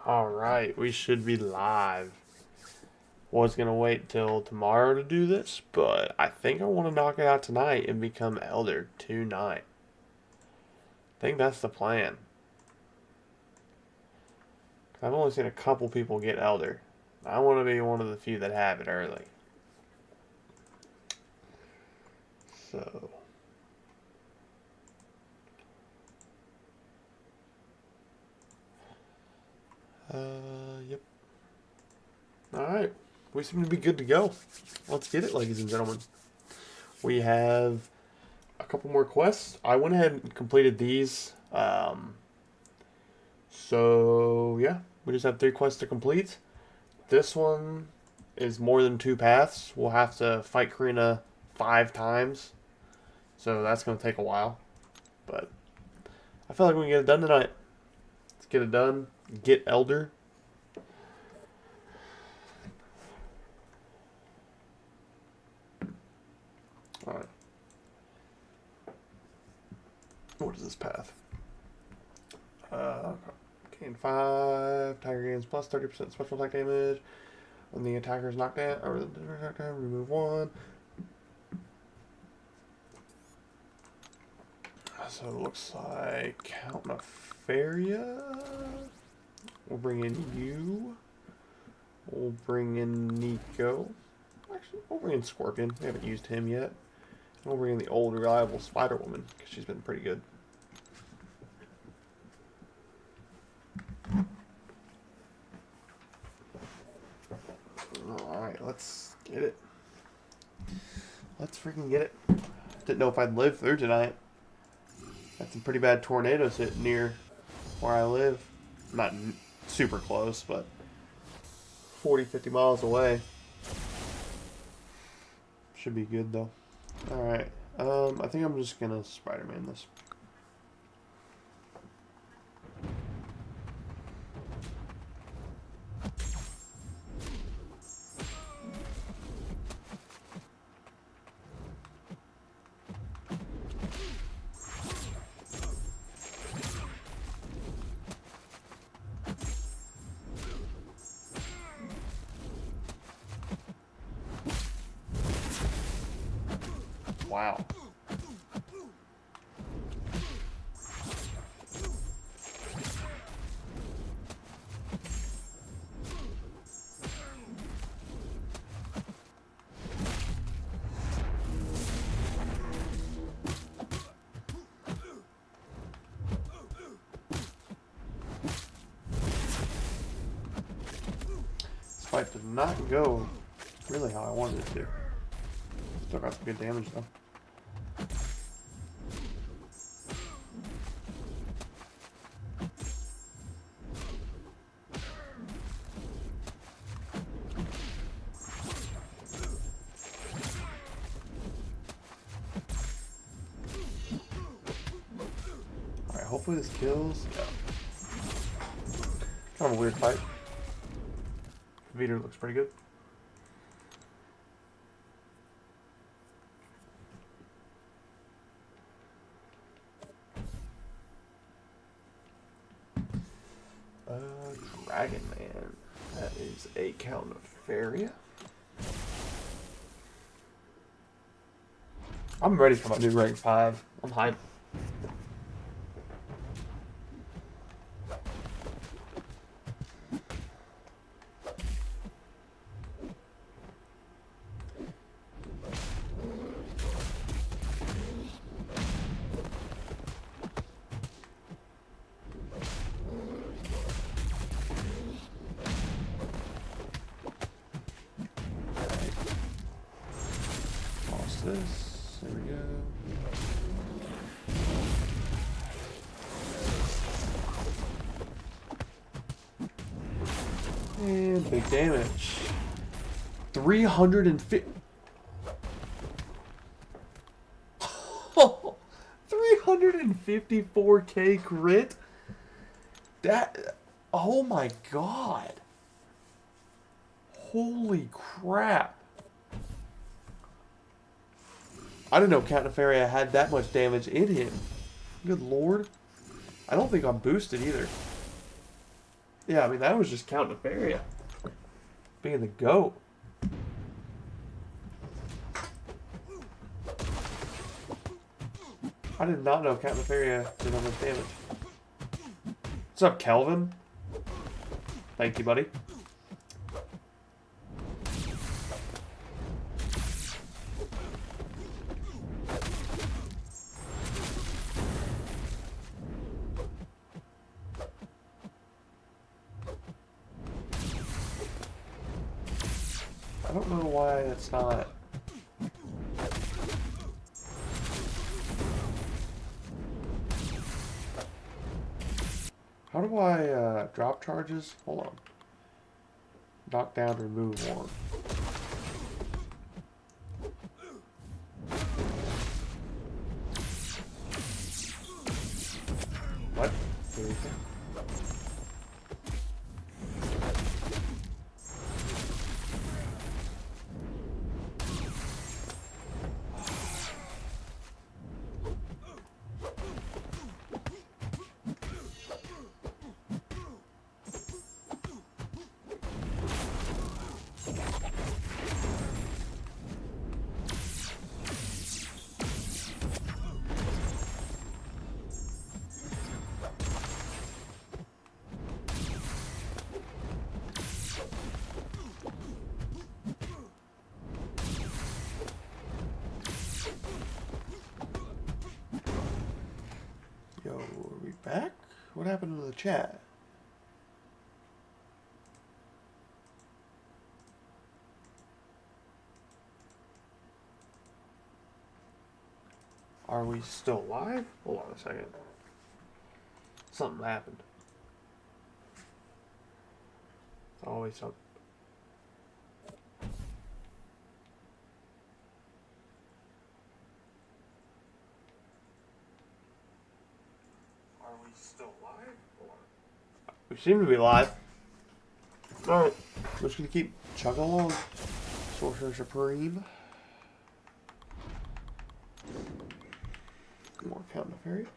Alright, we should be live. Was gonna wait till tomorrow to do this, but I think I want to knock it out tonight and become Elder tonight. I think that's the plan. I've only seen a couple people get Elder. I want to be one of the few that have it early. So... yep. Alright. We seem to be good to go. Let's get it, ladies and gentlemen. We have a couple more quests. I went ahead and completed these. So, yeah. We just have 3 quests to complete. This one is more than 2 paths. We'll have to fight Karina 5 times. So that's going to take a while. But I feel like we can get it done tonight. Let's get it done. Get Elder. Alright. What is this path? Gain 5. Tiger gains plus 30% special attack damage. When the attacker is knocked down, or the attacker, remove 1. So it looks like Count Nefaria. We'll bring in you. We'll bring in Nico. Actually, we'll bring in Scorpion. We haven't used him yet. We'll bring in the old reliable Spider Woman because she's been pretty good. Alright, let's get it. Let's freaking get it. Didn't know if I'd live through tonight. Had some pretty bad tornadoes hit near where I live. Not super close, but 40, 50 miles away. Should be good though. Alright. I think I'm just gonna Spider-Man this. Wow. This fight did not go really how I wanted it to. Still got some good damage though. Alright, hopefully this kills. Yeah. Kind of a weird fight. Vader looks pretty good. Dragon Man. That is a Count Nefaria. I'm ready for my new rank 5. I'm hyped. This. There we go. And big damage. 350. 354k crit? That. Oh my god. Holy crap. I didn't know Count Nefaria had that much damage in him. Good lord. I don't think I'm boosted either. Yeah, I mean, that was just Count Nefaria being the GOAT. I did not know Count Nefaria did that much damage. What's up, Kelvin? Thank you, buddy. I don't know why it's not. How do I drop charges? Hold on. Knock down, remove one. What? Yo, are we back? What happened to the chat? Are we still live? Hold on a second. Something happened. It's always something. Are we still live? Hold on. We seem to be live. Alright. We're just gonna keep chugging along. Sorcerer Supreme. More Count Nefaria.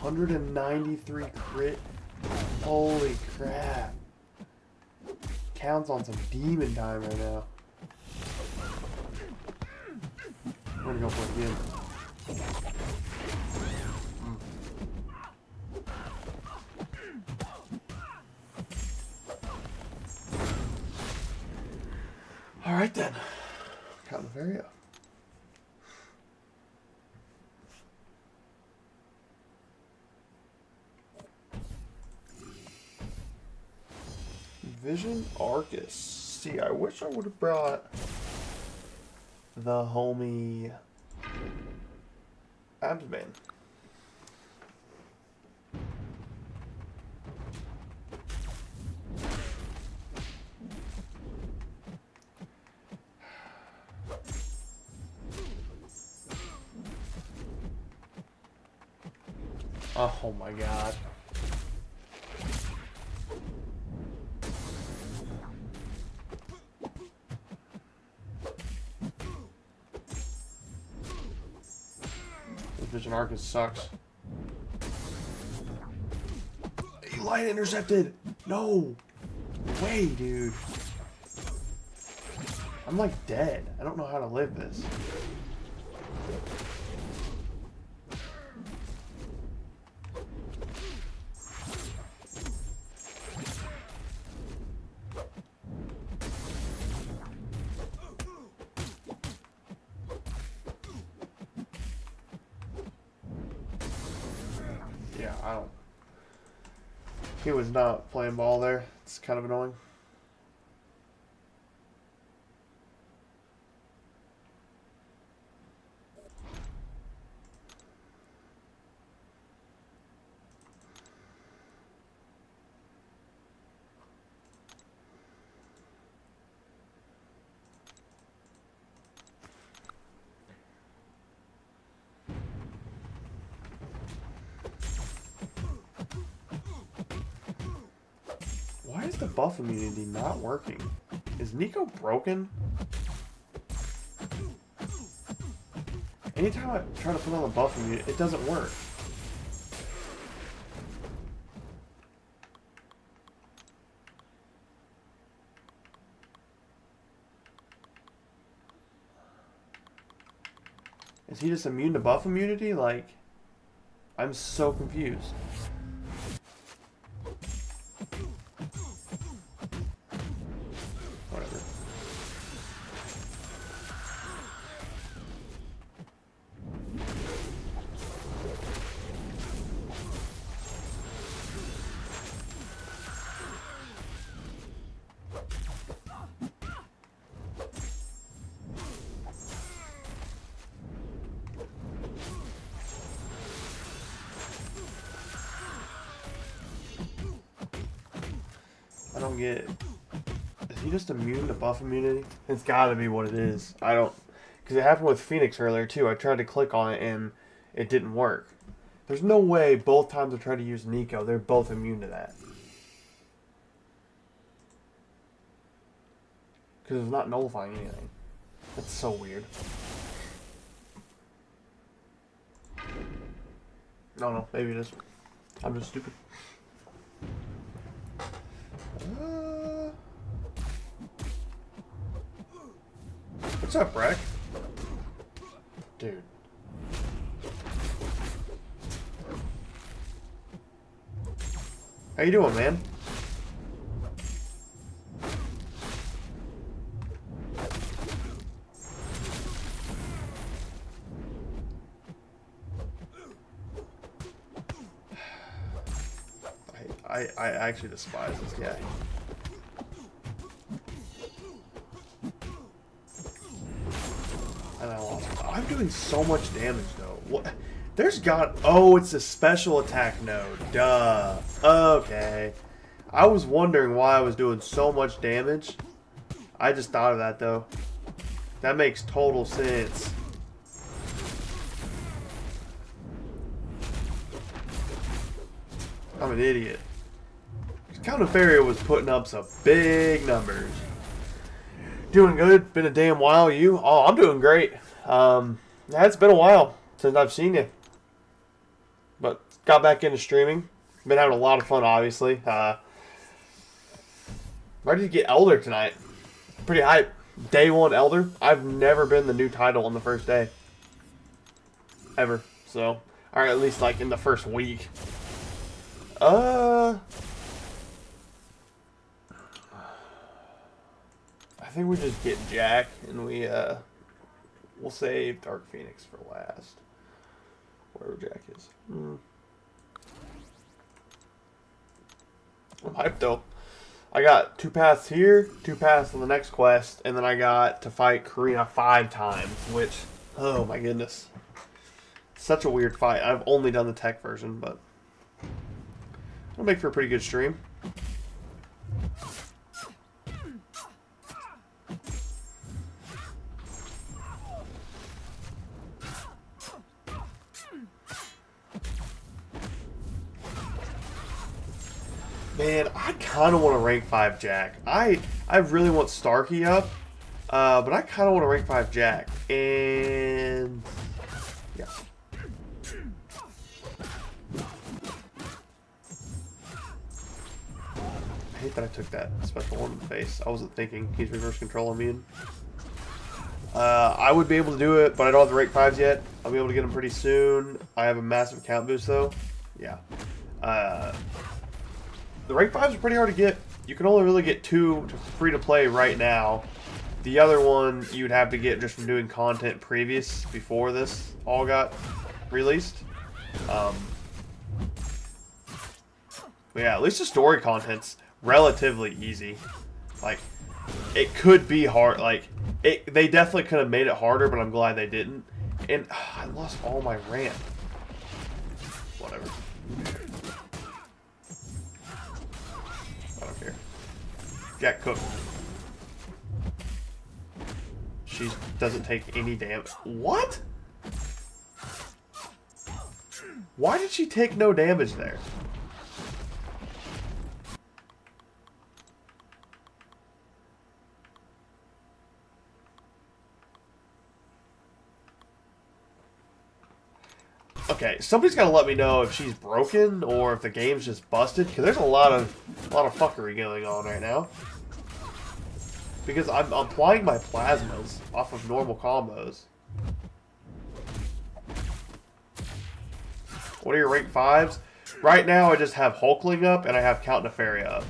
$193 crit. Holy crap. Count's on some demon time right now. I'm gonna go for it again. Alright then. Count Nefaria. Vision Arcus. See, I wish I would have brought the homie Absman. Oh my god. Vision Arcus sucks. Light intercepted! No! Way, dude. I'm like dead. I don't know how to live this. Yeah, I don't. He was not playing ball there. It's kind of annoying. the buff immunity not working? Is Nico broken? Anytime I try to put on the buff immunity, it doesn't work. Is he just immune to buff immunity? Like, I'm so confused. Whatever. I don't get it. Is he just immune to buff immunity? It's gotta be what it is. I don't... Because it happened with Phoenix earlier, too. I tried to click on it, and it didn't work. There's no way both times I tried to use Nico, they're both immune to that. Because it's not nullifying anything. That's so weird. No, no, maybe it is. I'm just stupid. What's up, Breck? Dude. How you doing, man? I actually despise this guy. And I lost. I'm doing so much damage though. What? There's got. Oh, it's a special attack node. Duh. Okay. I was wondering why I was doing so much damage. I just thought of that though. That makes total sense. I'm an idiot. Count Fairy was putting up some big numbers. Doing good. Been a damn while. You? Oh, I'm doing great. Yeah, it's been a while since I've seen you. But got back into streaming. Been having a lot of fun, obviously. Ready to get Elder tonight. Pretty hype. Day 1 Elder. I've never been the new title on the first day. Ever. So, or at least like in the first week. I think we just get Jack and we'll save Dark Phoenix for last. Wherever Jack is. I'm hyped though. I got 2 paths here, 2 paths on the next quest, and then I got to fight Karina 5 times, which, oh my goodness. Such a weird fight. I've only done the tech version, but it'll make for a pretty good stream. Man, I kind of want to rank 5 Jack. I really want Starkey up, but I kind of want to rank 5 Jack. And yeah. I hate that I took that special one in the face. I wasn't thinking he's reverse control immune. I would be able to do it, but I don't have the rank 5s yet. I'll be able to get them pretty soon. I have a massive count boost though. Yeah. The rank 5s are pretty hard to get. You can only really get 2 free to play right now. The other one you'd have to get just from doing content previous before this all got released. But yeah, at least the story content's relatively easy. Like, it could be hard. Like, they definitely could have made it harder, but I'm glad they didn't. And I lost all my ramp. Whatever. I don't care. Jack Cook. She doesn't take any damage. What? Why did she take no damage there? Okay, somebody's got to let me know if she's broken or if the game's just busted, because there's a lot of fuckery going on right now. Because I'm applying my plasmas off of normal combos. What are your rank 5s? Right now, I just have Hulkling up and I have Count Nefaria up.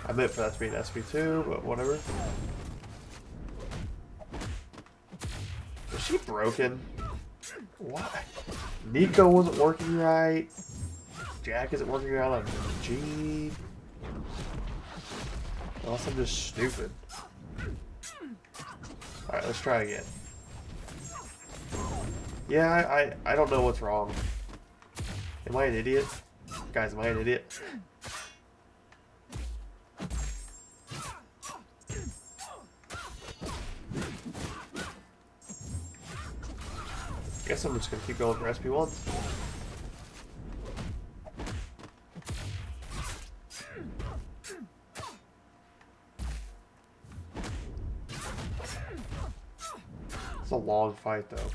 I meant for that to be an SP2, but whatever. Is she broken? What? Nico wasn't working right. Jack isn't working right on G. Unless I'm just stupid. Alright, let's try again. Yeah, I don't know what's wrong. Am I an idiot? Guys, am I an idiot? Guess I'm just gonna keep going for SP1s. It's a long fight, though.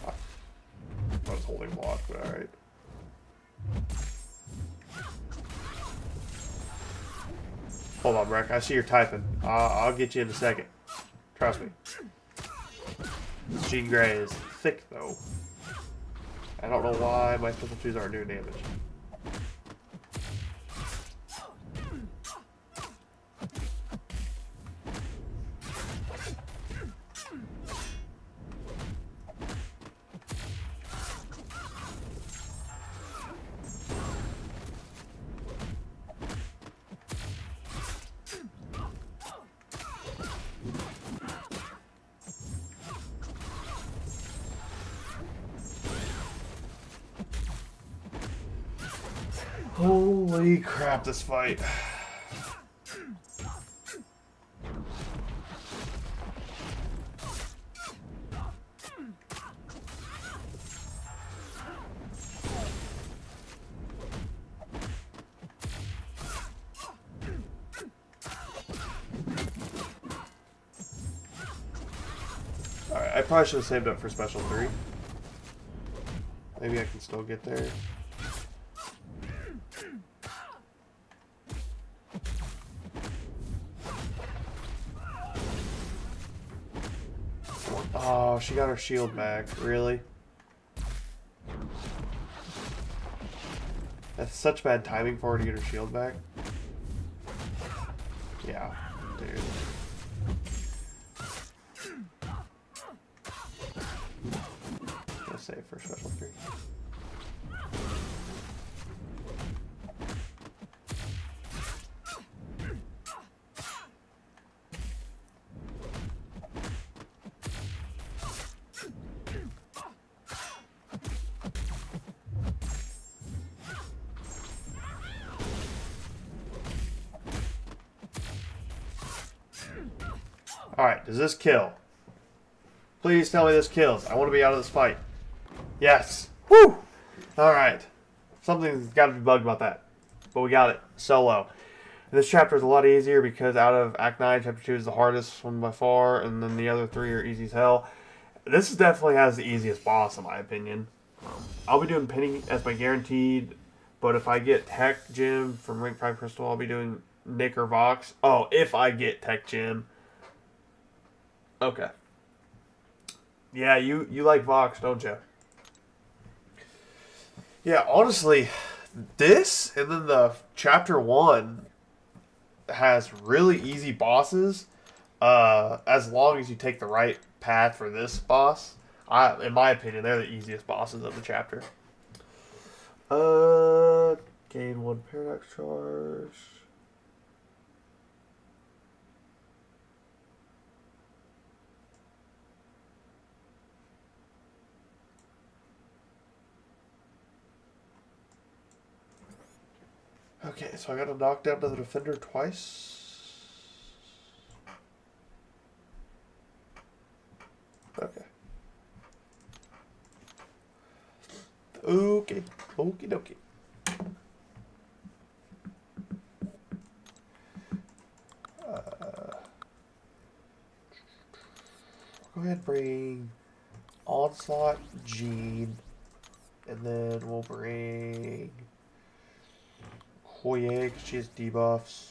I was holding block, but alright. Hold on, Breck. I see you're typing. I'll get you in a second. Trust me. Jean Grey is thick, though. I don't know why my special 2s aren't doing damage. Holy crap, this fight. Alright, I probably should have saved up for special 3. Maybe I can still get there. Oh, she got her shield back. Really? That's such bad timing for her to get her shield back. Yeah, dude. Let's save for special 3. Alright, does this kill? Please tell me this kills. I want to be out of this fight. Yes. Woo! Alright. Something's got to be bugged about that. But we got it. Solo. And this chapter is a lot easier because out of Act 9, Chapter 2 is the hardest one by far, and then the other 3 are easy as hell. This definitely has the easiest boss, in my opinion. I'll be doing Penny as my guaranteed, but if I get Tech Gem from Rank 5 Crystal, I'll be doing Nick or Vox. Oh, if I get Tech Gem. Okay. Yeah, you like Vox, don't you? Yeah, honestly, this and then the Chapter 1 has really easy bosses as long as you take the right path for this boss. In my opinion, they're the easiest bosses of the chapter. Gain 1 paradox charge. Okay, so I gotta knock down the defender twice. Okay. Okay. Okie dokie. Go ahead and bring Onslaught, Jean, and then we'll bring Hoye because she has debuffs.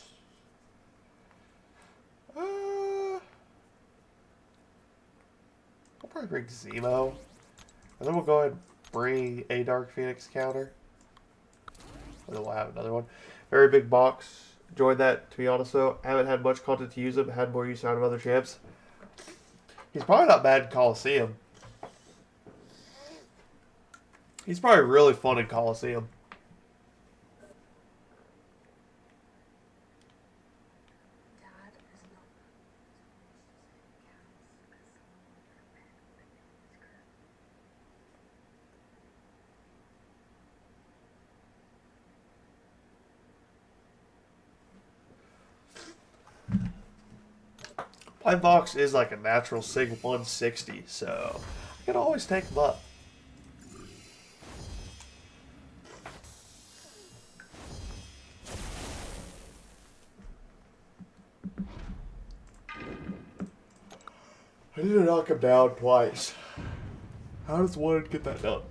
I'll probably bring Zemo. And then we'll go ahead and bring a Dark Phoenix counter. And then we'll have another one. Very big box. Enjoyed that, to be honest, though. Haven't had much content to use him. Had more use out of other champs. He's probably not bad in Coliseum. He's probably really fun in Coliseum. My box is like a natural Sig 160, so I can always take him up. I need to knock him down twice. How does one get that done?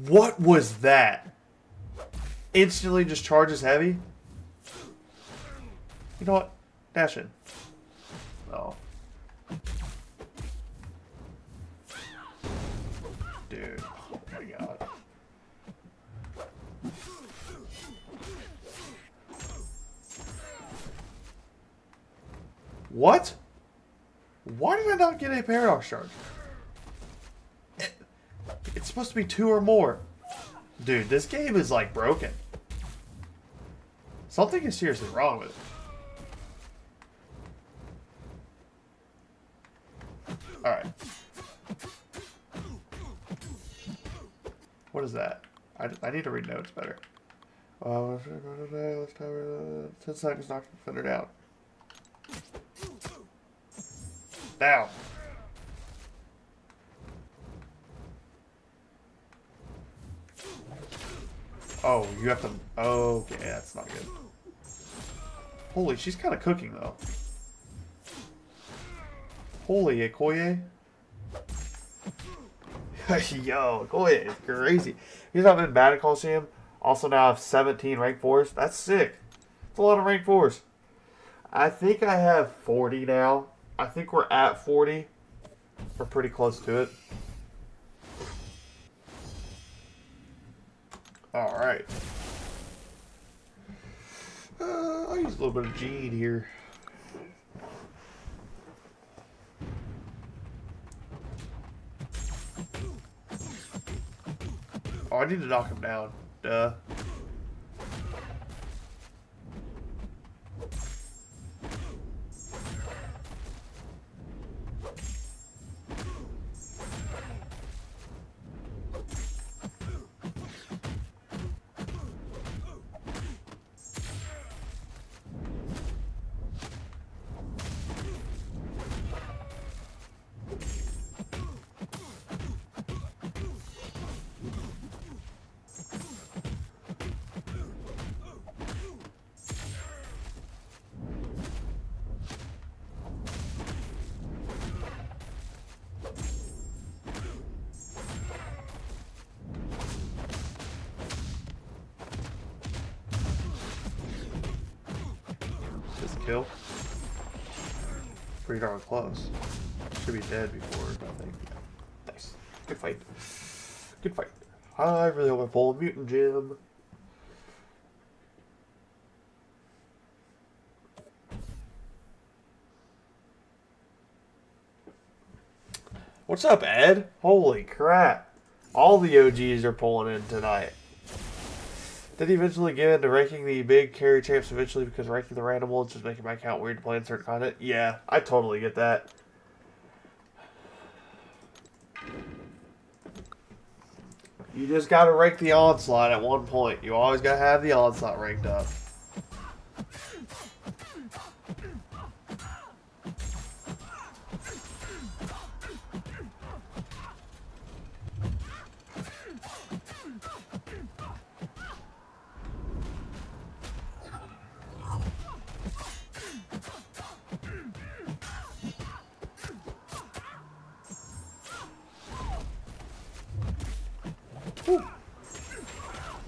What was that? Instantly just charges heavy? You know what? Dash in. Oh. Dude. Oh my god. What? Why did I not get a paradox charge? It's supposed to be 2 or more. Dude, this game is like broken. Something is seriously wrong with it. Alright. What is that? I need to read notes better. 10 seconds, knock the defender down. Down. Oh, you have to... Okay, that's not good. Holy, she's kind of cooking, though. Holy, Okoye. Yo, Okoye is crazy. He's not been bad at Coliseum. Also now I have 17 rank 4s. That's sick. That's a lot of rank 4s. I think I have 40 now. I think we're at 40. We're pretty close to it. Alright. I'll use a little bit of Gene here. Oh, I need to knock him down. Duh. Kill. Pretty darn close. Should be dead before, I think. Nice. Good fight. Good fight. I really hope I pull a mutant gem. What's up, Ed? Holy crap. All the OGs are pulling in tonight. Did he eventually get into ranking the big carry champs eventually because ranking the random ones is making my account weird to play in certain content? Yeah, I totally get that. You just gotta rank the Onslaught at one point. You always gotta have the Onslaught ranked up.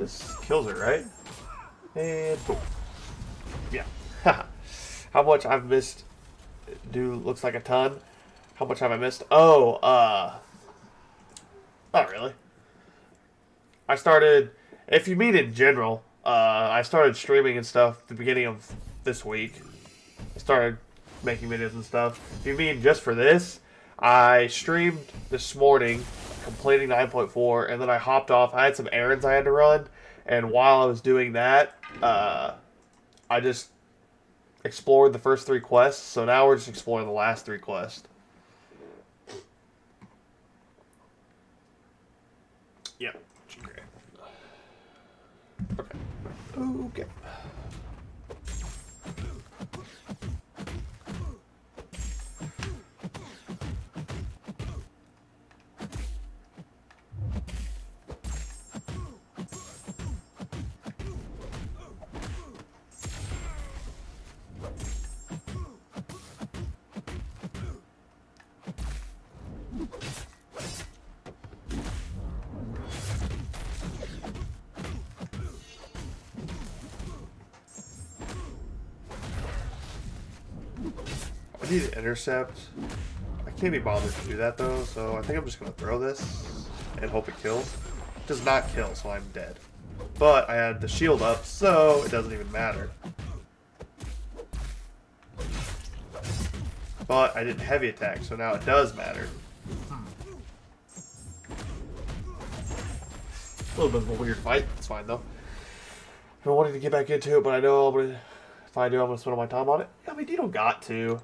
this kills her, right? And boom. Yeah. How much I've missed, dude, looks like a ton. How much have I missed? Oh, not really. I started, if you mean in general, I started streaming and stuff at the beginning of this week. I started making videos and stuff. If you mean just for this, I streamed this morning, completing 9.4, and then I hopped off. I had some errands I had to run, and while I was doing that, I just explored the first 3 quests, so now we're just exploring the last 3 quests. Yeah. Okay. Okay. I need to intercept. I can't be bothered to do that though, so I think I'm just going to throw this and hope it kills. It does not kill, so I'm dead. But I had the shield up, so it doesn't even matter. But I didn't heavy attack, so now it does matter. A little bit of a weird fight. It's fine though. I've been wanting to get back into it, but I know if I do, I'm going to spend all my time on it. I mean, you don't got to.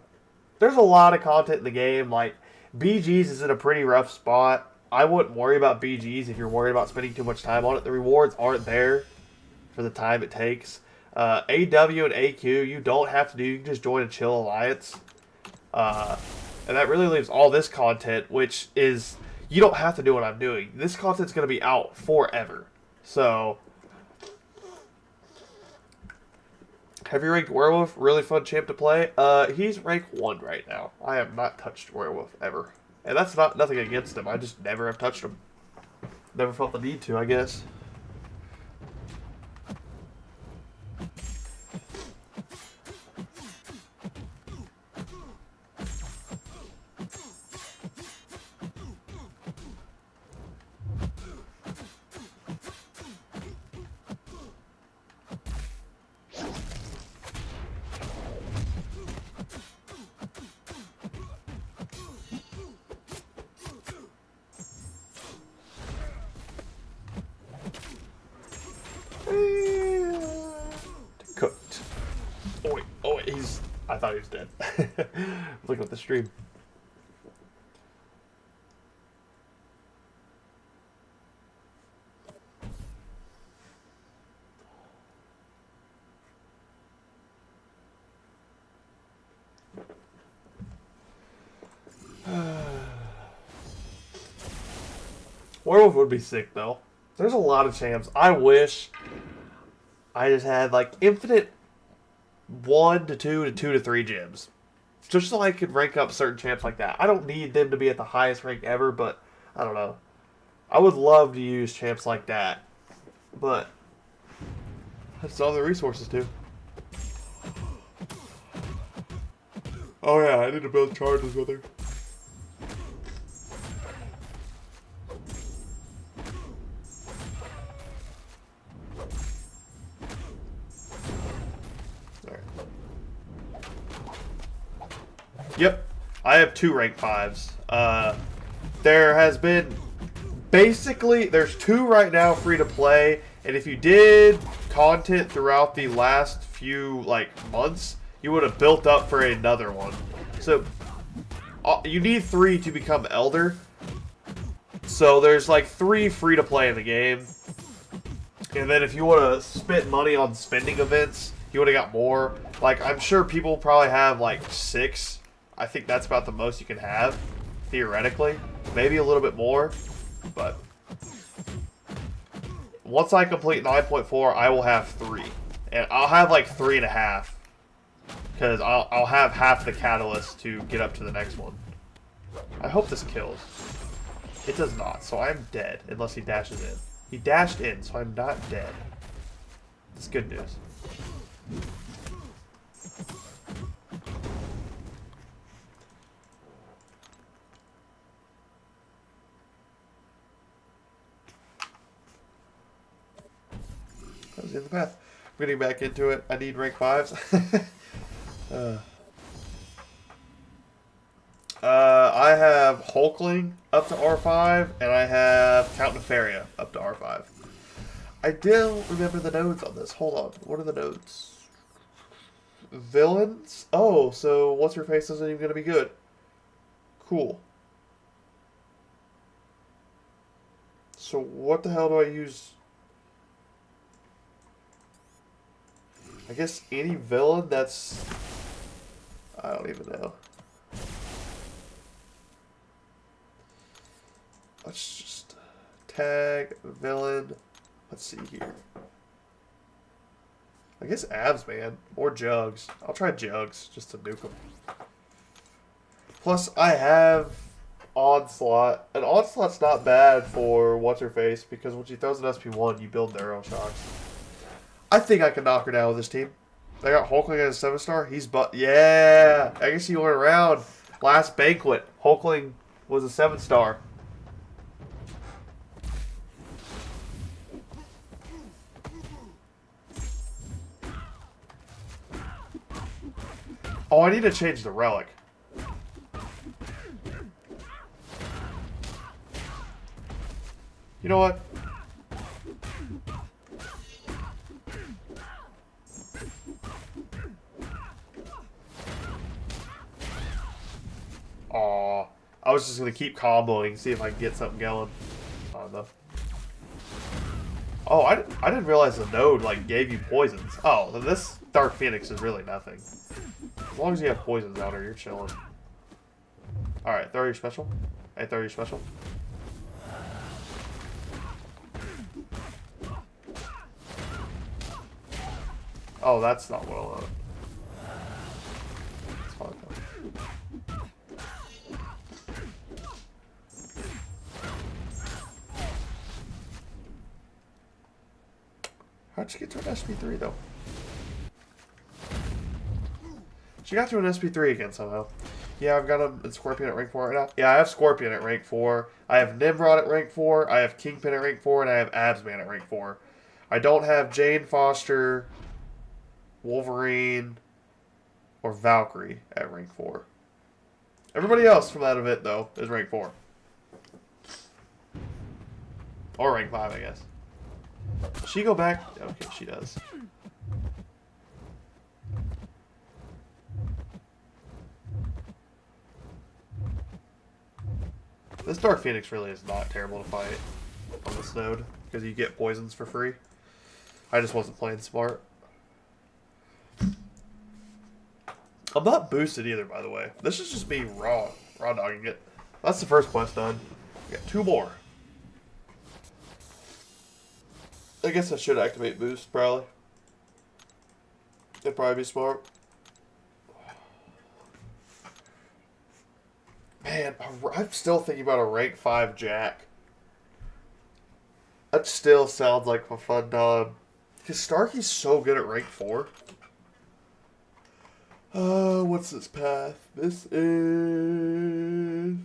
There's a lot of content in the game. Like, BGs is in a pretty rough spot. I wouldn't worry about BGs if you're worried about spending too much time on it. The rewards aren't there for the time it takes. AW and AQ, you don't have to do. You can just join a chill alliance. And that really leaves all this content, which is, you don't have to do what I'm doing. This content's going to be out forever. So, heavy ranked Werewolf, really fun champ to play. He's rank 1 right now. I have not touched Werewolf ever. And that's nothing against him. I just never have touched him. Never felt the need to, I guess. Cooked. Oh wait, I thought he was dead. Looking at the stream. Werewolf would be sick though. There's a lot of champs. I wish I just had like infinite 1 to 2 to 2 to 3 gems. Just so I could rank up certain champs like that. I don't need them to be at the highest rank ever, but I don't know. I would love to use champs like that. But that's all the resources too. Oh yeah, I need to build charges with her. Yep, I have 2 rank 5s. There has been, basically, there's 2 right now free to play, and if you did content throughout the last few, like, months, you would have built up for another one. So, you need 3 to become Elder. So, there's, like, 3 free to play in the game. And then if you want to spend money on spending events, you would have got more. Like, I'm sure people probably have, like, 6. I think that's about the most you can have, theoretically. Maybe a little bit more, but once I complete 9.4, I will have 3. And I'll have like 3.5, because I'll have half the catalyst to get up to the next one. I hope this kills. It does not, so I'm dead, unless he dashes in. He dashed in, so I'm not dead. That's good news. I was in the path. I'm getting back into it. I need rank 5s. I have Hulkling up to R5, and I have Count Nefaria up to R5. I don't remember the nodes on this. Hold on. What are the nodes? Villains? Oh, so what's your face isn't even going to be good. Cool. So what the hell do I use? I guess any villain that's... I don't even know. Let's just tag villain. Let's see here. I guess Abs, man. Or Jugs. I'll try Jugs just to nuke them. Plus, I have Onslaught. And Onslaught's not bad for What's-Her-Face because when she throws an SP1, you build their own shocks. I think I can knock her down with this team. I got Hulkling as a 7-star. He's yeah. I guess he went around. Last banquet, Hulkling was a 7-star. Oh, I need to change the relic. You know what? Aw. I was just going to keep comboing, see if I can get something going. Oh, I didn't realize the node, like, gave you poisons. Oh, this Dark Phoenix is really nothing. As long as you have poisons out here, you're chilling. Alright, throw your special. Hey, throw your special. Oh, that's not what I want. It's fine. How'd she get to an SP3 though? She got to an SP3 again somehow. Yeah, I've got him in Scorpion at rank 4 right now. Yeah, I have Scorpion at rank 4. I have Nimrod at rank 4. I have Kingpin at rank 4. And I have Absman at rank 4. I don't have Jane Foster, Wolverine, or Valkyrie at rank 4. Everybody else from that event, though, is rank 4. Or rank 5, I guess. Does she go back? Okay, she does. This Dark Phoenix really is not terrible to fight on this node, because you get poisons for free. I just wasn't playing smart. I'm not boosted either, by the way. This is just me raw dogging it. That's the first quest done. We got 2 more. I guess I should activate boost, probably. It'd probably be smart. Man, I'm still thinking about a rank 5 Jack. That still sounds like a fun time. Because Starkey's so good at rank 4. What's this path? This is...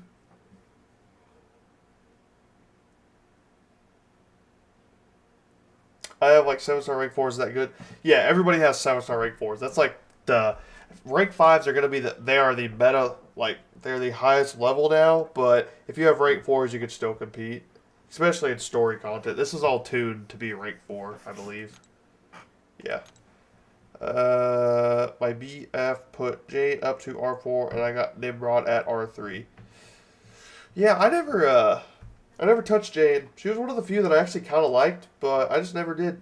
I have like 7-star rank 4s. Is that good? Yeah, everybody has 7-star rank 4s. That's like the... Rank 5s are going to be they are the meta, like, they're the highest level now, but if you have rank 4s, you could still compete. Especially in story content. This is all tuned to be rank 4, I believe. Yeah. My BF put Jade up to R4, and I got Nimrod at R3. Yeah, I never touched Jade. She was one of the few that I actually kind of liked, but I just never did.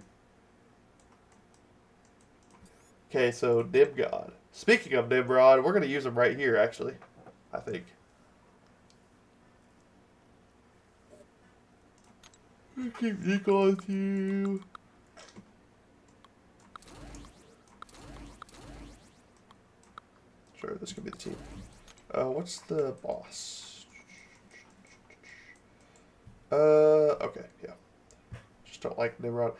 Okay, so Nimrod. Speaking of Nimrod, we're going to use him right here, actually. I think. I keep recalling with you. Sure, this could be the team. What's the boss? Okay, yeah. Just don't like Nimrod.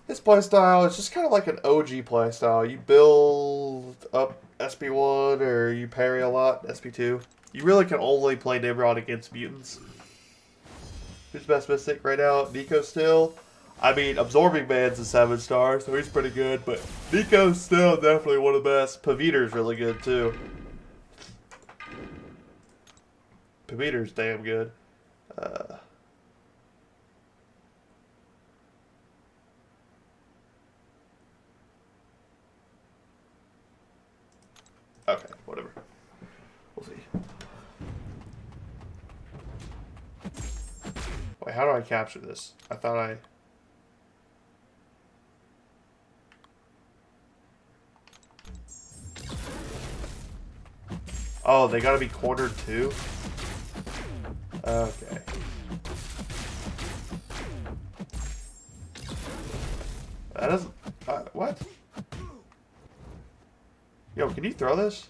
His playstyle is just kind of like an OG playstyle. You build up SP1 or you parry a lot, SP2. You really can only play Nimrod against mutants. Who's best Mystic right now? Nico still. I mean, Absorbing Man's a 7-star, so he's pretty good, but Nico's still definitely one of the best. Paviter's really good too. Paviter's damn good. Okay, whatever. We'll see. Wait, how do I capture this? I thought I... Oh, they gotta be cornered too? Okay. That doesn't... what? Yo, can you throw this?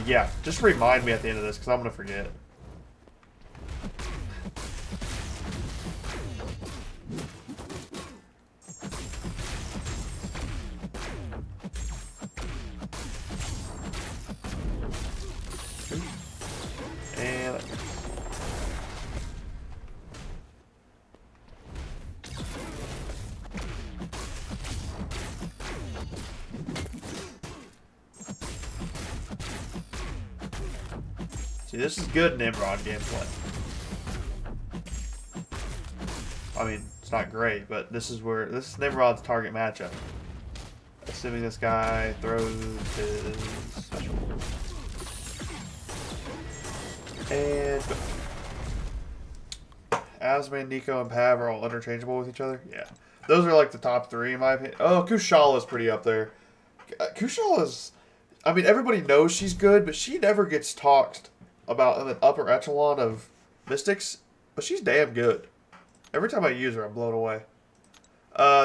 Yeah. Just remind me at the end of this, because I'm gonna forget. And... see, this is good Nimrod gameplay. I mean, it's not great, but this is Nimrod's target matchup. Assuming this guy throws his special. And Asman, Nico, and Pav are all interchangeable with each other. Yeah. Those are like the top 3 in my opinion. Oh, Kushala pretty up there. Kushala I mean, everybody knows she's good, but she never gets talked about in the upper echelon of Mystics. But she's damn good. Every time I use her, I'm blown away.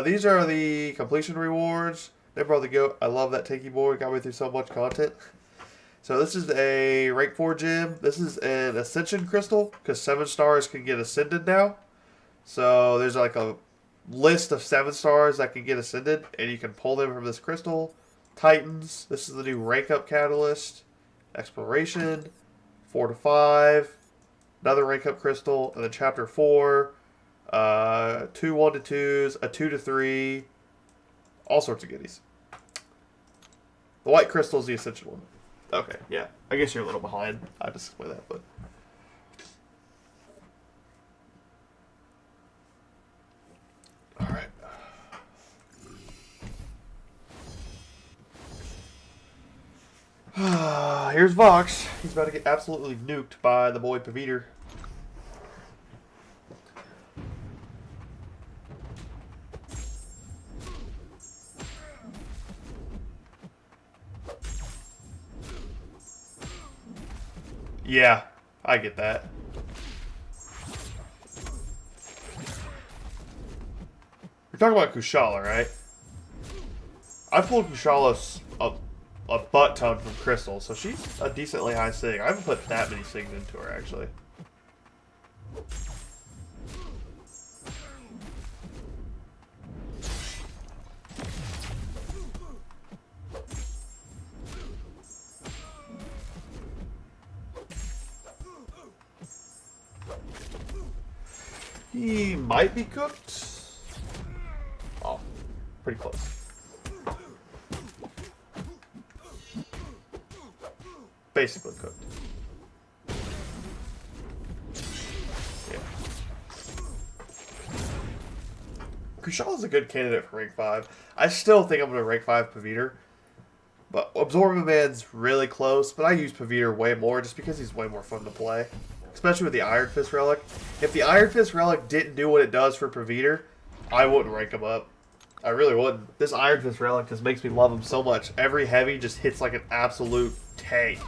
These are the completion rewards. Nimrod the Goat. I love that Tinky Boy. Got me through so much content. So this is a rank 4 gem. This is an Ascension Crystal, because 7 stars can get Ascended now. So there's like a list of 7 stars that can get Ascended, and you can pull them from this crystal. Titans. This is the new rank up catalyst. Exploration. 4 to 5. Another rank up crystal. And then chapter 4. 2 1-2s. A 2 to 3. All sorts of goodies. The white crystal is the Ascension one. Okay, yeah. I guess you're a little behind. I just explained that, but... Alright. Here's Vox. He's about to get absolutely nuked by the boy Paviter. Yeah, I get that. You're talking about Kushala, right? I pulled Kushala a butt ton from Crystal, so she's a decently high sig. I haven't put that many sigs into her, actually. He might be cooked. Oh, pretty close. Basically cooked. Yeah. Kushala's a good candidate for rank 5. I still think I'm going to rank 5 Paviter. But Absorbing Man's really close, but I use Paviter way more just because he's way more fun to play. Especially with the Iron Fist Relic. If the Iron Fist Relic didn't do what it does for Paviter, I wouldn't rank him up. I really wouldn't. This Iron Fist Relic just makes me love him so much. Every heavy just hits like an absolute tank.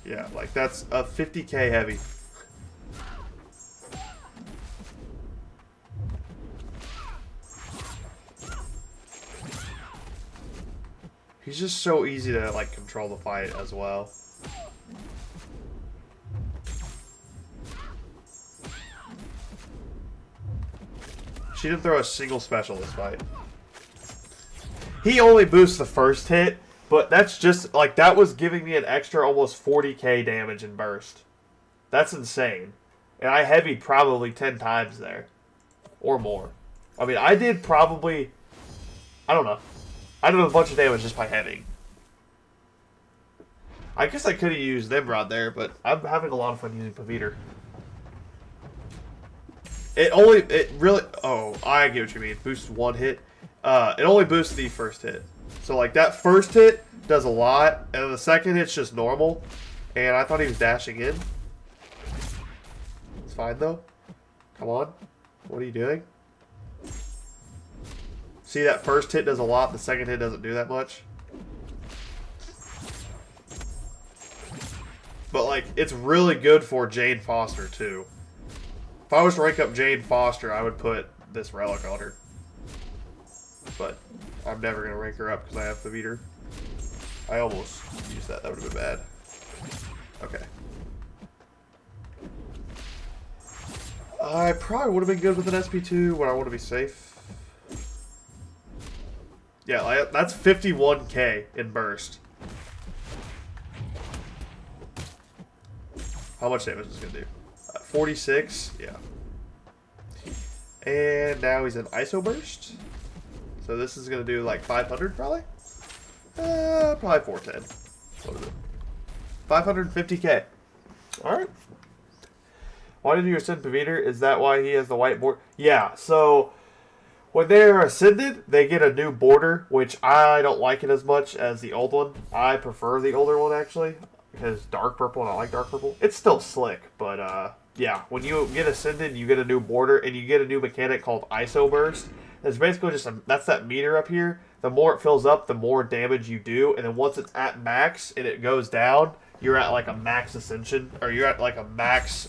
Yeah, like that's a 50k heavy. He's just so easy to like control the fight as well. She didn't throw a single special this fight. He only boosts the first hit, but that's just like that was giving me an extra almost 40k damage in burst. That's insane. And I heavied probably 10 times there. Or more. I mean, I did probably, I don't know. I did a bunch of damage just by heavy. I guess I could have used Nimrod there, but I'm having a lot of fun using Paviter. It really, oh, I get what you mean. Boosts one hit. It only boosts the first hit. So, like, that first hit does a lot, and then the second hit's just normal. And I thought he was dashing in. It's fine, though. Come on. What are you doing? See, that first hit does a lot, the second hit doesn't do that much. But, like, it's really good for Jane Foster, too. If I was to rank up Jane Foster, I would put this relic on her. But I'm never going to rank her up because I have Paviter. I almost used that. That would have been bad. Okay. I probably would have been good with an SP2, but I want to be safe. Yeah, that's 51k in burst. How much damage is this going to do? 46? Yeah. And now he's in ISO burst. So this is going to do like 500 probably? Probably 410. What is it? 550k. Alright. Why did you ascend Paviter? Is that why he has the white border? Yeah, so when they're ascended, they get a new border, which I don't like it as much as the old one. I prefer the older one, actually, because dark purple, and I like dark purple. It's still slick, but yeah, when you get ascended, you get a new border, and you get a new mechanic called ISO burst. It's basically just that's that meter up here. The more it fills up, the more damage you do, and then once it's at max and it goes down, you're at like a max ascension, or you're at like a max,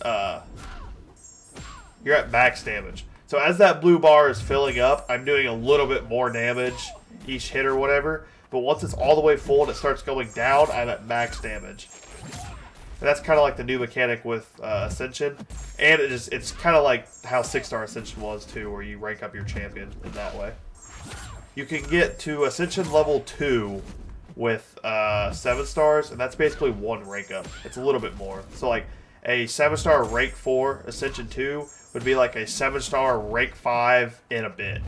you're at max damage. So as that blue bar is filling up, I'm doing a little bit more damage each hit or whatever. But once it's all the way full and it starts going down, I'm at max damage. And that's kind of like the new mechanic with Ascension. And it's kind of like how 6-star Ascension was too, where you rank up your champion in that way. You can get to Ascension level 2 with 7 stars, and that's basically one rank up. It's a little bit more. So like a 7-star rank 4 Ascension 2 would be like a 7-star rank 5 in a bit,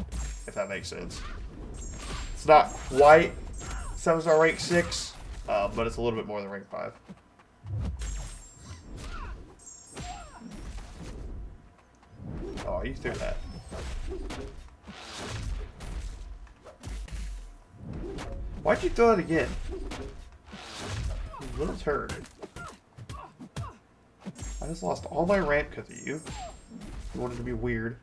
if that makes sense. It's not quite 7-star rank 6, but it's a little bit more than rank 5. Oh, you threw that. Why'd you throw it again? You little turd. I just lost all my ramp because of you. You wanted to be weird.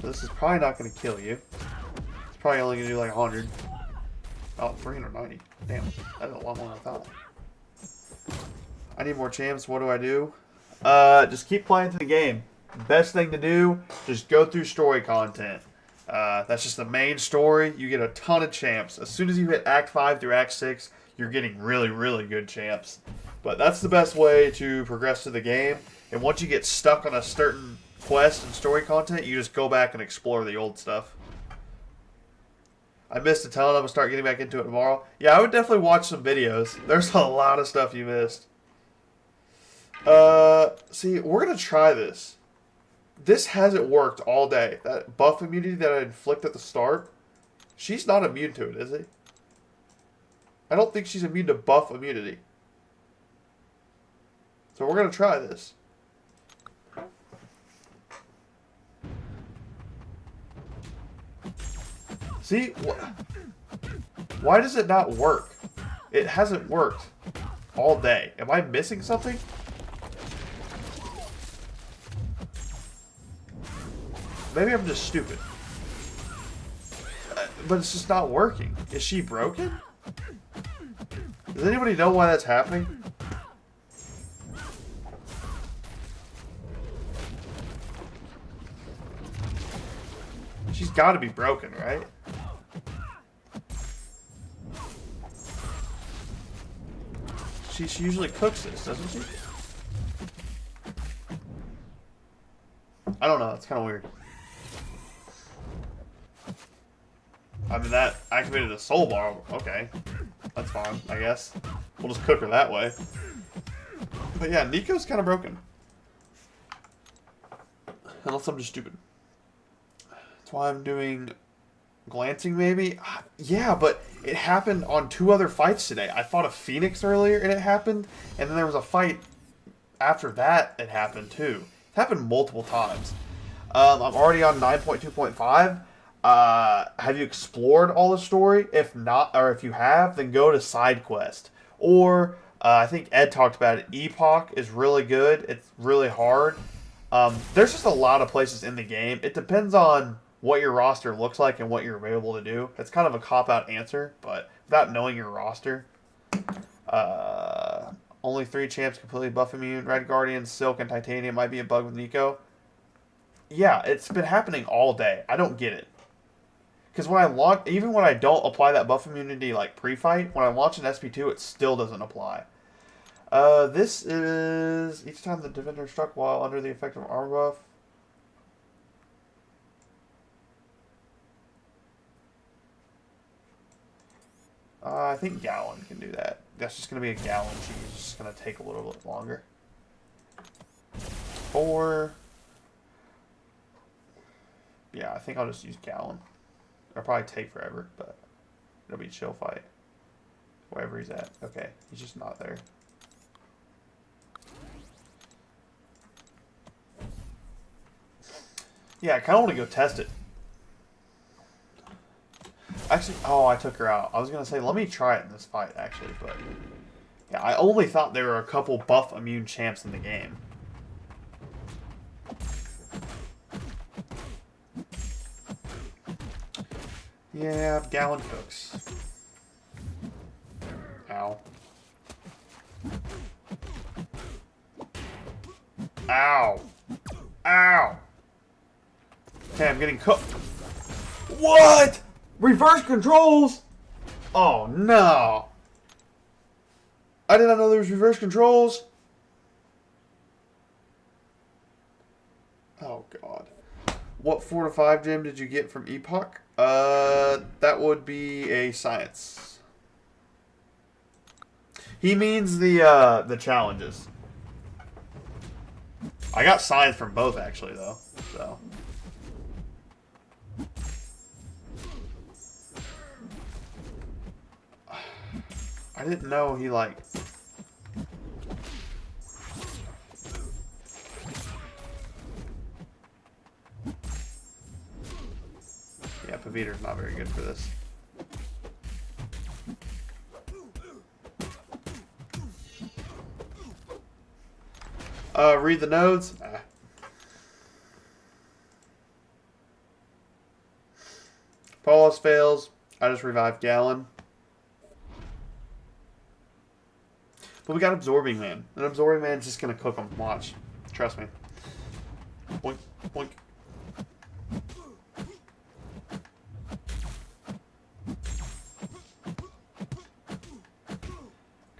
So this is probably not going to kill you. It's probably only going to do like 100. Oh, 390. Damn, that's a lot more than I thought. I need more champs. What do I do? Just keep playing through the game. Best thing to do, just go through story content. That's just the main story. You get a ton of champs. As soon as you hit Act 5 through Act 6, you're getting really, really good champs. But that's the best way to progress through the game. And once you get stuck on a certain quest and story content, you just go back and explore the old stuff. I missed a ton. I'm going to start getting back into it tomorrow. Yeah, I would definitely watch some videos. There's a lot of stuff you missed. See, we're going to try this. This hasn't worked all day. That buff immunity that I inflict at the start, she's not immune to it, is he? I don't think she's immune to buff immunity. So we're going to try this. See? Why does it not work? It hasn't worked all day. Am I missing something? Maybe I'm just stupid. But it's just not working. Is she broken? Does anybody know why that's happening? got to be broken, right? She usually cooks this, doesn't she? I don't know. It's kind of weird. I mean, that activated the soul bar. Okay. That's fine, I guess. We'll just cook her that way. But yeah, Nico's kind of broken. Unless I'm just stupid. That's why I'm doing glancing, maybe? Yeah, but it happened on 2 other fights today. I fought a Phoenix earlier, and it happened. And then there was a fight after that, it happened, too. It happened multiple times. I'm already on 9.2.5. Have you explored all the story? If not, or if you have, then go to side quest. Or I think Ed talked about it. Epoch is really good. It's really hard. There's just a lot of places in the game. It depends on what your roster looks like and what you're available to do. It's kind of a cop-out answer, but without knowing your roster, only 3 champs completely buff immune. Red Guardian, Silk, and Titanium might be a bug with Nico. Yeah, it's been happening all day. I don't get it. Because when I launch, even when I don't apply that buff immunity like pre-fight, when I launch an SP2, it still doesn't apply. This is each time the defender struck while under the effect of armor buff. I think Gallon can do that. That's just going to be a Gallon. She's just going to take a little bit longer. 4. Yeah, I think I'll just use Gallon. It'll probably take forever, but it'll be a chill fight. Wherever he's at. Okay, he's just not there. Yeah, I kind of want to go test it. Actually, oh, I took her out. I was going to say, let me try it in this fight, actually, but... Yeah, I only thought there were a couple buff immune champs in the game. Yeah, Gallon cooks. Ow. Ow. Ow. Okay, I'm getting cooked. What? Reverse controls? Oh, no. I did not know there was reverse controls. Oh, God. What 4 to 5 gem did you get from Epoch? That would be a science. He means the challenges. I got science from both, actually, though. So... I didn't know he, like... Yeah, Paviter's not very good for this. Read the nodes. Paulus fails. I just revived Gallon. But we got Absorbing Man. And Absorbing Man's just going to cook him. Watch. Trust me. Boink, boink.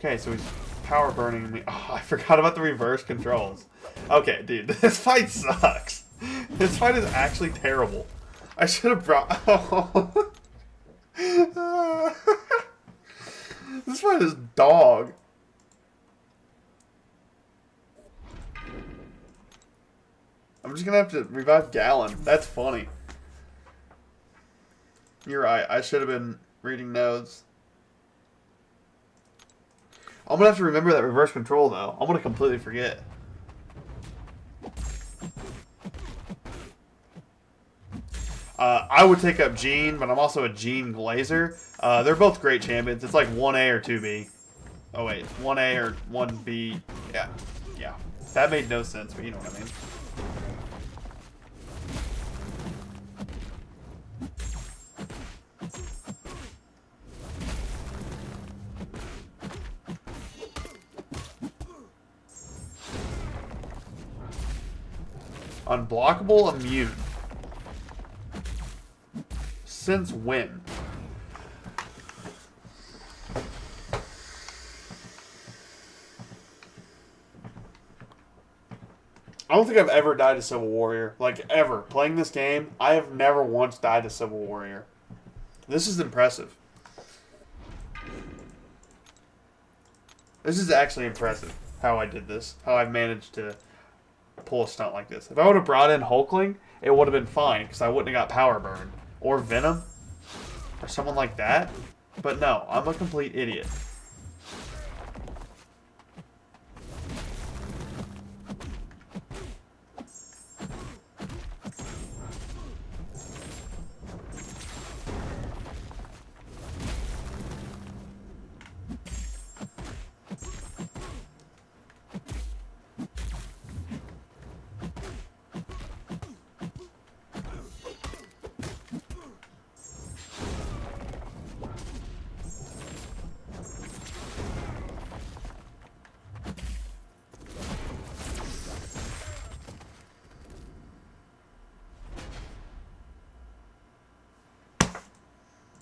Okay, so he's power burning me. Oh, I forgot about the reverse controls. Okay, dude, this fight sucks. This fight is actually terrible. I should have brought... Oh. This fight is dog. I'm just gonna have to revive Gallon. That's funny. You're right. I should have been reading nodes. I'm gonna have to remember that reverse control, though. I'm gonna completely forget. I would take up Jean, but I'm also a Jean Glazer. They're both great champions. It's like 1A or 2B. Oh, wait. 1A or 1B. Yeah. Yeah. That made no sense, but you know what I mean. Unblockable immune. Since when? I don't think I've ever died to Civil Warrior. Like, ever. Playing this game, I have never once died to Civil Warrior. This is impressive. This is actually impressive, how I did this. How I've managed to pull a stunt like this. If I would have brought in Hulkling, it would have been fine, because I wouldn't have got Power Burn. Or Venom. Or someone like that. But no, I'm a complete idiot.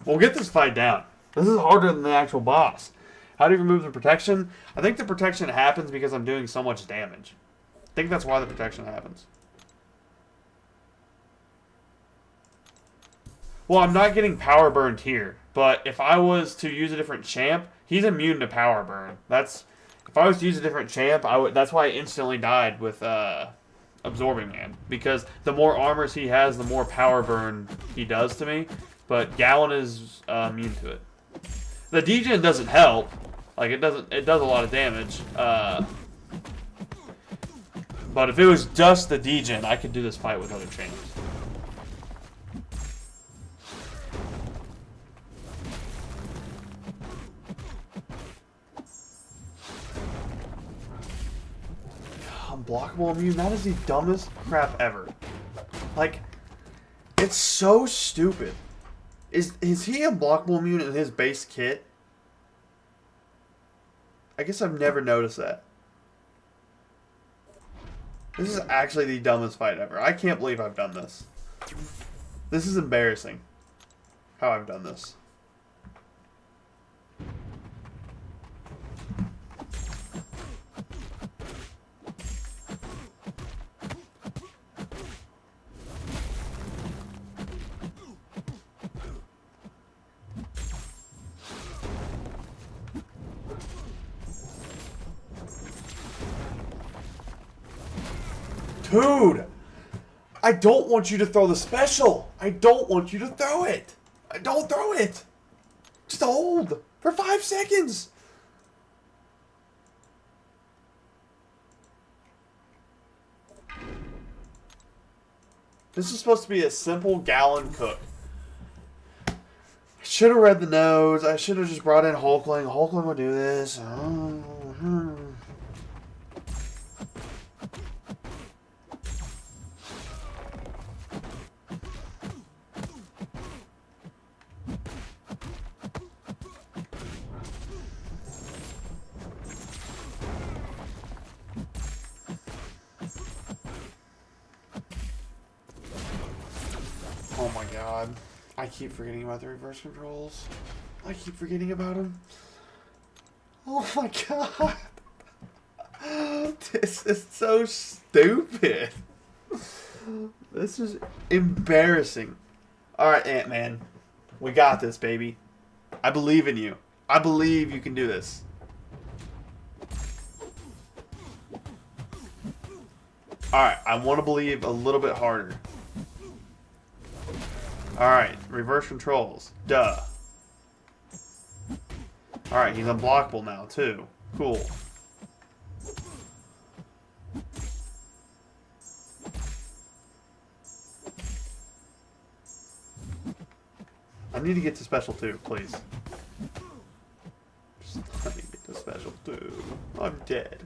We'll get this fight down. This is harder than the actual boss. How do you remove the protection? I think the protection happens because I'm doing so much damage. I think that's why the protection happens. Well, I'm not getting power burned here. But if I was to use a different champ, he's immune to power burn. If I was to use a different champ, that's why I instantly died with Absorbing Man. Because the more armors he has, the more power burn he does to me. But Gallon is immune to it. The degen doesn't help. Like, it does a lot of damage. But if it was just the degen, I could do this fight with other champs. Unblockable immune? That is the dumbest crap ever. Like, it's so stupid. Is he unblockable immune in his base kit? I guess I've never noticed that. This is actually the dumbest fight ever. I can't believe I've done this. This is embarrassing. How I've done this. Dude, I don't want you to throw the special. I don't want you to throw it. Don't throw it. Just hold for 5 seconds. This is supposed to be a simple Gallon cook. I should have read the notes. I should have just brought in Hulkling. Hulkling would do this. Oh my god. I keep forgetting about the reverse controls. I keep forgetting about them. Oh my god. This is so stupid. This is embarrassing. Alright, Ant-Man. We got this, baby. I believe in you. I believe you can do this. Alright, I want to believe a little bit harder. Alright, reverse controls. Duh. Alright, he's unblockable now, too. Cool. I need to get to special 2, please. Just let me get to special 2. I'm dead.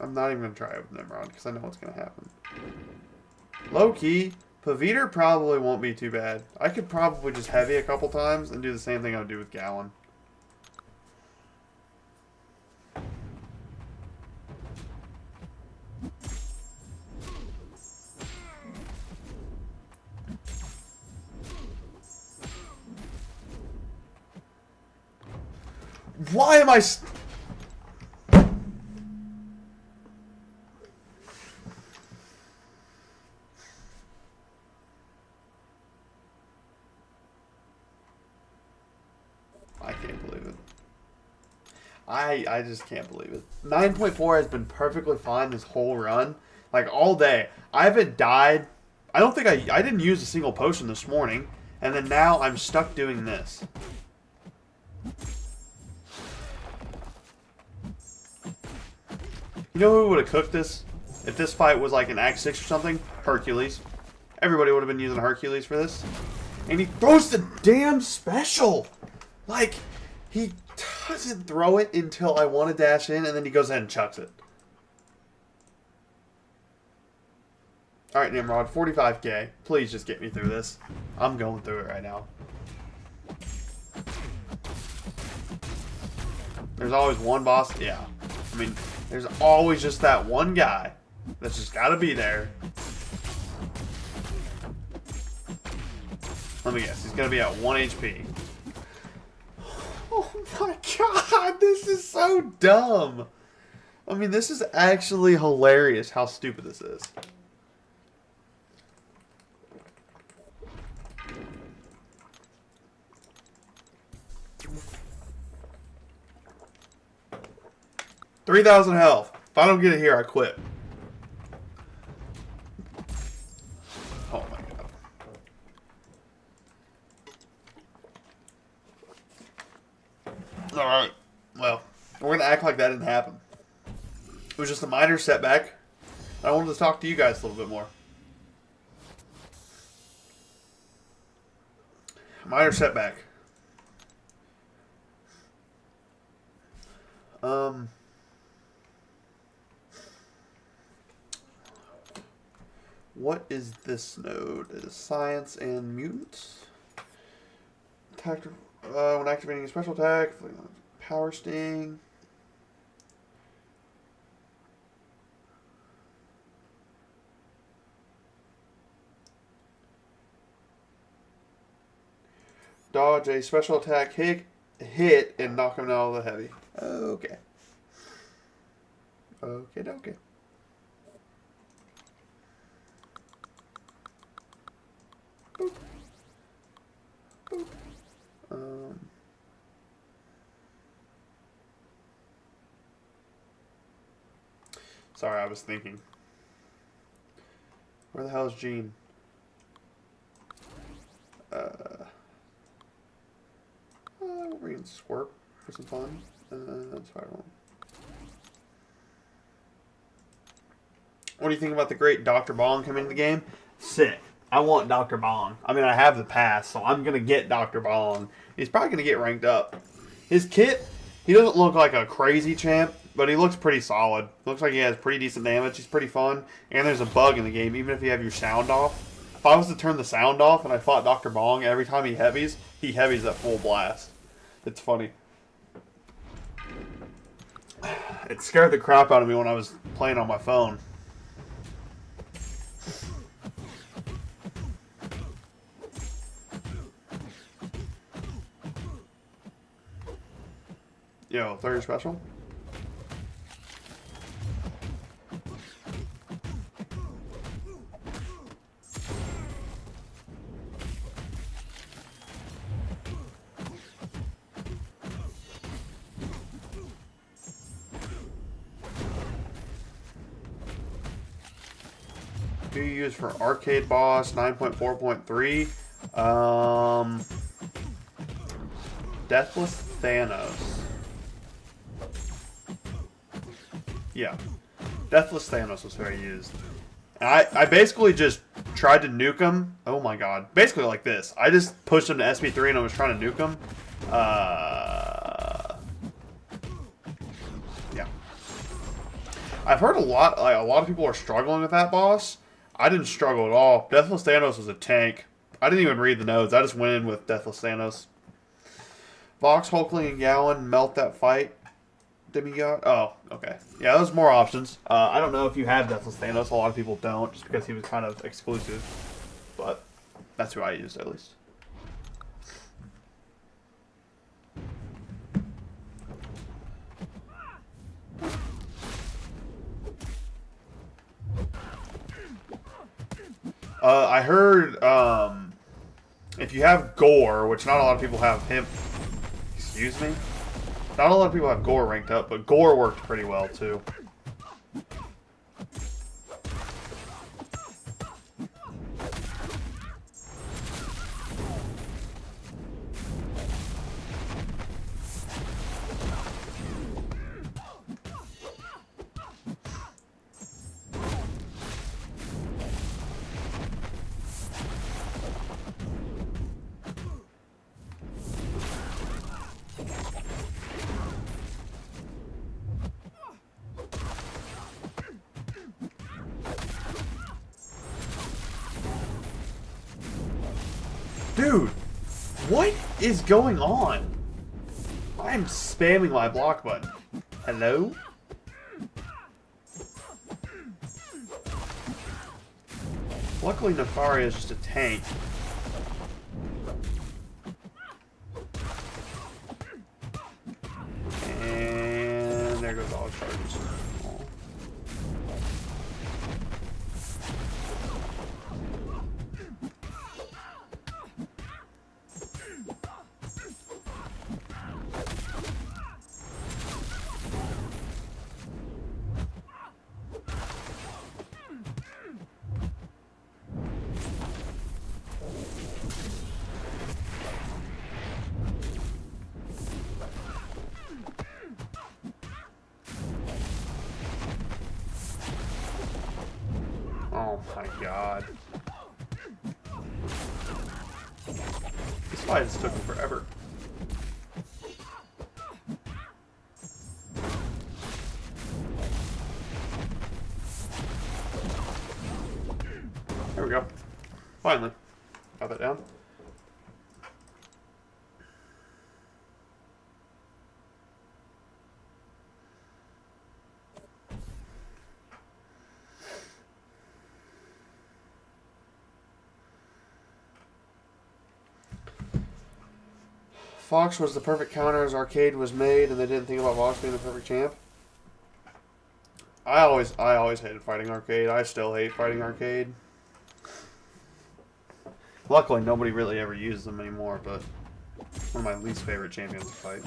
I'm not even going to try it with Nimrod, because I know what's going to happen. Low-key, Paviter probably won't be too bad. I could probably just heavy a couple times and do the same thing I would do with Gallon. Why am I... I can't believe it. I just can't believe it. 9.4 has been perfectly fine this whole run. Like, all day. I haven't died. I don't think I didn't use a single potion this morning. And then now I'm stuck doing this. You know who would have cooked this? If this fight was like an Act 6 or something? Hercules. Everybody would have been using Hercules for this. And he throws the damn special! Like, he doesn't throw it until I want to dash in, and then he goes ahead and chucks it. Alright, Nimrod, 45k. Please just get me through this. I'm going through it right now. There's always one boss. Yeah. I mean, there's always just that one guy that's just got to be there. Let me guess. He's going to be at 1 HP. Oh my god, this is so dumb. I mean, this is actually hilarious how stupid this is. $3,000 health. If I don't get it here, I quit. Oh my god. Alright. Well, we're going to act like that didn't happen. It was just a minor setback. I wanted to talk to you guys a little bit more. Minor setback. What is this node? It is Science and Mutants. Attack, when activating a special attack, Power Sting. Dodge a special attack hit and knock him out of the heavy. Okay. Okay. Boop. Boop. Sorry, I was thinking. Where the hell is Gene? We're bringing Squirt for some fun. Spiral. What do you think about the great Dr. Bong coming into the game? Sick. I want Dr. Bong. I mean, I have the pass, so I'm going to get Dr. Bong. He's probably going to get ranked up. His kit, he doesn't look like a crazy champ, but he looks pretty solid. Looks like he has pretty decent damage. He's pretty fun. And there's a bug in the game, even if you have your sound off. If I was to turn the sound off and I fought Dr. Bong, every time he heavies at full blast. It's funny. It scared the crap out of me when I was playing on my phone. Yo, third special. Do you use for arcade boss 9.4.3? Deathless Thanos. Yeah. Deathless Thanos was who I used. And I basically just tried to nuke him. Oh my god. Basically like this. I just pushed him to SP3 and I was trying to nuke him. Yeah. I've heard a lot of people are struggling with that boss. I didn't struggle at all. Deathless Thanos was a tank. I didn't even read the notes. I just went in with Deathless Thanos. Vox, Hulkling, and Gowan melt that fight. Demigod? Oh, okay. Yeah, there's more options. I don't know if you have Deathless Thanos. A lot of people don't, just because he was kind of exclusive. But that's who I used, at least. I heard if you have Gore, which not a lot of people have him. Excuse me. Not a lot of people have Gore ranked up, but Gore worked pretty well too. Dude, what is going on? I'm spamming my block button. Hello? Luckily, Nefaria is just a tank. And there goes all charges. Oh my god. This fight has taken forever. There we go. Finally. Got that down. Fox was the perfect counter as Arcade was made, and they didn't think about Fox being the perfect champ. I always hated fighting Arcade. I still hate fighting Arcade. Luckily, nobody really ever uses them anymore, but one of my least favorite champions to fight.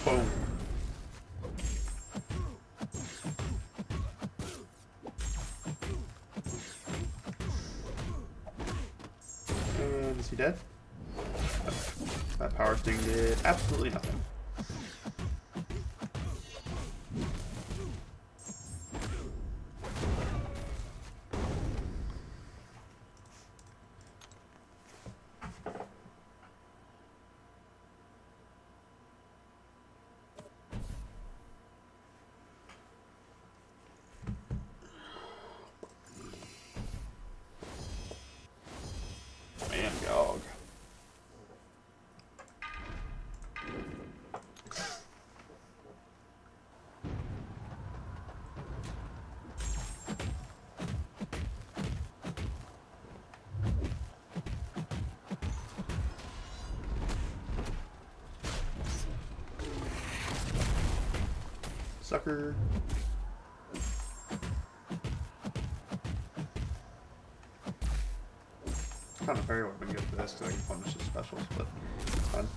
Boom. And is he dead? No. That power sting did absolutely nothing. Man, dog. Sucker. Kind of very would have been good for this because I can punish his specials, but it's fine.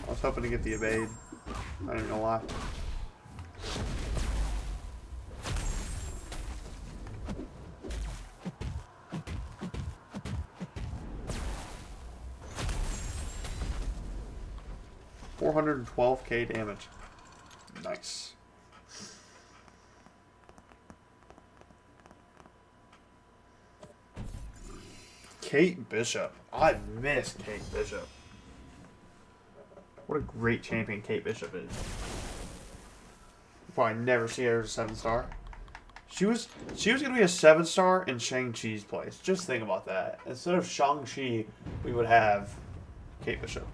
I was hoping to get the evade. I don't even know why. $412k damage. Nice. Kate Bishop. I miss Kate Bishop. What a great champion Kate Bishop is. Probably never see her as a 7-star. She was gonna be a 7-star in Shang-Chi's place. Just think about that. Instead of Shang-Chi, we would have Kate Bishop.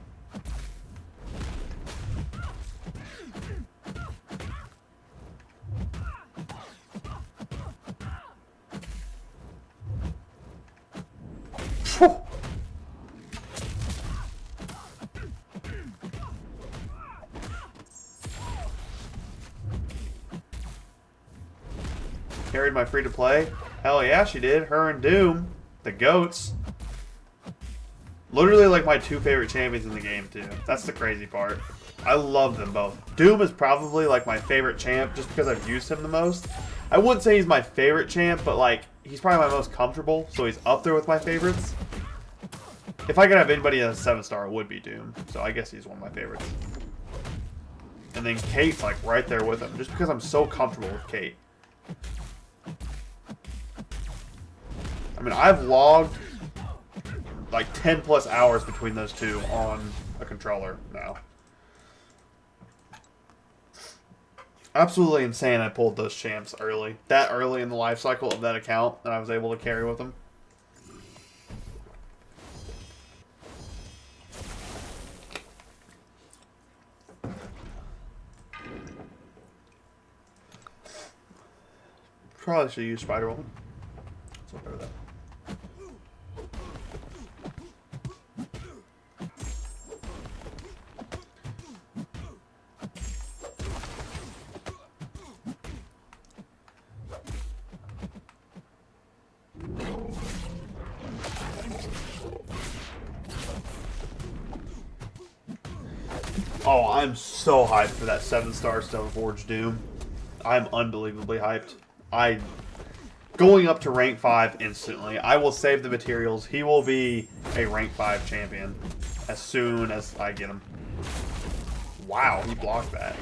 Carried my free-to-play? Hell yeah, she did. Her and Doom. The GOATs. Literally like my 2 favorite champions in the game, too. That's the crazy part. I love them both. Doom is probably like my favorite champ just because I've used him the most. I wouldn't say he's my favorite champ, but like he's probably my most comfortable, so he's up there with my favorites. If I could have anybody as a 7-star, it would be Doom. So I guess he's one of my favorites. And then Kate's like right there with him, just because I'm so comfortable with Kate. I mean, I've logged like 10 plus hours between those two on a controller now. Absolutely insane I pulled those champs early. That early in the life cycle of that account that I was able to carry with them. Probably should use Spider-Woman. Let's look over that. Oh, I'm so hyped for that 7-star Stoneforge Doom. I'm unbelievably hyped. Going up to rank 5 instantly. I will save the materials. He will be a rank 5 champion as soon as I get him. Wow, he blocked that.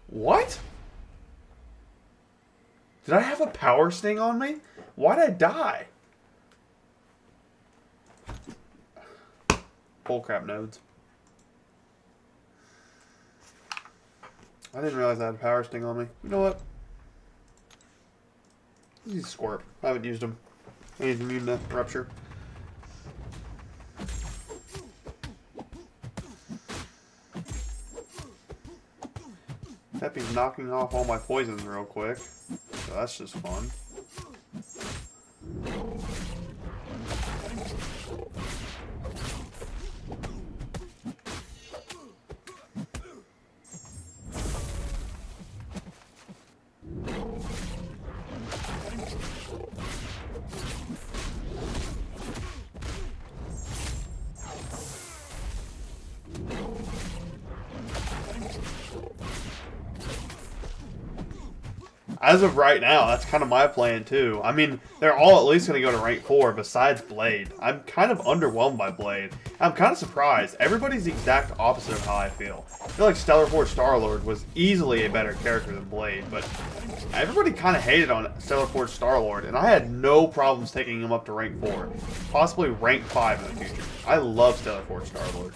What? Did I have a power sting on me? Why'd I die? Bullcrap nodes. I didn't realize I had a power sting on me. You know what? He's Squirt. I haven't used him. He's immune to rupture. Peppy's knocking off all my poisons real quick. So that's just fun. As of right now, that's kind of my plan too. I mean, they're all at least going to go to rank 4 besides Blade. I'm kind of underwhelmed by Blade. I'm kind of surprised. Everybody's the exact opposite of how I feel. I feel like Stellar Force Star-Lord was easily a better character than Blade, but everybody kind of hated on Stellar Force Star-Lord, and I had no problems taking him up to rank 4. Possibly rank 5 in the future. I love Stellar Force Star-Lord.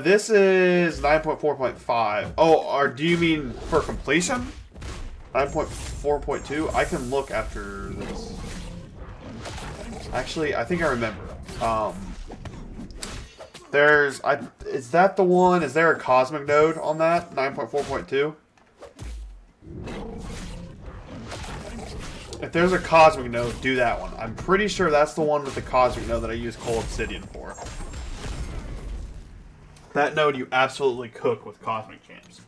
This is 9.4.5. Oh, or do you mean for completion? 9.4.2? I can look after this. Actually, I think I remember. Is that the one? Is there a cosmic node on that? 9.4.2? If there's a cosmic node, do that one. I'm pretty sure that's the one with the cosmic node that I use Coal Obsidian for. That node you absolutely cook with Cosmic Champs.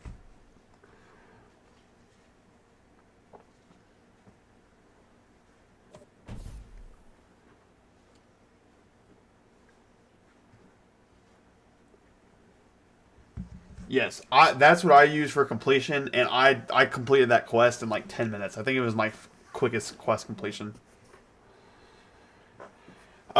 Yes, that's what I use for completion, and I completed that quest in like 10 minutes. I think it was my quickest quest completion.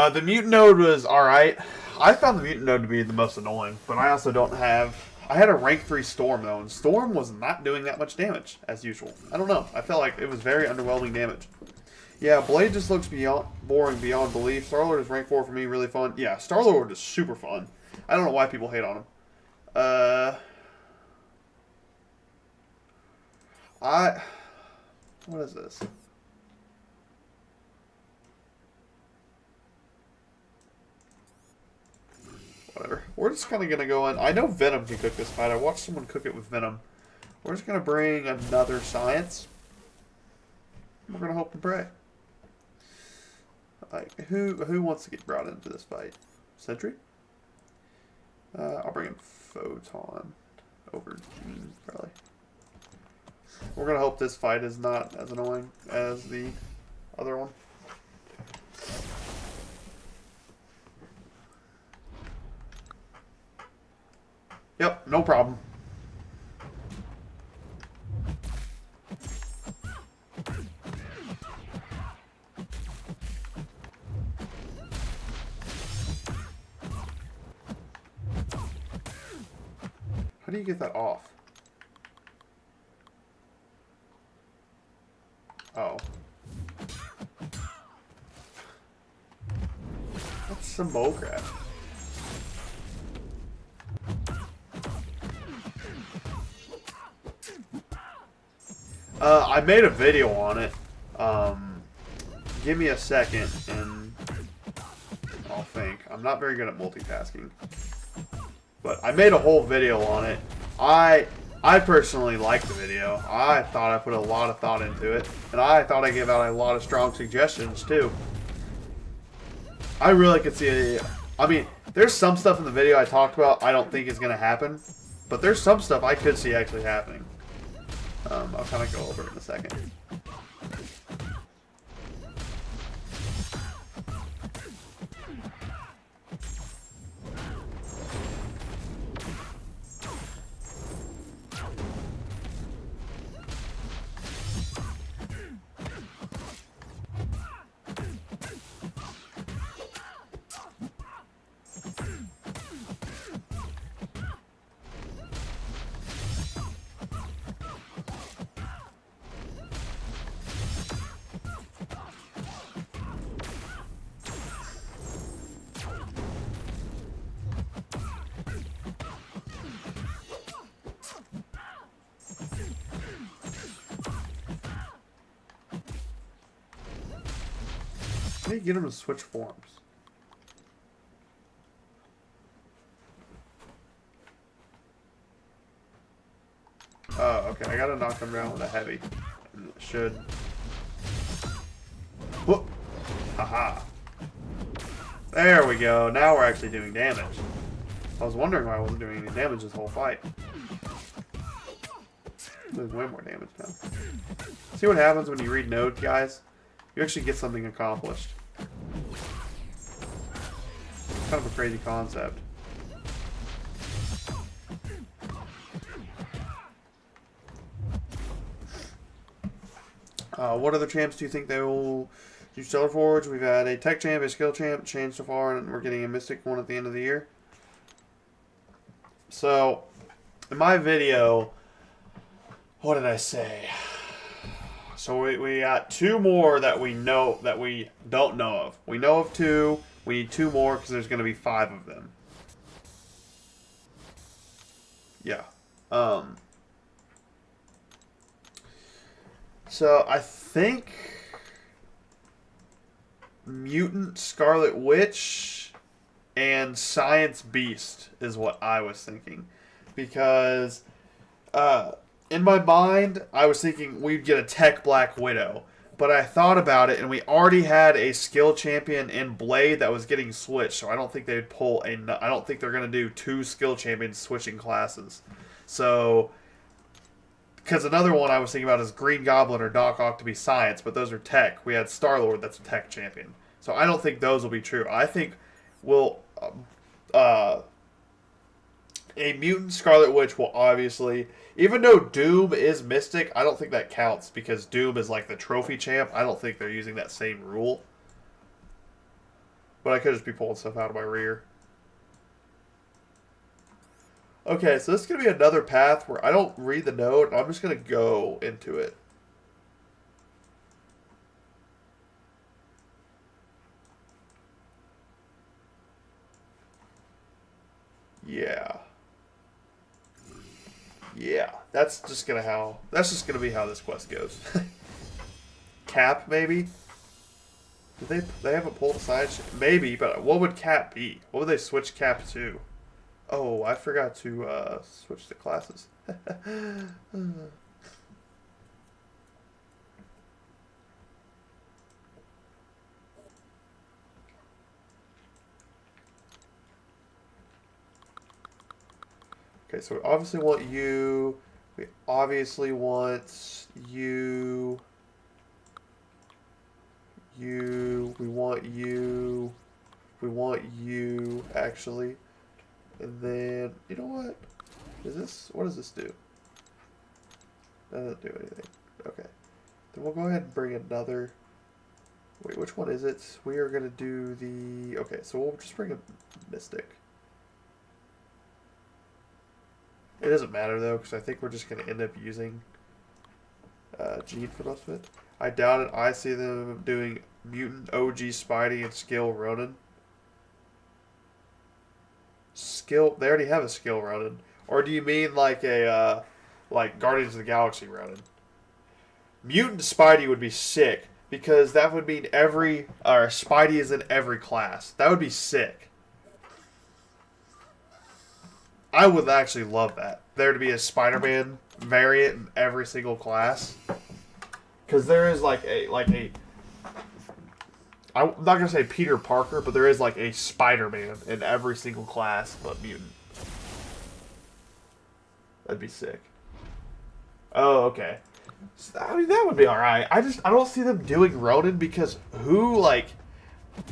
The mutant node was alright. I found the mutant node to be the most annoying, but I also don't have... I had a rank 3 Storm, though, and Storm was not doing that much damage, as usual. I don't know. I felt like it was very underwhelming damage. Yeah, Blade just looks boring beyond belief. Star-Lord is rank 4 for me, really fun. Yeah, Star-Lord is super fun. I don't know why people hate on him. What is this? Whatever. We're just kind of going to go in. I know Venom can cook this fight. I watched someone cook it with Venom. We're just going to bring another Science. We're going to hope and pray. Like, who wants to get brought into this fight? Sentry? I'll bring in Photon over Gene, probably. We're going to hope this fight is not as annoying as the other one. Yep, no problem. How do you get that off? Oh. That's some bullcrap. I made a video on it. Give me a second and I'll think. I'm not very good at multitasking. But I made a whole video on it. I personally liked the video. I thought I put a lot of thought into it. And I thought I gave out a lot of strong suggestions too. I really could see I mean, there's some stuff in the video I talked about I don't think is going to happen. But there's some stuff I could see actually happening. I'll kind of go over it in a second. How do you get him to switch forms? Oh, okay. I gotta knock him down with a heavy. Should. Whoop! Haha. There we go. Now we're actually doing damage. I was wondering why I wasn't doing any damage this whole fight. Doing way more damage now. See what happens when you read node, guys? You actually get something accomplished. Kind of a crazy concept. What other champs do you think they will use Stellar Forge? We've had a Tech Champ, a Skill Champ change so far, and we're getting a Mystic one at the end of the year. So, in my video, what did I say? So we got 2 more that we know that we don't know of. We know of 2. We need 2 more because there's going to be 5 of them. Yeah. So I think Mutant Scarlet Witch and Science Beast is what I was thinking. Because in my mind, I was thinking we'd get a Tech Black Widow. But I thought about it, and we already had a skill champion in Blade that was getting switched. So I don't think they'd pull a... I don't think they're going to do 2 skill champions switching classes. So... Because another one I was thinking about is Green Goblin or Doc Ock to be Science, but those are Tech. We had Star-Lord that's a Tech champion. So I don't think those will be true. I think we'll... a Mutant Scarlet Witch will obviously... Even though Doom is Mystic, I don't think that counts because Doom is like the trophy champ. I don't think they're using that same rule. But I could just be pulling stuff out of my rear. Okay, so this is going to be another path where I don't read the note. I'm just going to go into it. Yeah. Yeah, that's just gonna be how this quest goes. Cap, maybe? Did they haven't pulled aside? Maybe, but what would Cap be? What would they switch Cap to? Oh, I forgot to switch the classes. Okay, so we obviously want you. We obviously want you. You. We want you. We want you, actually. And then, you know what? What does this do? That doesn't do anything. Okay. Then we'll go ahead and bring another. Wait, which one is it? We are going to do the. Okay, so we'll just bring a Mystic. It doesn't matter, though, because I think we're just going to end up using Gene for most of it. I doubt it. I see them doing Mutant, OG, Spidey, and Skill Ronin. Skill? They already have a Skill Ronin. Or do you mean like a, like Guardians of the Galaxy Ronin? Mutant Spidey would be sick, because that would mean Spidey is in every class. That would be sick. I would actually love that. There to be a Spider-Man variant in every single class. Because there is I'm not going to say Peter Parker, but there is like a Spider-Man in every single class but mutant. That'd be sick. Oh, okay. So, I mean, that would be alright. I don't see them doing Ronin because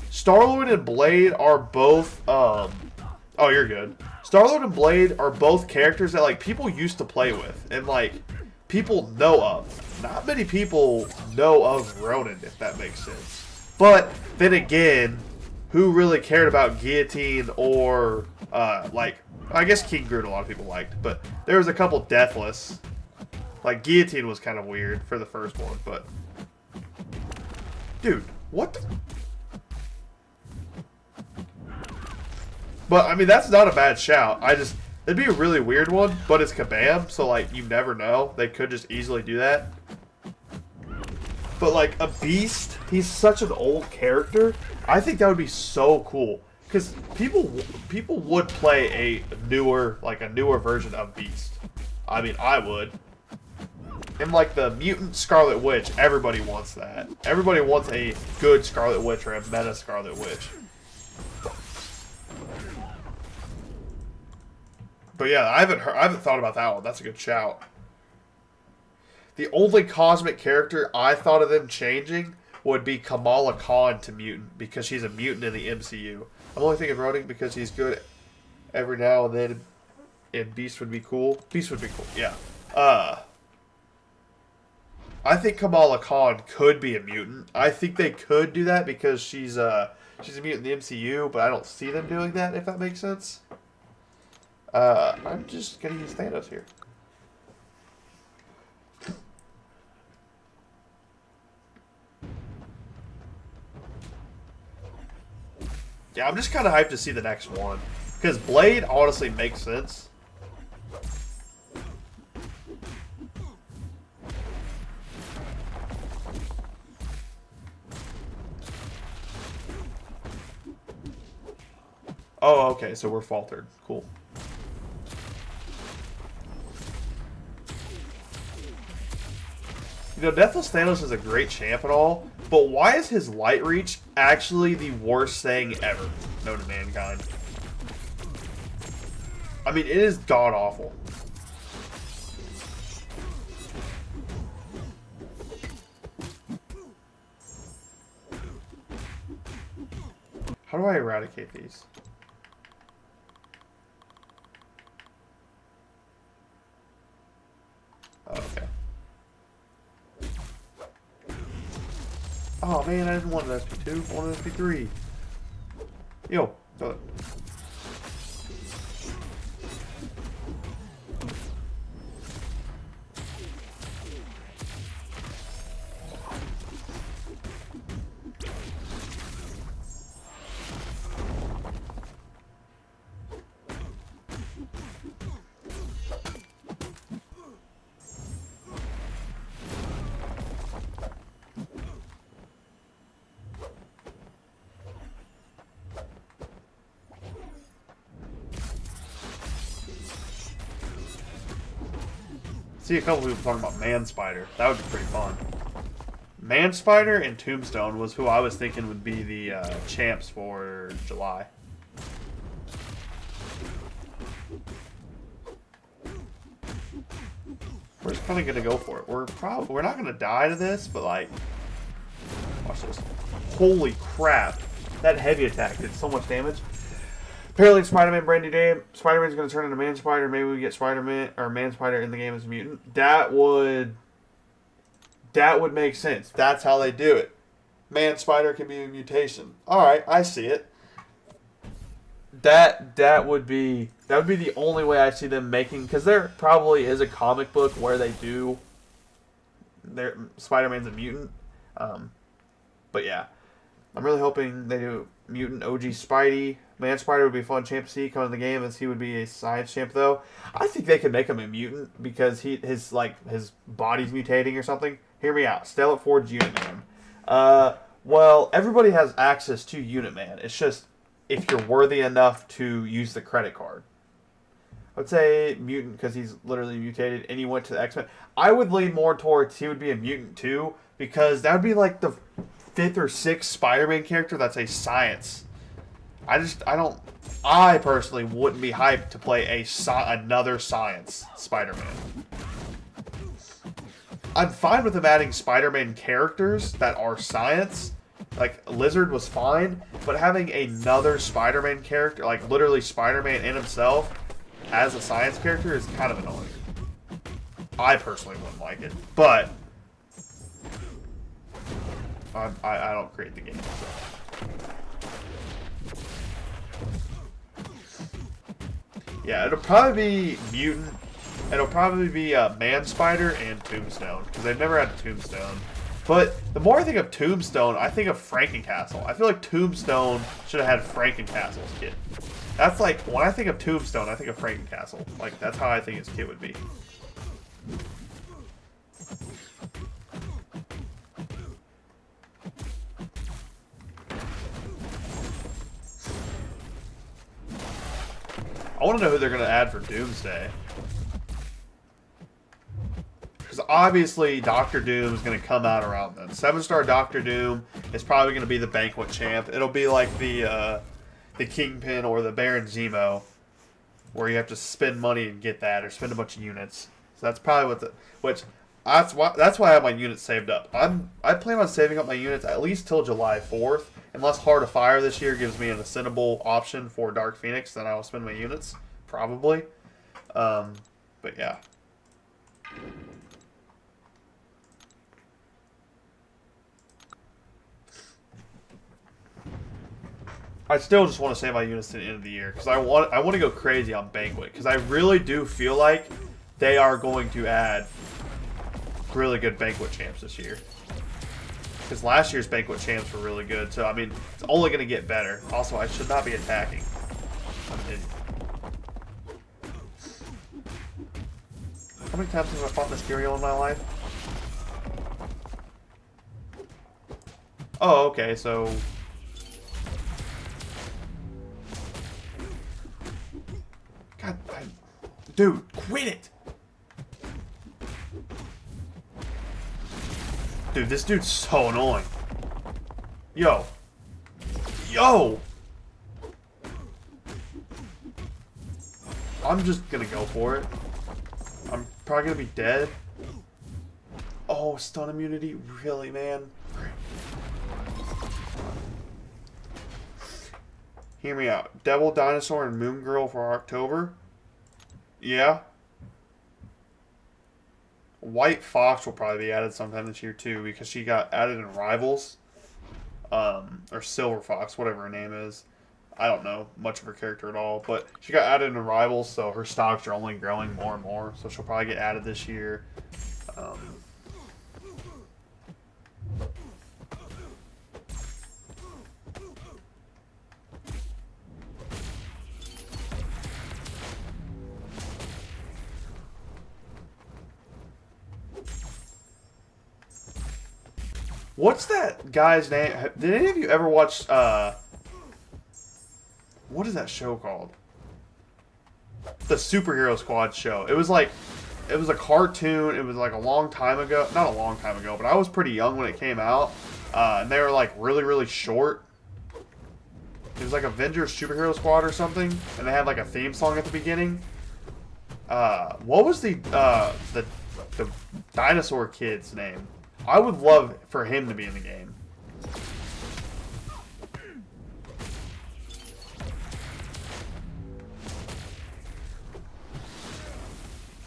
Star-Lord and Blade are both, oh, you're good. Star-Lord and Blade are both characters that, like, people used to play with. And, like, people know of. Not many people know of Ronin, if that makes sense. But, then again, who really cared about Guillotine or, I guess King Groot a lot of people liked. But there was a couple Deathless. Like, Guillotine was kind of weird for the first one, but... Dude, what the... But, I mean, that's not a bad shout. It'd be a really weird one, but it's Kabam, so, like, you never know. They could just easily do that. But, like, a Beast, he's such an old character. I think that would be so cool. Because people would play a newer version of Beast. I mean, I would. And, like, the Mutant Scarlet Witch, everybody wants that. Everybody wants a good Scarlet Witch or a meta Scarlet Witch. But yeah, I haven't thought about that one. That's a good shout. The only cosmic character I thought of them changing would be Kamala Khan to mutant because she's a mutant in the MCU. I'm only thinking Ronin because he's good every now and then, and Beast would be cool. Beast would be cool, yeah. I think Kamala Khan could be a mutant. I think they could do that because she's a mutant in the MCU, but I don't see them doing that, if that makes sense. I'm just gonna use Thanos here. Yeah, I'm just kind of hyped to see the next one. Because Blade honestly makes sense. Oh, okay, so we're faltered. Cool. You know, Deathless Thanos is a great champ and all, but why is his light reach actually the worst thing ever known to mankind? I mean, it is god-awful. How do I eradicate these? Oh, okay. Oh man, I didn't want an SP2, I wanted an SP3. Yo, throw it. See a couple people talking about Man Spider. That would be pretty fun. Man Spider and Tombstone was who I was thinking would be the champs for July. We're just kind of gonna go for it. We're not gonna die to this, but like, watch this. Holy crap! That heavy attack did so much damage. Apparently, Spider-Man brand new game. Spider-Man's going to turn into Man Spider. Maybe we get Spider-Man or Man Spider in the game as a mutant. That would make sense. That's how they do it. Man Spider can be a mutation. All right, I see it. That would be the only way I see them making, because there probably is a comic book where they do their Spider-Man's a mutant. But yeah, I'm really hoping they do mutant OG Spidey. Man Spider would be a fun champ to see come in the game, as he would be a science champ though. I think they could make him a mutant because his body's mutating or something. Hear me out. Stellar Ford's Unit Man. Well, everybody has access to Unit Man. It's just if you're worthy enough to use the credit card. I would say mutant because he's literally mutated and he went to the X-Men. I would lean more towards he would be a mutant too, because that would be like the 5th or 6th Spider-Man character that's a science. I personally wouldn't be hyped to play another science Spider-Man. I'm fine with them adding Spider-Man characters that are science. Like, Lizard was fine, but having another Spider-Man character, like literally Spider-Man in himself, as a science character is kind of annoying. I personally wouldn't like it, but I don't create the game. So. Yeah, it'll probably be Mutant. It'll probably be Man Spider and Tombstone, because they've never had a Tombstone. But the more I think of Tombstone, I think of Frankencastle. I feel like Tombstone should have had Frankencastle's kit. That's like, when I think of Tombstone, I think of Frankencastle. Like, that's how I think his kit would be. I want to know who they're going to add for Doomsday. Because obviously Doctor Doom is going to come out around then. 7-star Doctor Doom is probably going to be the Banquet champ. It'll be like the Kingpin or the Baron Zemo, where you have to spend money and get that, or spend a bunch of units. So that's probably that's why I have my units saved up. I plan on saving up my units at least till July 4th. Unless Heart of Fire this year gives me an ascendable option for Dark Phoenix, then I will spend my units. Probably. But yeah. I still just want to save my units to the end of the year, because I want to go crazy on Banquet, because I really do feel like they are going to add really good Banquet champs this year. Because last year's Banquet champs were really good, so I mean, it's only going to get better. Also, I should not be attacking. I'm an idiot. How many times have I fought Mysterio in my life? Oh, okay, so... God, dude, quit it! Dude, this dude's so annoying. Yo. Yo! I'm just gonna go for it. I'm probably gonna be dead. Oh, stun immunity? Really, man? Hear me out. Devil, Dinosaur, and Moon Girl for October? Yeah. White Fox will probably be added sometime this year too, because she got added in Rivals, or Silver Fox, whatever her name is. I don't know much of her character at all, but she got added in Rivals, so her stocks are only growing more and more. So she'll probably get added this year. Um, What's that guy's name? Did any of you ever watch, what is that show called? The Superhero Squad show. It was like, it was a cartoon. It was like a long time ago. Not a long time ago, but I was pretty young when it came out. And they were like really, really short. It was like Avengers Superhero Squad or something. And they had like a theme song at the beginning. What was the dinosaur kid's name? I would love for him to be in the game.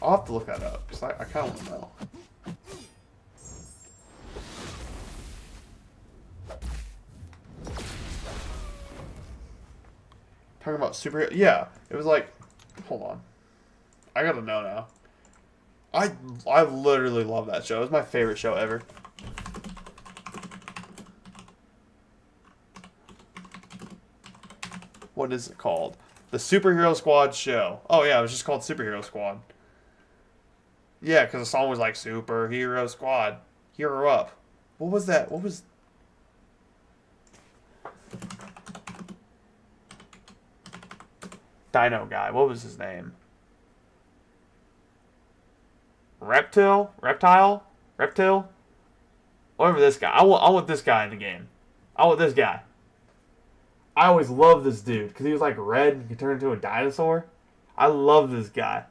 I'll have to look that up, because I kind of want to know. Talking about superhero... Yeah, it was like... Hold on. I gotta know now. I literally love that show. It was my favorite show ever. What is it called? The Superhero Squad show. Oh yeah, it was just called Superhero Squad. Yeah, because the song was like Superhero Squad. Hero up. What was that? What was... Dino guy. What was his name? Reptile? Whatever this guy. I want this guy in the game. I want this guy. I always loved this dude because he was like red and he could turn into a dinosaur. I love this guy.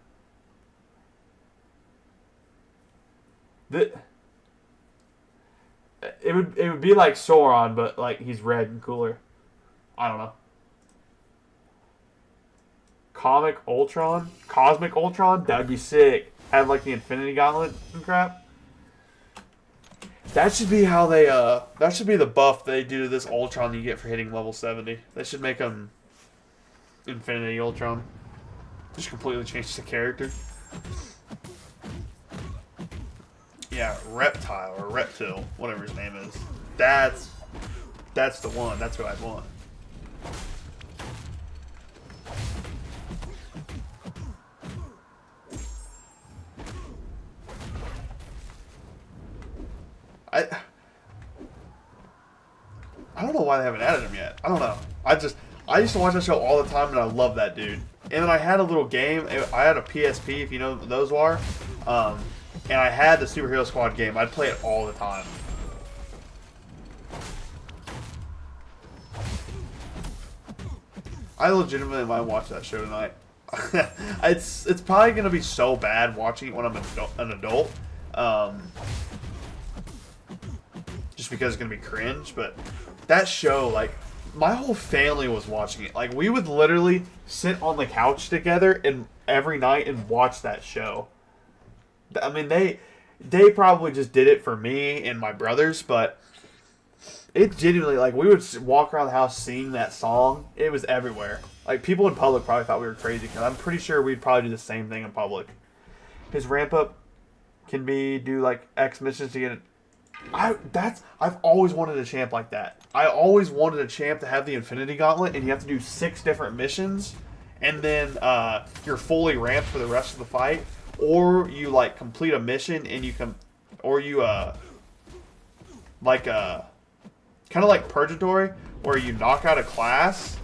It would be like Sauron, but like he's red and cooler. I don't know. Cosmic Ultron? That'd be sick. Have like the Infinity Gauntlet and crap. That should be how they that should be the buff they do to this Ultron you get for hitting level 70. They should make him Infinity Ultron. Just completely change the character. Yeah, Reptile or Reptile, whatever his name is. That's the one. That's who I'd want. I don't know why they haven't added him yet. I don't know. I used to watch that show all the time, and I love that dude. And then I had a little game. I had a PSP, if you know what those are. And I had the Superhero Squad game. I'd play it all the time. I legitimately might watch that show tonight. It's probably gonna be so bad watching it when I'm an adult. Just because it's gonna be cringe, but that show, like, my whole family was watching it. Like, we would literally sit on the couch together and every night and watch that show. I mean, they probably just did it for me and my brothers, but it genuinely, like, we would walk around the house singing that song. It was everywhere. Like, people in public probably thought we were crazy, because I'm pretty sure we'd probably do the same thing in public. His ramp up can do like X missions to get it. I've always wanted a champ like that. I always wanted a champ to have the Infinity Gauntlet, and you have to do 6 different missions, and then you're fully ramped for the rest of the fight, or you like complete a mission and you can, or you like kind of like Purgatory, where you knock out a class,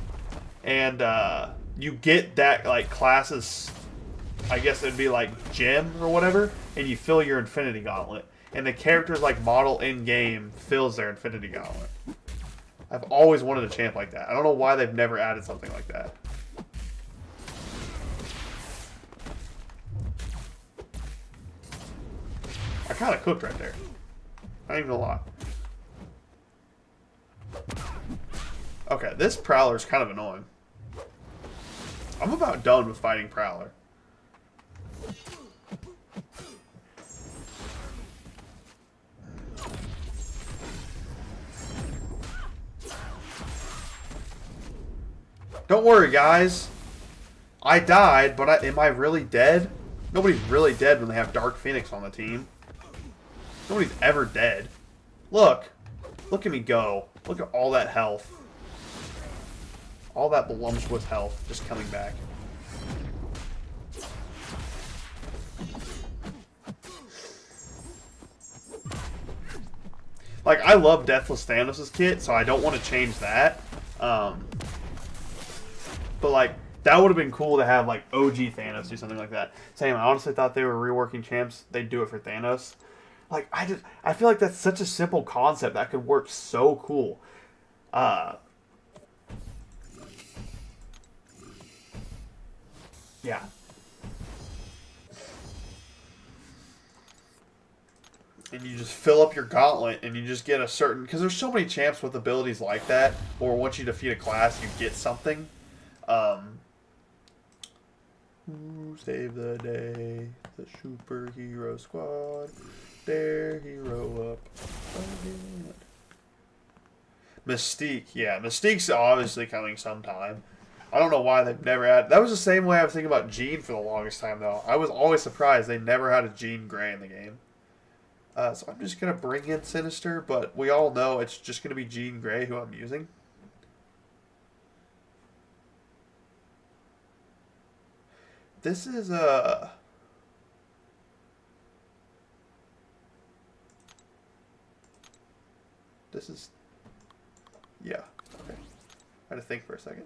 and you get that like class's, I guess it'd be like gem or whatever, and you fill your Infinity Gauntlet. And the characters like model in game fills their Infinity Gauntlet. I've always wanted a champ like that. I don't know why they've never added something like that. I kind of cooked right there. I ain't even gonna lie. Okay, this Prowler's kind of annoying. I'm about done with fighting Prowler. Don't worry, guys. I died, but am I really dead? Nobody's really dead when they have Dark Phoenix on the team. Nobody's ever dead. Look. Look at me go. Look at all that health. All that voluptuous health just coming back. Like, I love Deathless Thanos' kit, so I don't want to change that. But, like, that would have been cool to have, like, OG Thanos do something like that. Same, I honestly thought they were reworking champs. They'd do it for Thanos. Like, I feel like that's such a simple concept that could work so cool. Yeah. And you just fill up your gauntlet, and you just get a certain... Because there's so many champs with abilities like that, or once you defeat a class, you get something. Save the day, the superhero squad, dare hero up again. Mystique, yeah, Mystique's obviously coming sometime. I don't know why they've never had... That was the same way I was thinking about Jean for the longest time, though. I was always surprised they never had a Jean Grey in the game. So I'm just going to bring in Sinister, but we all know it's just going to be Jean Grey who I'm using. This is This is... Yeah. Okay. I had to think for a second.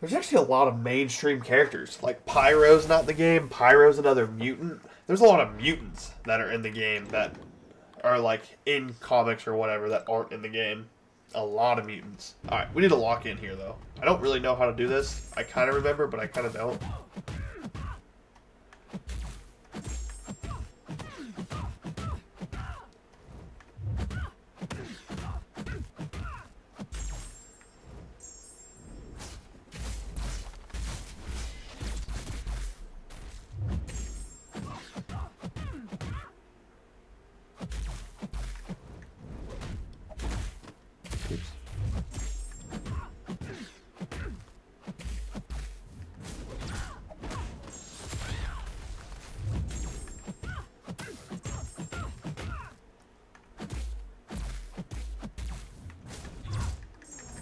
There's actually a lot of mainstream characters. Like, Pyro's not in the game. Pyro's another mutant. There's a lot of mutants that are in the game that are, like, in comics or whatever that aren't in the game. A lot of mutants. Alright, we need to lock in here, though. I don't really know how to do this. I kind of remember, but I kind of don't.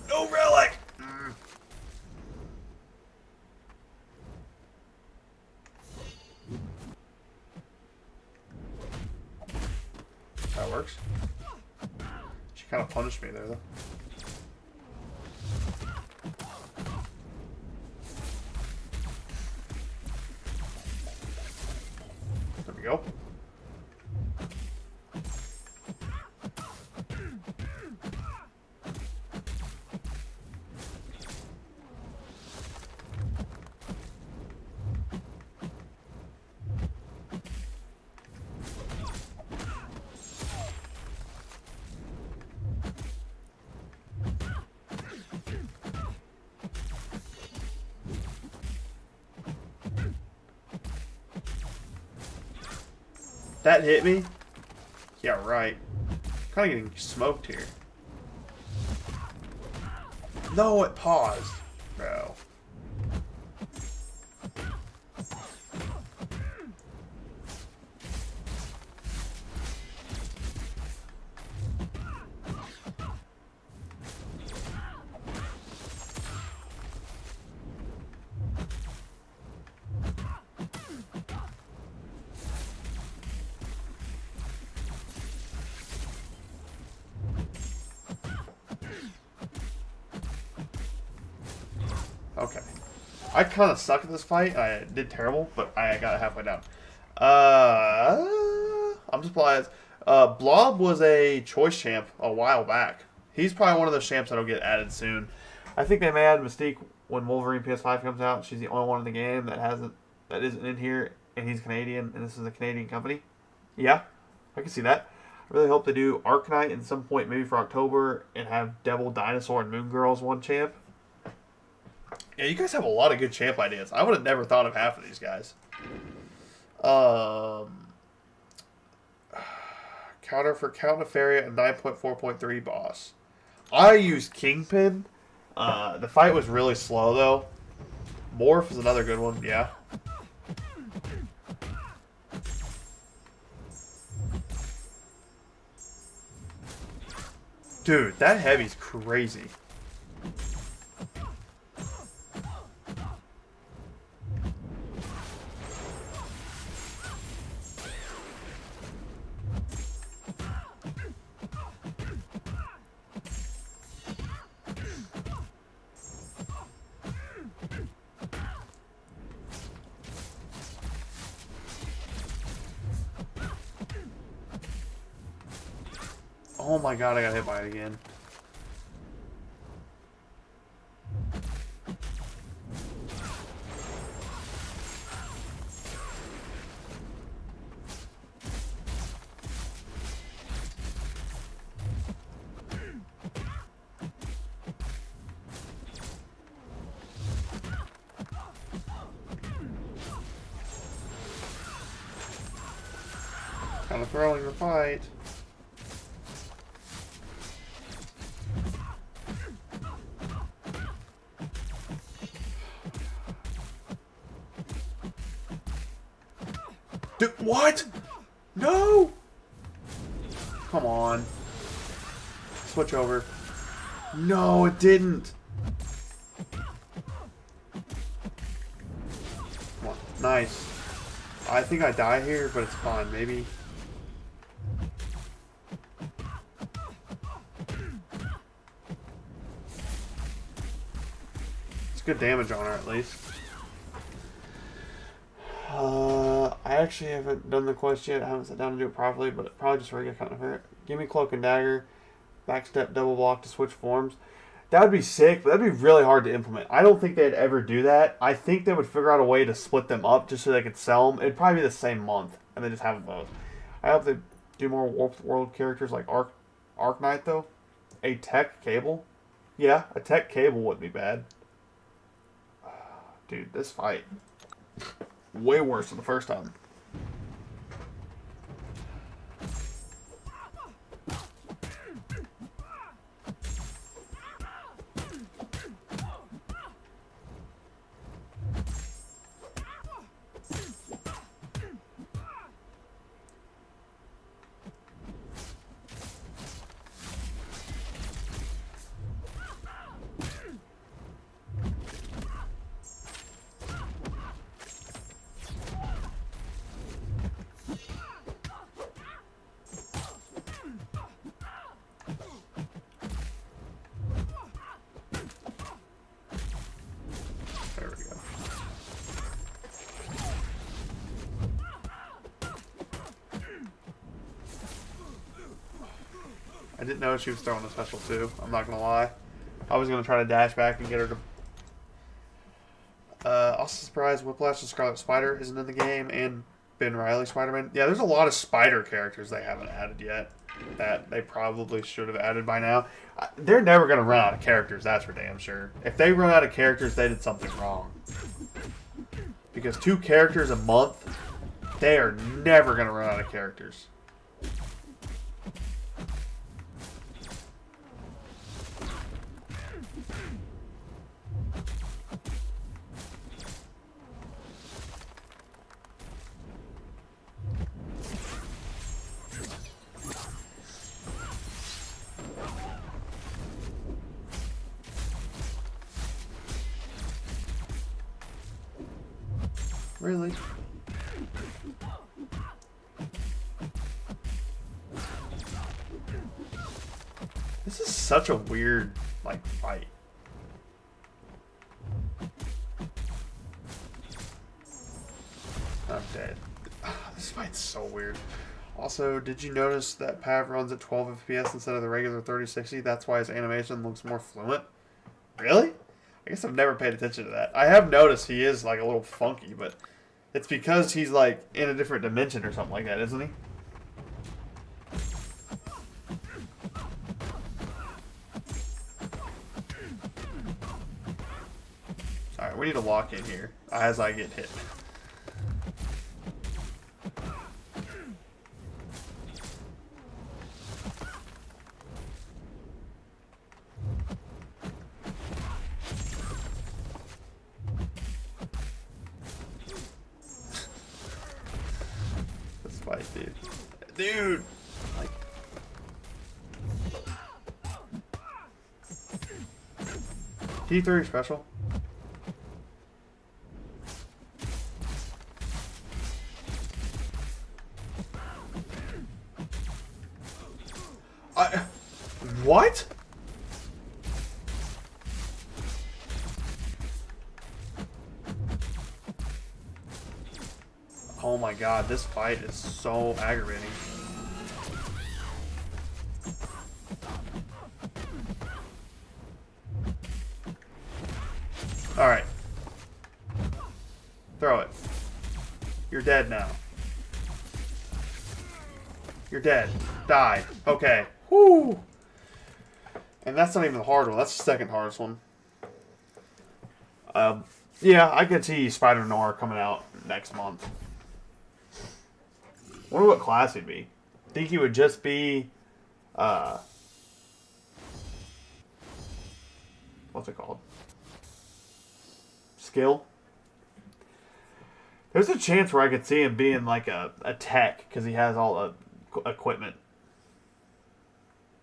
No relic! That works. She kind of punished me there, though. There we go. That hit me? Yeah, right. Kind of getting smoked here. No, it paused. Bro. Okay. I kind of suck at this fight. I did terrible, but I got it halfway down. I'm surprised. Blob was a choice champ a while back. He's probably one of those champs that'll get added soon. I think they may add Mystique when Wolverine PS5 comes out. She's the only one in the game that isn't in here, and he's Canadian, and this is a Canadian company. Yeah, I can see that. I really hope they do Arcanite at some point, maybe for October, and have Devil, Dinosaur, and Moon Girl as one champ. Yeah, you guys have a lot of good champ ideas. I would have never thought of half of these guys. Um, counter for Count Nefaria and 9.4.3 boss. I used Kingpin. The fight was really slow though. Morph is another good one, yeah. Dude, that heavy's crazy. Oh my god, I got hit by it again. Kind of throwing the fight. Dude, what? No! Come on. Switch over. No, it didn't. Come on. Nice. I think I die here, but it's fine. Maybe. It's good damage on her, at least. I actually haven't done the quest yet. I haven't sat down to do it properly, but probably just regular kind of hurt. Give me Cloak and Dagger. Backstep double block to switch forms. That would be sick, but that'd be really hard to implement. I don't think they'd ever do that. I think they would figure out a way to split them up just so they could sell them. It'd probably be the same month, and they just have them both. I hope they do more Warped World characters like Arc Knight, though. A tech cable? Yeah, a tech cable wouldn't be bad. Dude, this fight. Way worse than the first time. I didn't know she was throwing a special too. I'm not gonna lie. I was gonna try to dash back and get her to. Also surprised Whiplash and Scarlet Spider isn't in the game, and Ben Reilly Spider-Man. Yeah, there's a lot of Spider characters they haven't added yet that they probably should have added by now. They're never gonna run out of characters. That's for damn sure. If they run out of characters, they did something wrong. Because 2 characters a month, they are never gonna run out of characters. Really? This is such a weird, like, fight. I'm dead. This fight's so weird. Also, did you notice that Pav runs at 12 FPS instead of the regular 3060? That's why his animation looks more fluent. Really? I guess I've never paid attention to that. I have noticed he is, like, a little funky, but it's because he's, like, in a different dimension or something like that, isn't he? Alright, we need to lock in here as I get hit. Dude. T3 special. What? Oh my god, this fight is so aggravating. Alright. Throw it. You're dead now. You're dead. Die. Okay. Whoo! And that's not even the hard one. That's the second hardest one. Yeah, I could see Spider Noir coming out next month. Wonder what class he'd be. Think he would just be, what's it called? Skill? There's a chance where I could see him being like a tech because he has all the equipment.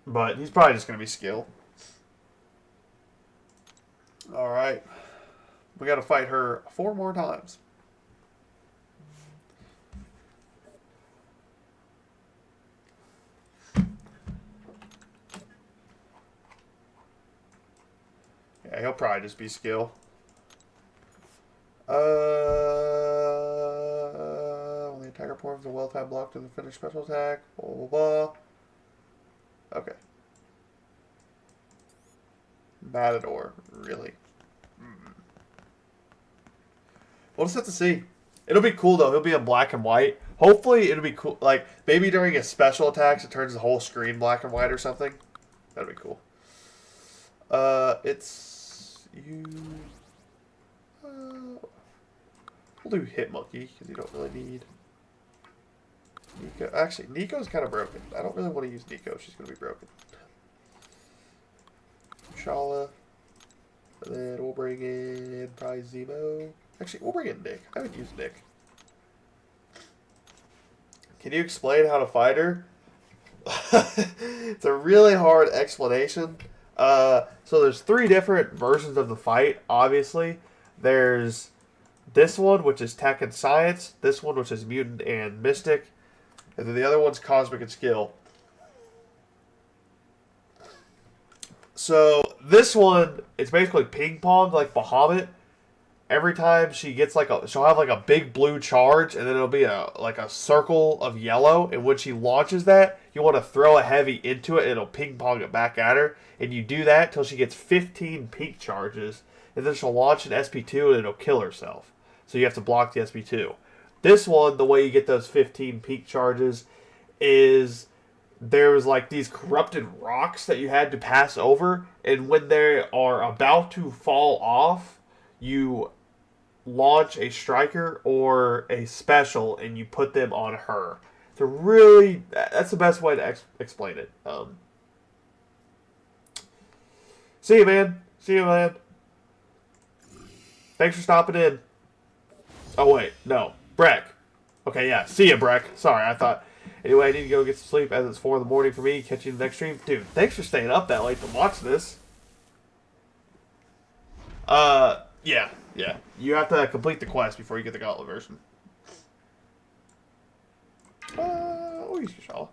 But he's probably just going to be skill. Alright. We got to fight her 4 more times. Yeah, he'll probably just be skill. When the attacker performs a well-timed block to the finished special attack, blah, blah, blah. Okay. Matador, really? We'll just have to see. It'll be cool, though. He'll be in black and white. Hopefully, it'll be cool. Like, maybe during his special attacks, it turns the whole screen black and white or something. That'd be cool. It's you. We'll do Hit Monkey, because you don't really need Nico. Actually, Nico's kind of broken. I don't really want to use Nico. She's going to be broken. Shala. And then we'll bring in probably Zemo. Actually, we'll bring in Nick. I haven't used Nick. Can you explain how to fight her? It's a really hard explanation. So there's 3 different versions of the fight, obviously. There's this one, which is Tech and Science. This one, which is Mutant and Mystic. And then the other one's Cosmic and Skill. So this one, it's basically ping pong, like Bahamut. Every time she gets she'll have like a big blue charge, and then it'll be like a circle of yellow. And when she launches that, you want to throw a heavy into it, and it'll ping pong it back at her. And you do that till she gets 15 pink charges, and then she'll launch an SP2, and it'll kill herself. So you have to block the SP2. This one, the way you get those 15 peak charges is there was like these corrupted rocks that you had to pass over, and when they are about to fall off, you launch a striker or a special, and you put them on her. So really, that's the best way to explain it. See you, man. See you, man. Thanks for stopping in. Oh, wait. No. Breck. Okay, yeah. See ya, Breck. Sorry, I thought... Anyway, I need to go get some sleep as it's 4 in the morning for me. Catch you in the next stream. Dude, thanks for staying up that late to watch this. Yeah. You have to complete the quest before you get the Gauntlet version. We'll use Kushala.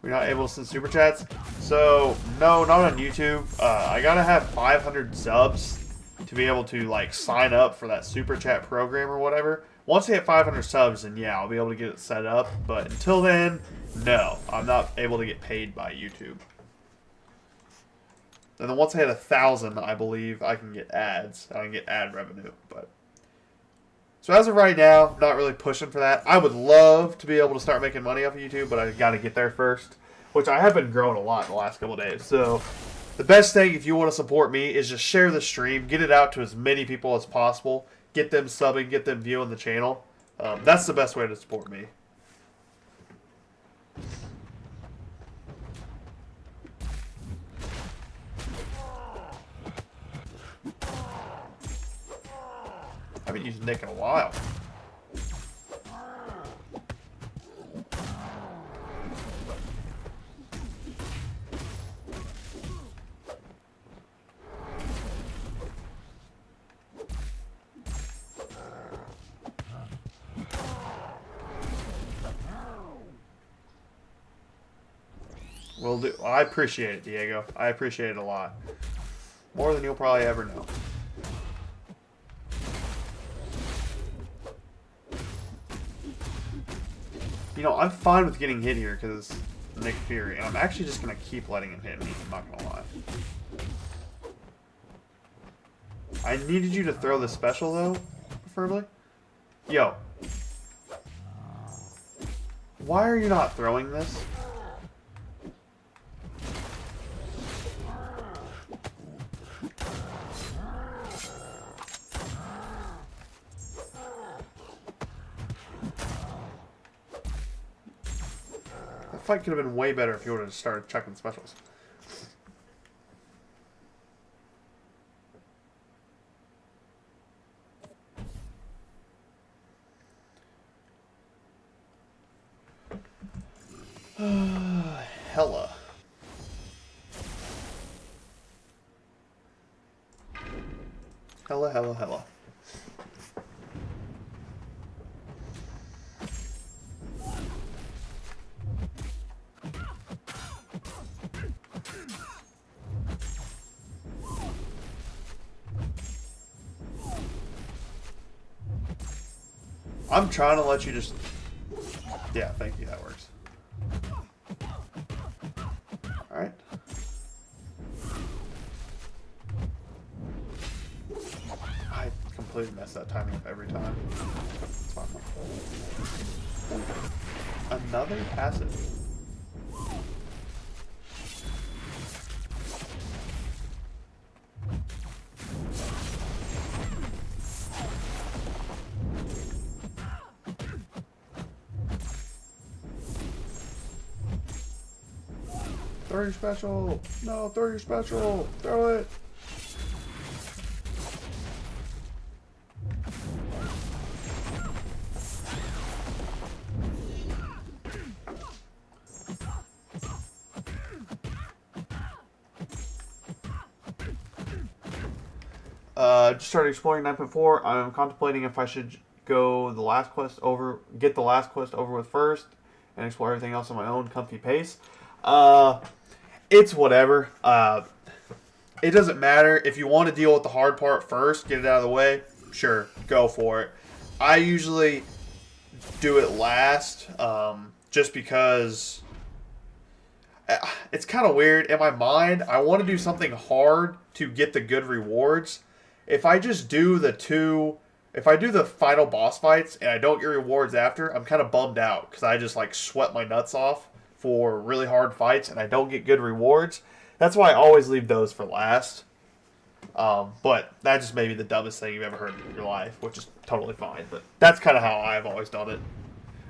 We're not able to send super chats. So, no, not on YouTube. I gotta have 500 subs to be able to, like, sign up for that super chat program or whatever. Once I hit 500 subs, then yeah, I'll be able to get it set up. But until then, no, I'm not able to get paid by YouTube. And then once I hit 1,000, I believe I can get ads. I can get ad revenue. But so as of right now, not really pushing for that. I would love to be able to start making money off of YouTube, but I got to get there first, which I have been growing a lot in the last couple of days. So the best thing, if you want to support me, is just share the stream, get it out to as many people as possible, get them subbing, get them viewing the channel. That's the best way to support me. I haven't used Nick in a while. Will do. I appreciate it, Diego. I appreciate it a lot. More than you'll probably ever know. You know, I'm fine with getting hit here because Nick Fury, and I'm actually just going to keep letting him hit me, I'm not going to lie. I needed you to throw the special, though, preferably. Yo. Why are you not throwing this? Fight could have been way better if you would have started checking specials. Hella. Hella, hella, hella. I'm trying to let you just... Yeah, thank you, that works. Alright. I completely mess that timing up every time. It's fine. Another passive. Throw your special! No, throw your special! Throw it! Just started exploring 9.4. I'm contemplating if I should go the last quest over, get the last quest over with first, and explore everything else on my own comfy pace. It's whatever. It doesn't matter. If you want to deal with the hard part first, get it out of the way, sure, go for it. I usually do it last, just because it's kind of weird. In my mind, I want to do something hard to get the good rewards. If I just do if I do the final boss fights and I don't get rewards after, I'm kind of bummed out because I just like sweat my nuts off for really hard fights and I don't get good rewards. That's why I always leave those for last. But that just may be the dumbest thing you've ever heard in your life, which is totally fine. But that's kind of how I've always done it.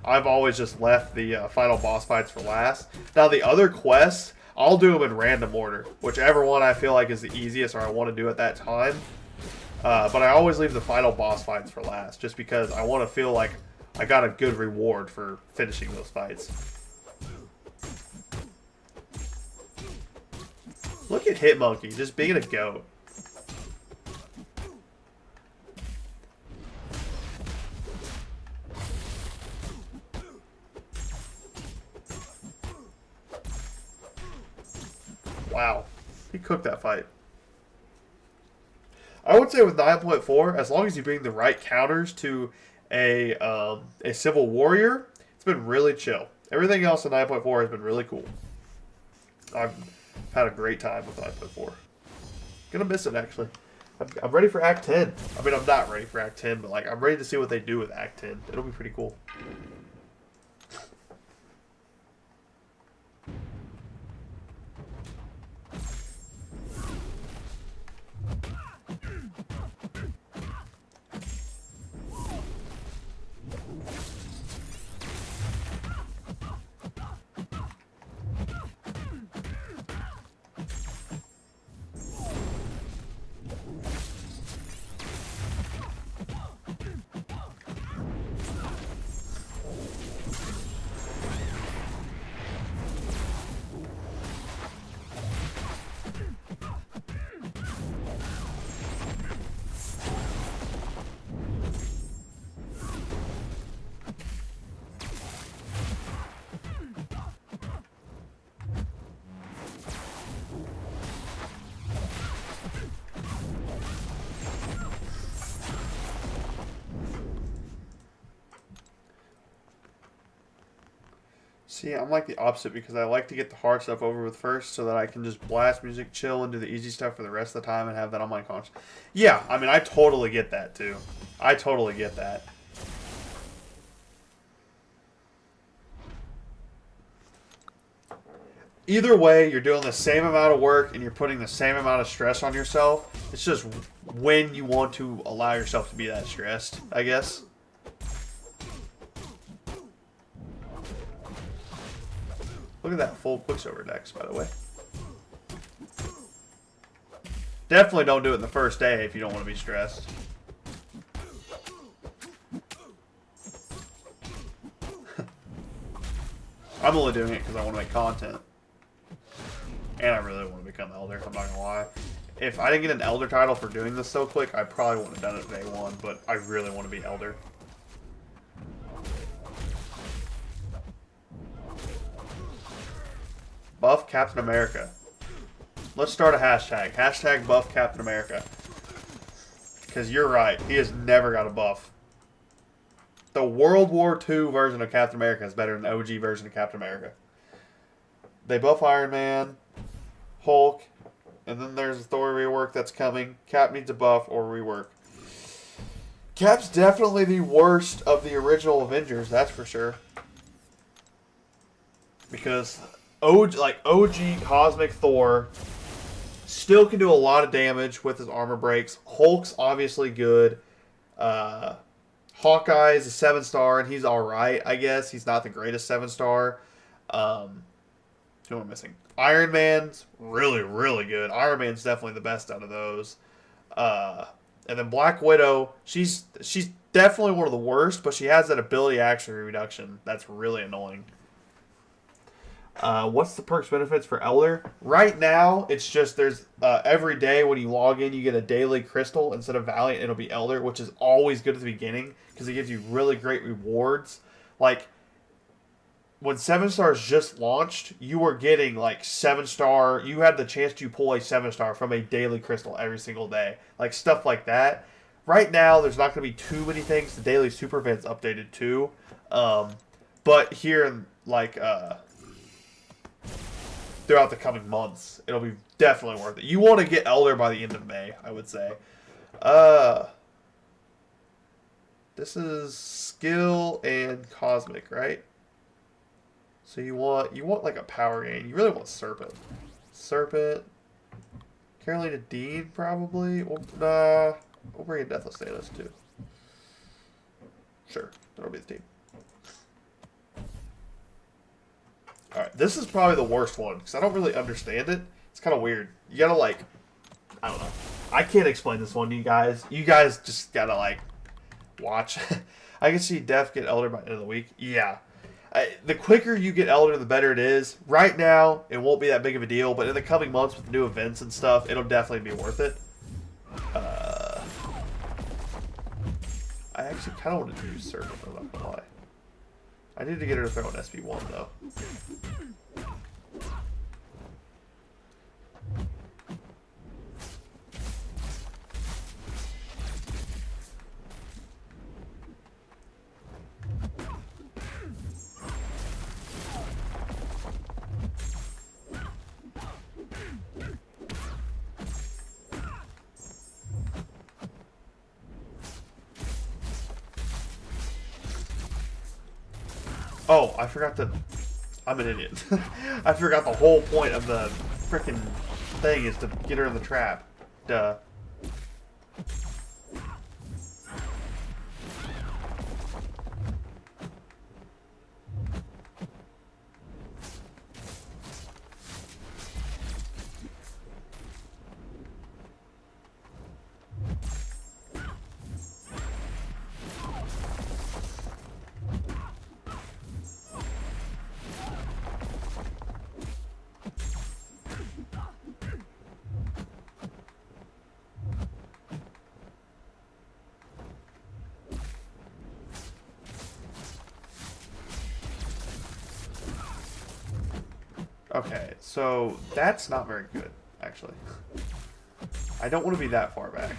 I've always just left the final boss fights for last. Now the other quests, I'll do them in random order. Whichever one I feel like is the easiest or I want to do at that time. But I always leave the final boss fights for last, just because I want to feel like I got a good reward for finishing those fights. Look at Hitmonkey, just being a goat. Wow, he cooked that fight. I would say with 9.4, as long as you bring the right counters to a Civil Warrior. It's been really chill. Everything else in 9.4 has been really cool. I've had a great time with 9.4. Gonna miss it, actually. I'm ready for Act 10. I mean, I'm not ready for Act 10, but like I'm ready to see what they do with Act 10. It'll be pretty cool. See, I'm like the opposite because I like to get the hard stuff over with first so that I can just blast music, chill, and do the easy stuff for the rest of the time and have that on my conscience. Yeah, I mean, I totally get that, too. I totally get that. Either way, you're doing the same amount of work and you're putting the same amount of stress on yourself. It's just when you want to allow yourself to be that stressed, I guess. Look at that full Quicksilver decks, by the way. Definitely don't do it in the first day if you don't want to be stressed. I'm only doing it because I want to make content. And I really want to become Elder, I'm not going to lie. If I didn't get an Elder title for doing this so quick, I probably wouldn't have done it day one, but I really want to be Elder. Buff Captain America. Let's start a hashtag. Hashtag buff Captain America. Because you're right. He has never got a buff. The World War II version of Captain America is better than the OG version of Captain America. They buff Iron Man, Hulk, and then there's a Thor rework that's coming. Cap needs a buff or rework. Cap's definitely the worst of the original Avengers, that's for sure. Because OG Cosmic Thor still can do a lot of damage with his armor breaks. Hulk's obviously good. Hawkeye is a 7-star, and he's alright, I guess. He's not the greatest 7-star. Who am I missing? Iron Man's really, really good. Iron Man's definitely the best out of those. And then Black Widow, she's definitely one of the worst, but she has that ability action reduction. That's really annoying. What's the perks benefits for Elder? Right now, it's just there's every day when you log in, you get a daily crystal. Instead of Valiant, it'll be Elder, which is always good at the beginning because it gives you really great rewards. Like, when 7 stars just launched, you were getting like 7-star. You had the chance to pull a 7-star from a daily crystal every single day. Like, stuff like that. Right now, there's not going to be too many things. The daily super event's updated too. But here in, like, throughout the coming months, it'll be definitely worth it. You want to get Elder by the end of May, I would say. This is skill and cosmic, right? So you want like a power gain. You really want Serpent. Serpent. Carolina Dean, probably. Well, nah. We'll bring in Deathless Thanos, too. Sure. That'll be the team. Alright, this is probably the worst one, because I don't really understand it. It's kind of weird. You gotta, like... I don't know. I can't explain this one to you guys. You guys just gotta, like, watch. I can see Def get Elder by the end of the week. Yeah. The quicker you get Elder, the better it is. Right now, it won't be that big of a deal, but in the coming months with new events and stuff, it'll definitely be worth it. I actually kind of want to use Serpent, I'm not gonna lie. I need to get her to throw an SP1, though. Oh, I forgot to... I'm an idiot. I forgot the whole point of the frickin' thing is to get her in the trap. Duh. Okay, so that's not very good, actually. I don't want to be that far back.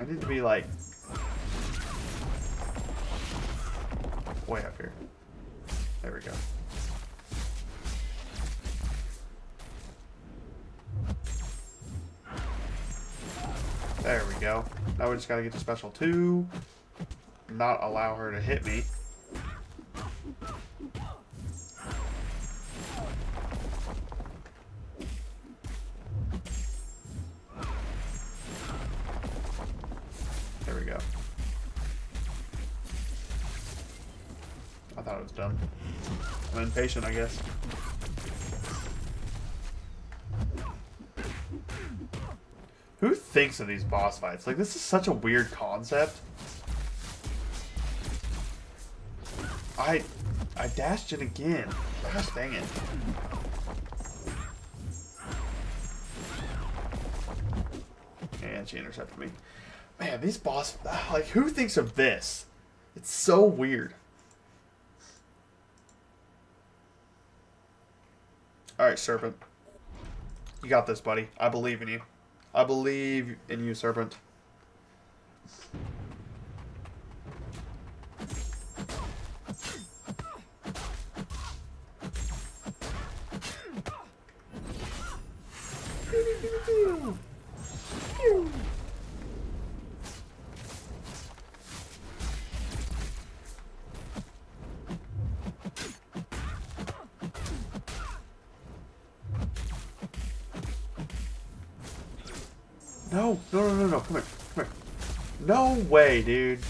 I need to be, like, way up here. There we go. There we go. Now we just gotta get to special 2. Not allow her to hit me. There we go. I thought it was done. I'm impatient, I guess. Who thinks of these boss fights? Like, this is such a weird concept. I dashed it again. Gosh dang it. And she intercepted me. Man, these boss... Like, who thinks of this? It's so weird. Alright, Serpent. You got this, buddy. I believe in you. I believe in you, Serpent. No, no, no, no, no, come here, come here. No way, dude.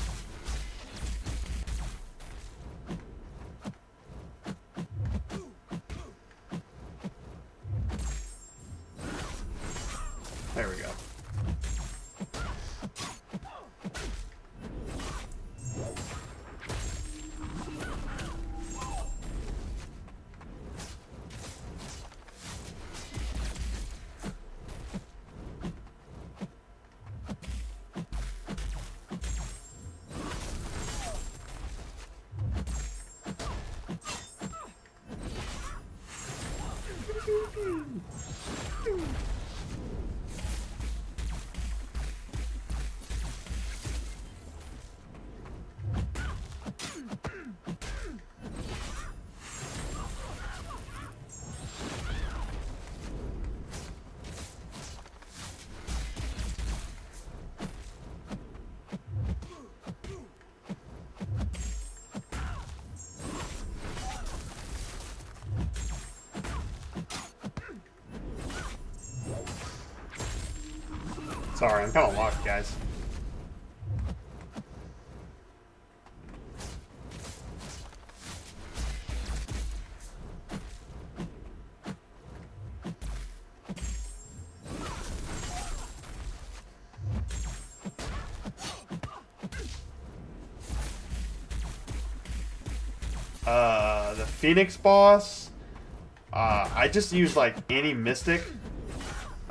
There we go. Sorry, I'm kind of locked, guys. The Phoenix boss, I just used like any Mystic.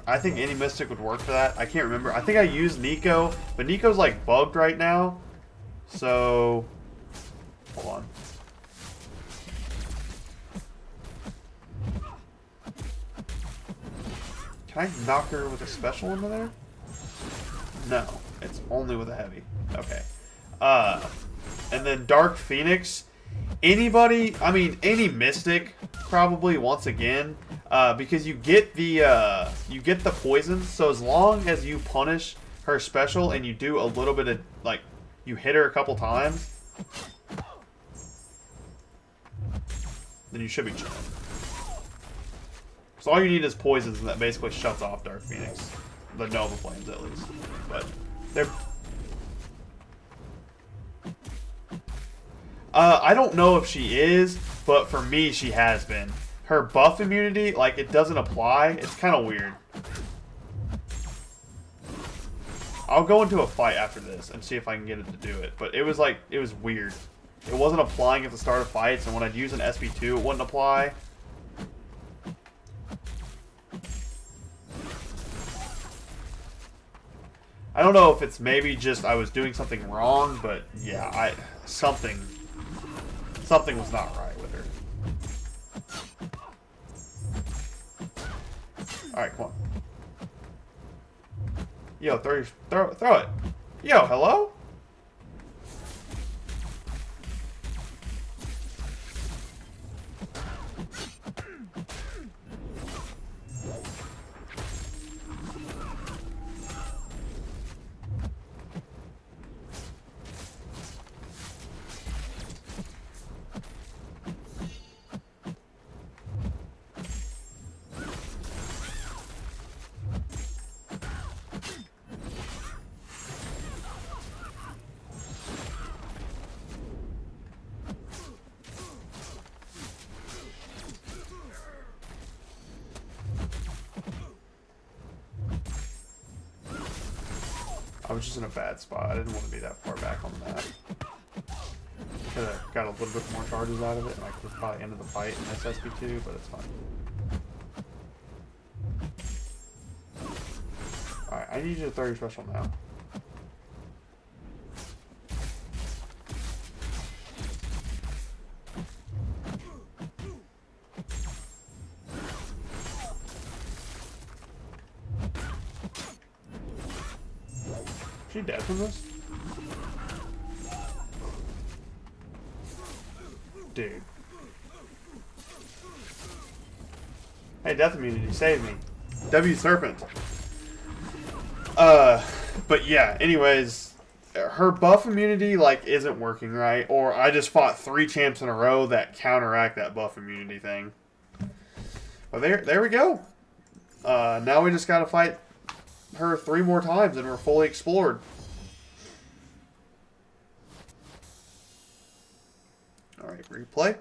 I think any Mystic would work for that. I can't remember. I think I used Nico, but Nico's like bugged right now. So, hold on. Can I knock her with a special into there? No, it's only with a heavy. Okay. And then Dark Phoenix. Anybody, I mean, any Mystic, probably, once again. Because you get the poison, so as long as you punish her special and you do a little bit of, like, you hit her a couple times. then you should be chilling. So all you need is poisons, and that basically shuts off Dark Phoenix. The Nova Flames, at least. But they're... I don't know if she is, but for me, she has been. Her buff immunity, like, it doesn't apply. It's kind of weird. I'll go into a fight after this and see if I can get it to do it. But it was like, it was weird. It wasn't applying at the start of fights, and when I'd use an SP2, it wouldn't apply. I don't know if it's maybe just I was doing something wrong, but yeah, something was not right with her. Alright, come on. Yo, throw it. Yo, hello? I was just in a bad spot. I didn't want to be that far back on the map. Could have got a little bit more charges out of it, and I could have probably ended the fight in this SP2, but it's fine. Alright, I need you to throw your special now. Is she dead from this? Dude. Hey, death immunity, save me. W Serpent. But yeah, anyways, her buff immunity, like, isn't working right, or I just fought 3 champs in a row that counteract that buff immunity thing. But there we go. Now we just gotta fight her 3 more times and we're fully explored. Alright, replay.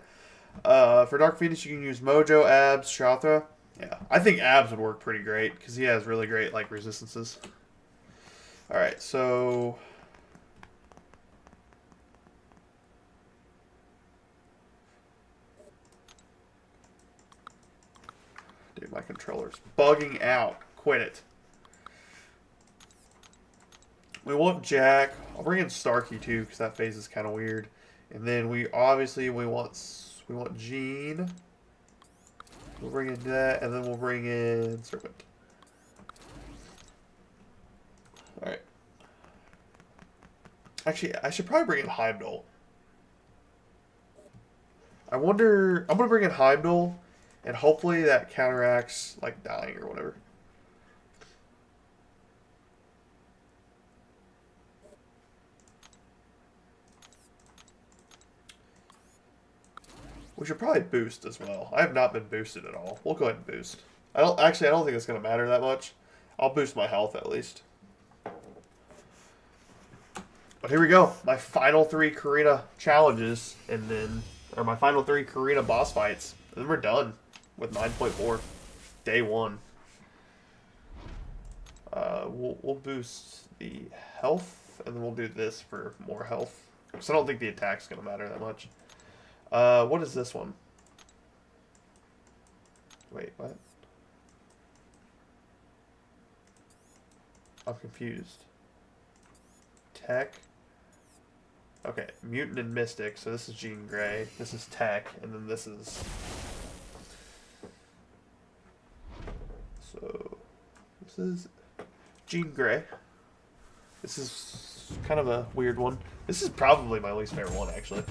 For Dark Phoenix, you can use Mojo, Abs, Shatra. Yeah, I think Abs would work pretty great because he has really great, like, resistances. Alright, so... Dude, my controller's bugging out. Quit it. We want Jack. I'll bring in Starkey too, because that phase is kind of weird. And then we want Jean. We'll bring in that, and then we'll bring in Serpent. All right. Actually, I should probably bring in Heimdall. I'm gonna bring in Heimdall, and hopefully that counteracts like dying or whatever. We should probably boost as well. I have not been boosted at all. We'll go ahead and boost. I don't think it's going to matter that much. I'll boost my health at least. But here we go. My final 3 Karina challenges, and then, or my final 3 Karina boss fights. And then we're done with 9.4. Day 1. We'll boost the health, and then we'll do this for more health. So I don't think the attack's going to matter that much. What is this one? Wait, what? I'm confused. Tech. Okay, Mutant and Mystic. So this is Jean Grey. This is Tech, and then this is... So, this is Jean Grey. This is kind of a weird one. This is probably my least favorite one, actually.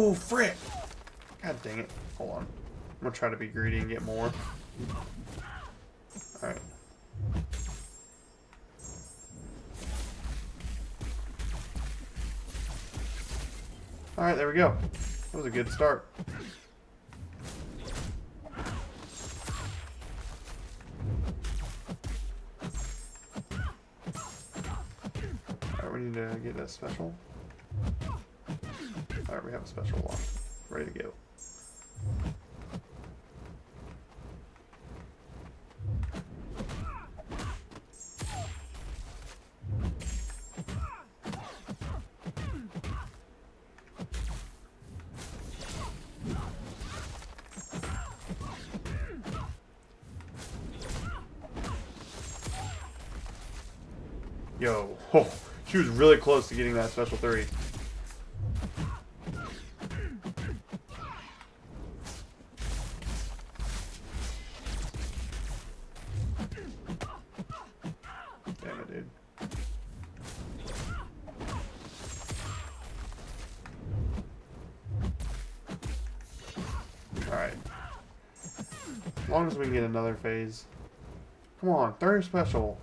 No, frick! God dang it. Hold on. I'm gonna try to be greedy and get more. Alright. Alright, there we go. That was a good start. Alright, we need to get a special. Alright, we have a special lock. Ready to go. Yo, oh, she was really close to getting that special 3. Damn it, dude. Alright. As long as we can get another phase. Come on, 3rd special.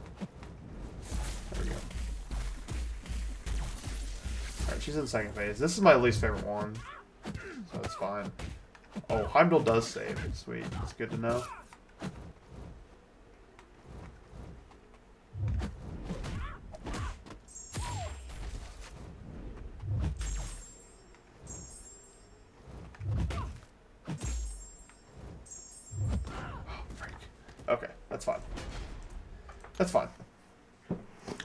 There we go. Alright, she's in 2nd phase. This is my least favorite one. So it's fine. Oh, Heimdall does save. Sweet. That's good to know. Okay, that's fine. That's fine.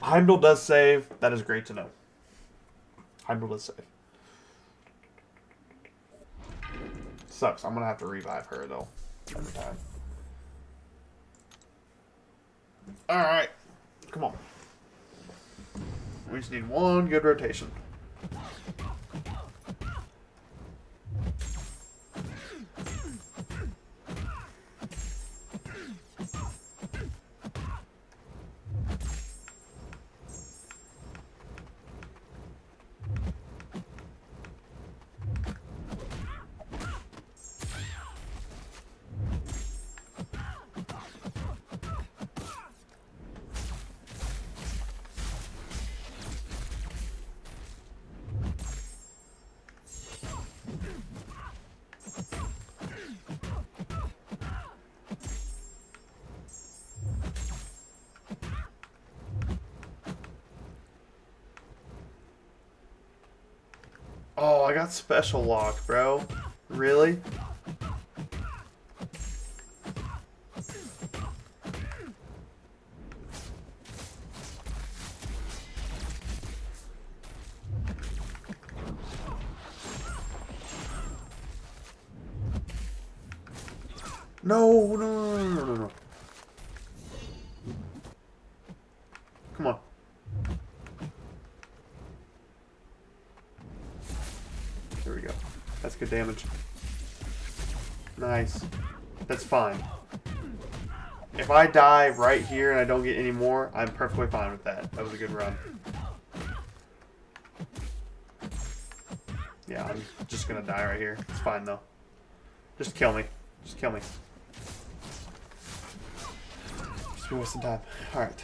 Heimdall does save. That is great to know. Heimdall does save. Sucks. I'm gonna have to revive her though every time. Alright. Come on. We just need one good rotation. Oh, I got special lock, bro. Really? No, no. Come on. There we go. That's good damage. Nice. That's fine. If I die right here and I don't get any more, I'm perfectly fine with that. That was a good run. Yeah, I'm just gonna die right here. It's fine though. Just kill me. Just kill me. Just be wasting time. Alright.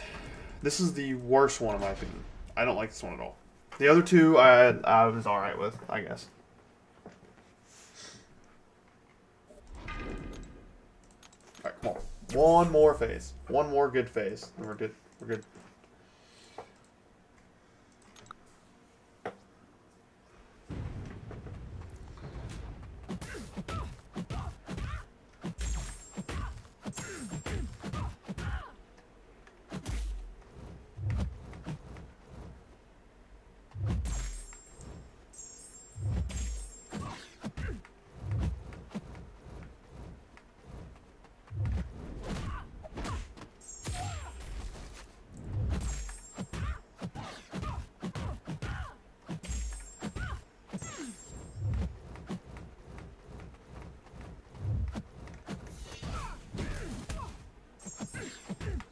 This is the worst one in my opinion. I don't like this one at all. The other two I was alright with, I guess. Alright, come on. One more phase. One more good phase. And we're good. We're good.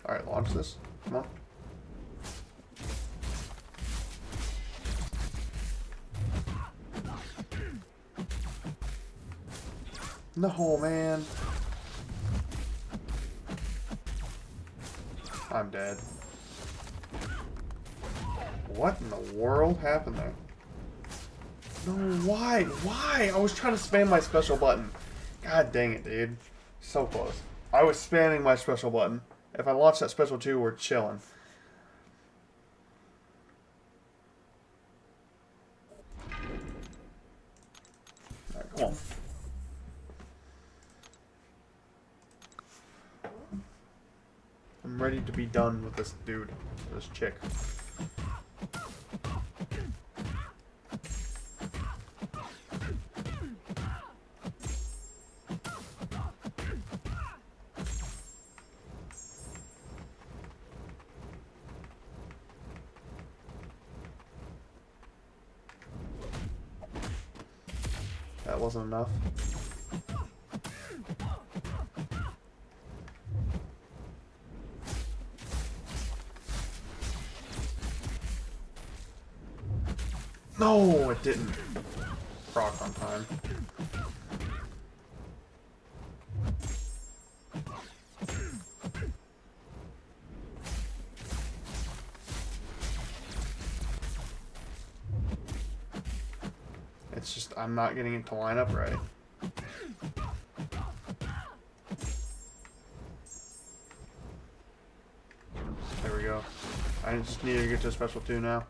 Alright, launch this. Come on. No, man. I'm dead. What in the world happened there? No, why? Why? I was trying to spam my special button. God dang it, dude. So close. I was spamming my special button. If I launch that special 2, we're chilling. Alright, come on. I'm ready to be done with this dude. This chick. That wasn't enough. No, it didn't proc on time. It's just, I'm not getting it to line up right. There we go. I just need to get to a special 2 now.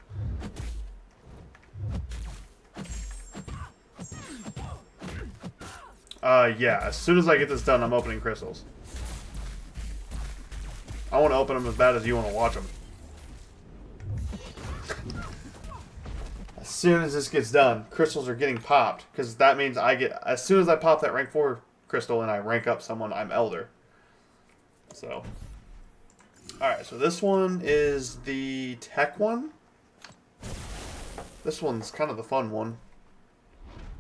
Yeah, as soon as I get this done, I'm opening crystals. I want to open them as bad as you want to watch them. As soon as this gets done, crystals are getting popped, because that means I get, as soon as I pop that rank 4 crystal and I rank up someone, I'm Elder. So, alright, so this one is the tech one. This one's kind of the fun one.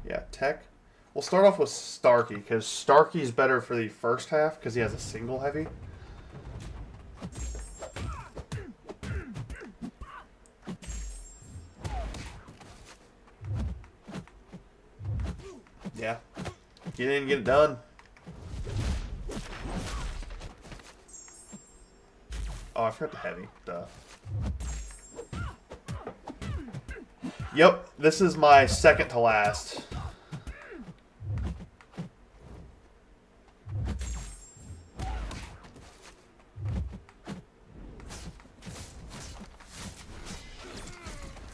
Yeah, tech. We'll start off with Starkey, because Starkey's better for the first half, because he has a single heavy. Yeah. Get in and get it done. Oh, I forgot the heavy. Duh. Yep, this is my second to last.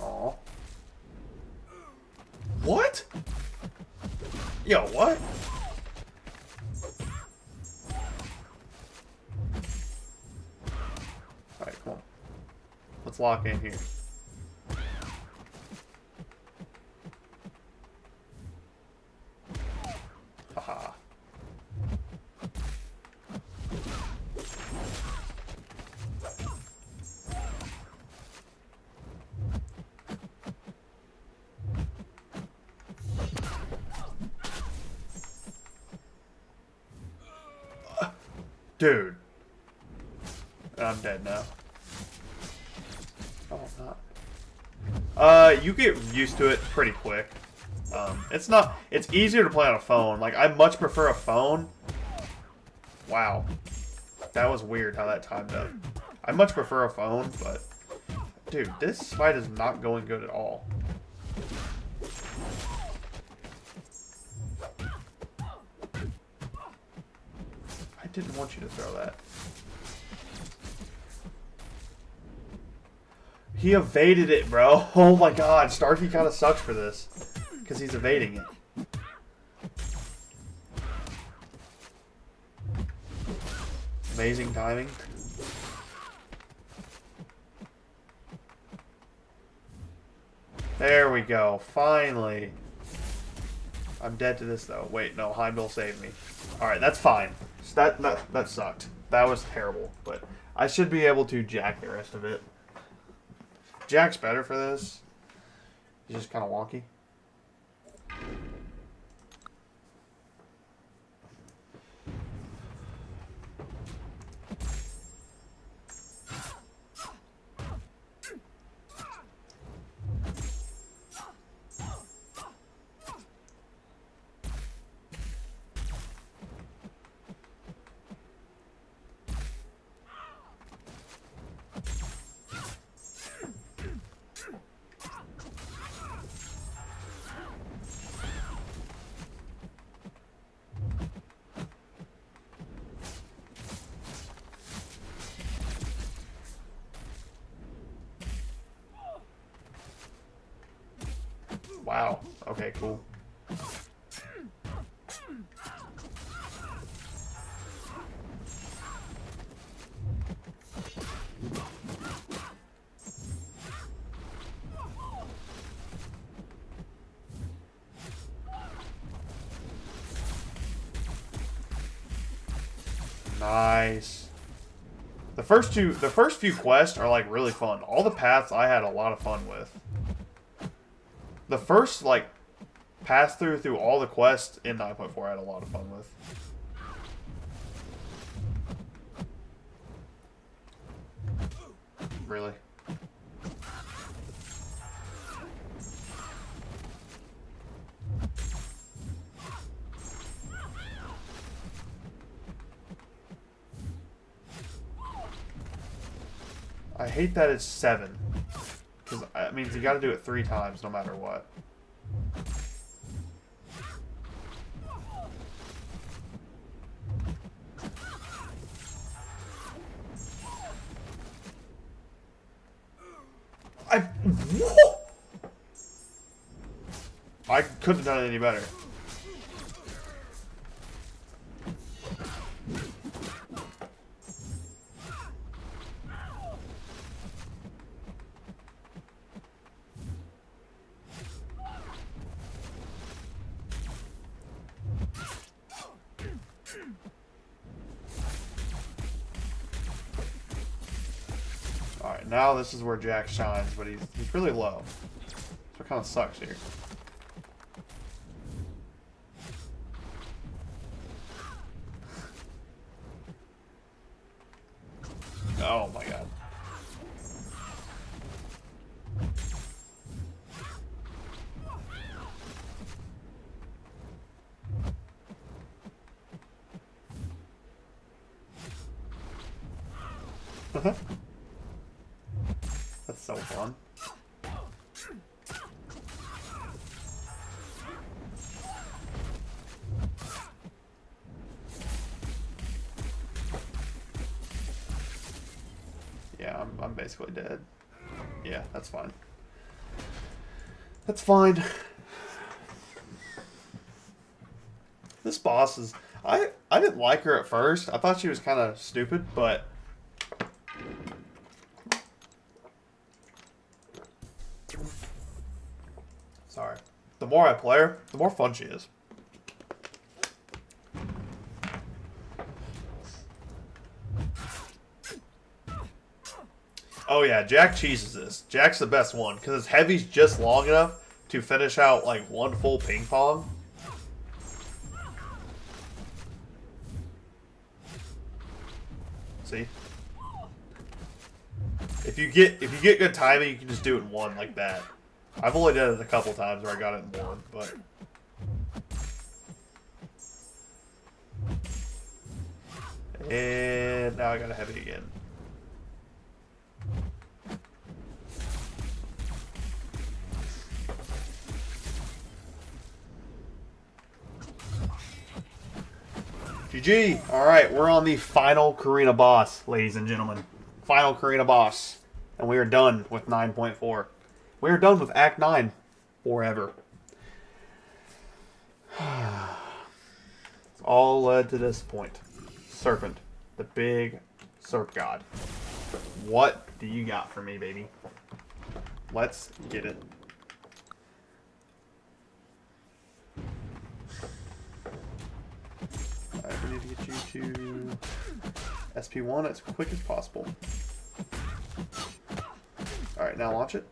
Aw. What? Yo, what? Alright, come on. Let's lock in here. Haha. Dude. I'm dead now. Oh, I'm not. You get used to it pretty quick. It's easier to play on a phone. Like, I much prefer a phone. Wow. That was weird how that timed up. I much prefer a phone, but... Dude, this fight is not going good at all. I didn't want you to throw that. He evaded it, bro. Oh my god, Starkey kind of sucks for this. Because he's evading it. Amazing timing. There we go. Finally. I'm dead to this, though. Wait, no. Heimdall saved me. Alright, that's fine. That sucked. That was terrible. But I should be able to jack the rest of it. Jack's better for this. He's just kind of wonky. Wow. Okay, cool. Nice. The first few quests are like really fun. All the paths I had a lot of fun with. The first like pass through all the quests in 9.4 I had a lot of fun with. Really? I hate that it's 7. Because that means you gotta do it 3 times no matter what. I couldn't have done it any better. Alright, now this is where Jack shines, but he's really low. So it kind of sucks here. Oh my god. That's so fun. Yeah, I'm basically dead. Yeah, that's fine. That's fine. This boss is... I didn't like her at first. I thought she was kind of stupid, but... Sorry. The more I play her, the more fun she is. Oh yeah, Jack cheeses this. Jack's the best one, because his heavy's just long enough to finish out like one full ping pong. See? If you get good timing, you can just do it in one like that. I've only done it a couple times where I got it in one, but... And now I got a heavy again. GG! Alright, we're on the final Karina boss, ladies and gentlemen. Final Karina boss. And we are done with 9.4. We are done with Act 9 forever. It's all led to this point. Serpent. The big Serp God. What do you got for me, baby? Let's get it. Alright, we need to get you to SP1 as quick as possible. Alright, now launch it.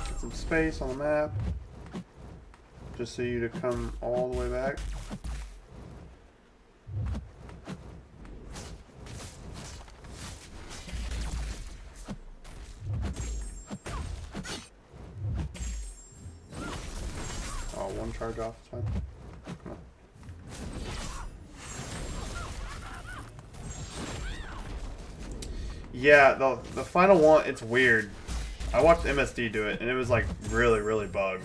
Get some space on the map. Just so you to come all the way back. Oh, one charge off, it's fine. Come on. Yeah, the final one, it's weird. I watched MSD do it, and it was like really, really bugged.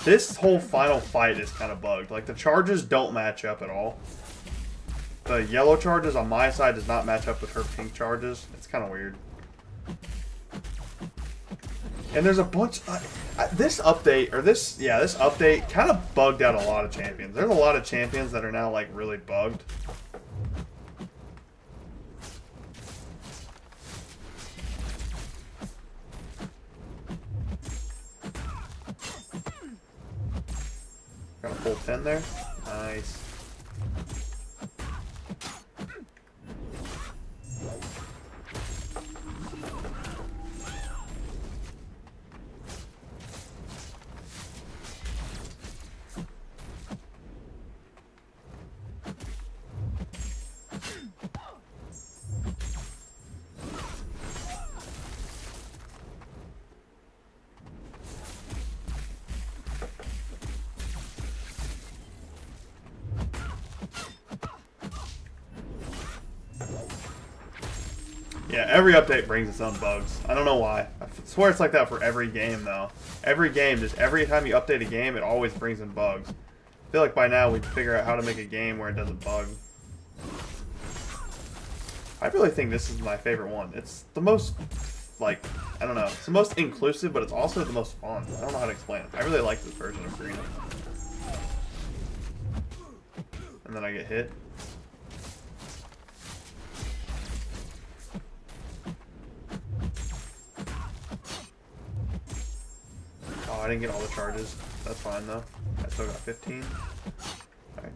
This whole final fight is kind of bugged. Like, the charges don't match up at all. The yellow charges on my side does not match up with her pink charges. It's kind of weird. And there's a bunch... this update, or this update kind of bugged out a lot of champions. There's a lot of champions that are now, like, really bugged. Got a full 10 there. Nice. Yeah, every update brings its own bugs. I don't know why. I swear it's like that for every game, though. Every game, just every time you update a game, it always brings in bugs. I feel like by now we'd figure out how to make a game where it doesn't bug. I really think this is my favorite one. It's the most, like, I don't know. It's the most inclusive, but it's also the most fun. I don't know how to explain it. I really like this version of Karina. And then I get hit. Oh, I didn't get all the charges. That's fine, though. I still got 15. Alright.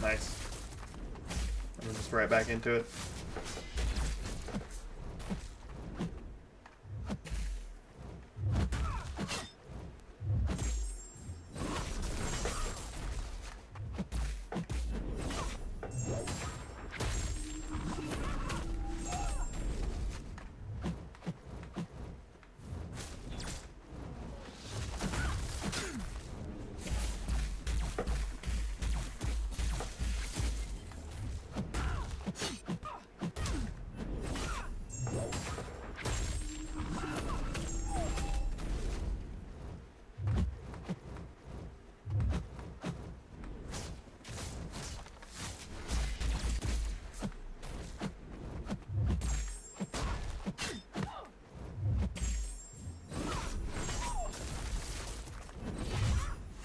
Nice. And then just right back into it.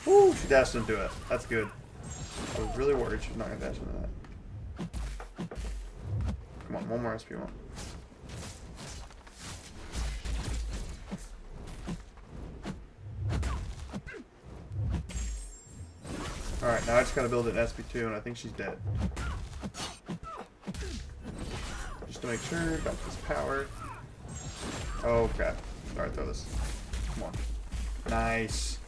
Woo, she dashed into it. That's good. I was really worried she's not going to dash into that. Come on, one more SP1. Alright, now I just gotta build an SP2 and I think she's dead. Just to make sure, got this power. Oh crap. Alright, throw this. Come on. Nice.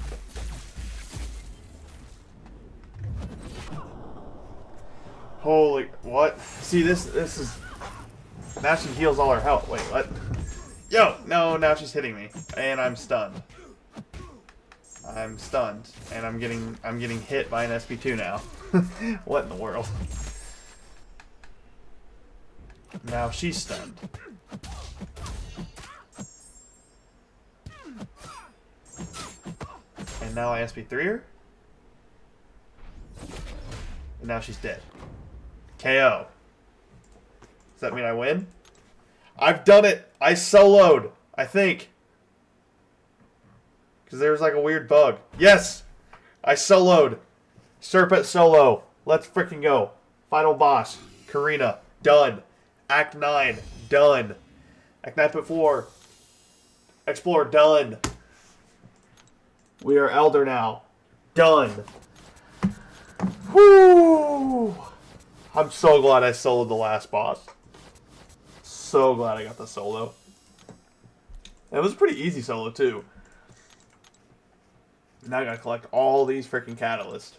Holy, what? See, this is... Now she heals all her health. Wait, what? Yo! No, now she's hitting me. And I'm stunned. I'm stunned. And I'm getting hit by an SP2 now. What in the world? Now she's stunned. And now I SP3 her? And now she's dead. KO. Does that mean I win? I've done it! I soloed! I think. Because there was like a weird bug. Yes! I soloed. Serpent solo. Let's freaking go. Final boss. Karina. Done. Act 9. Done. Act 9.4. Explore. Done. We are Elder now. Done. Whoo! I'm so glad I soloed the last boss. So glad I got the solo. It was a pretty easy solo, too. Now I gotta collect all these freaking catalysts.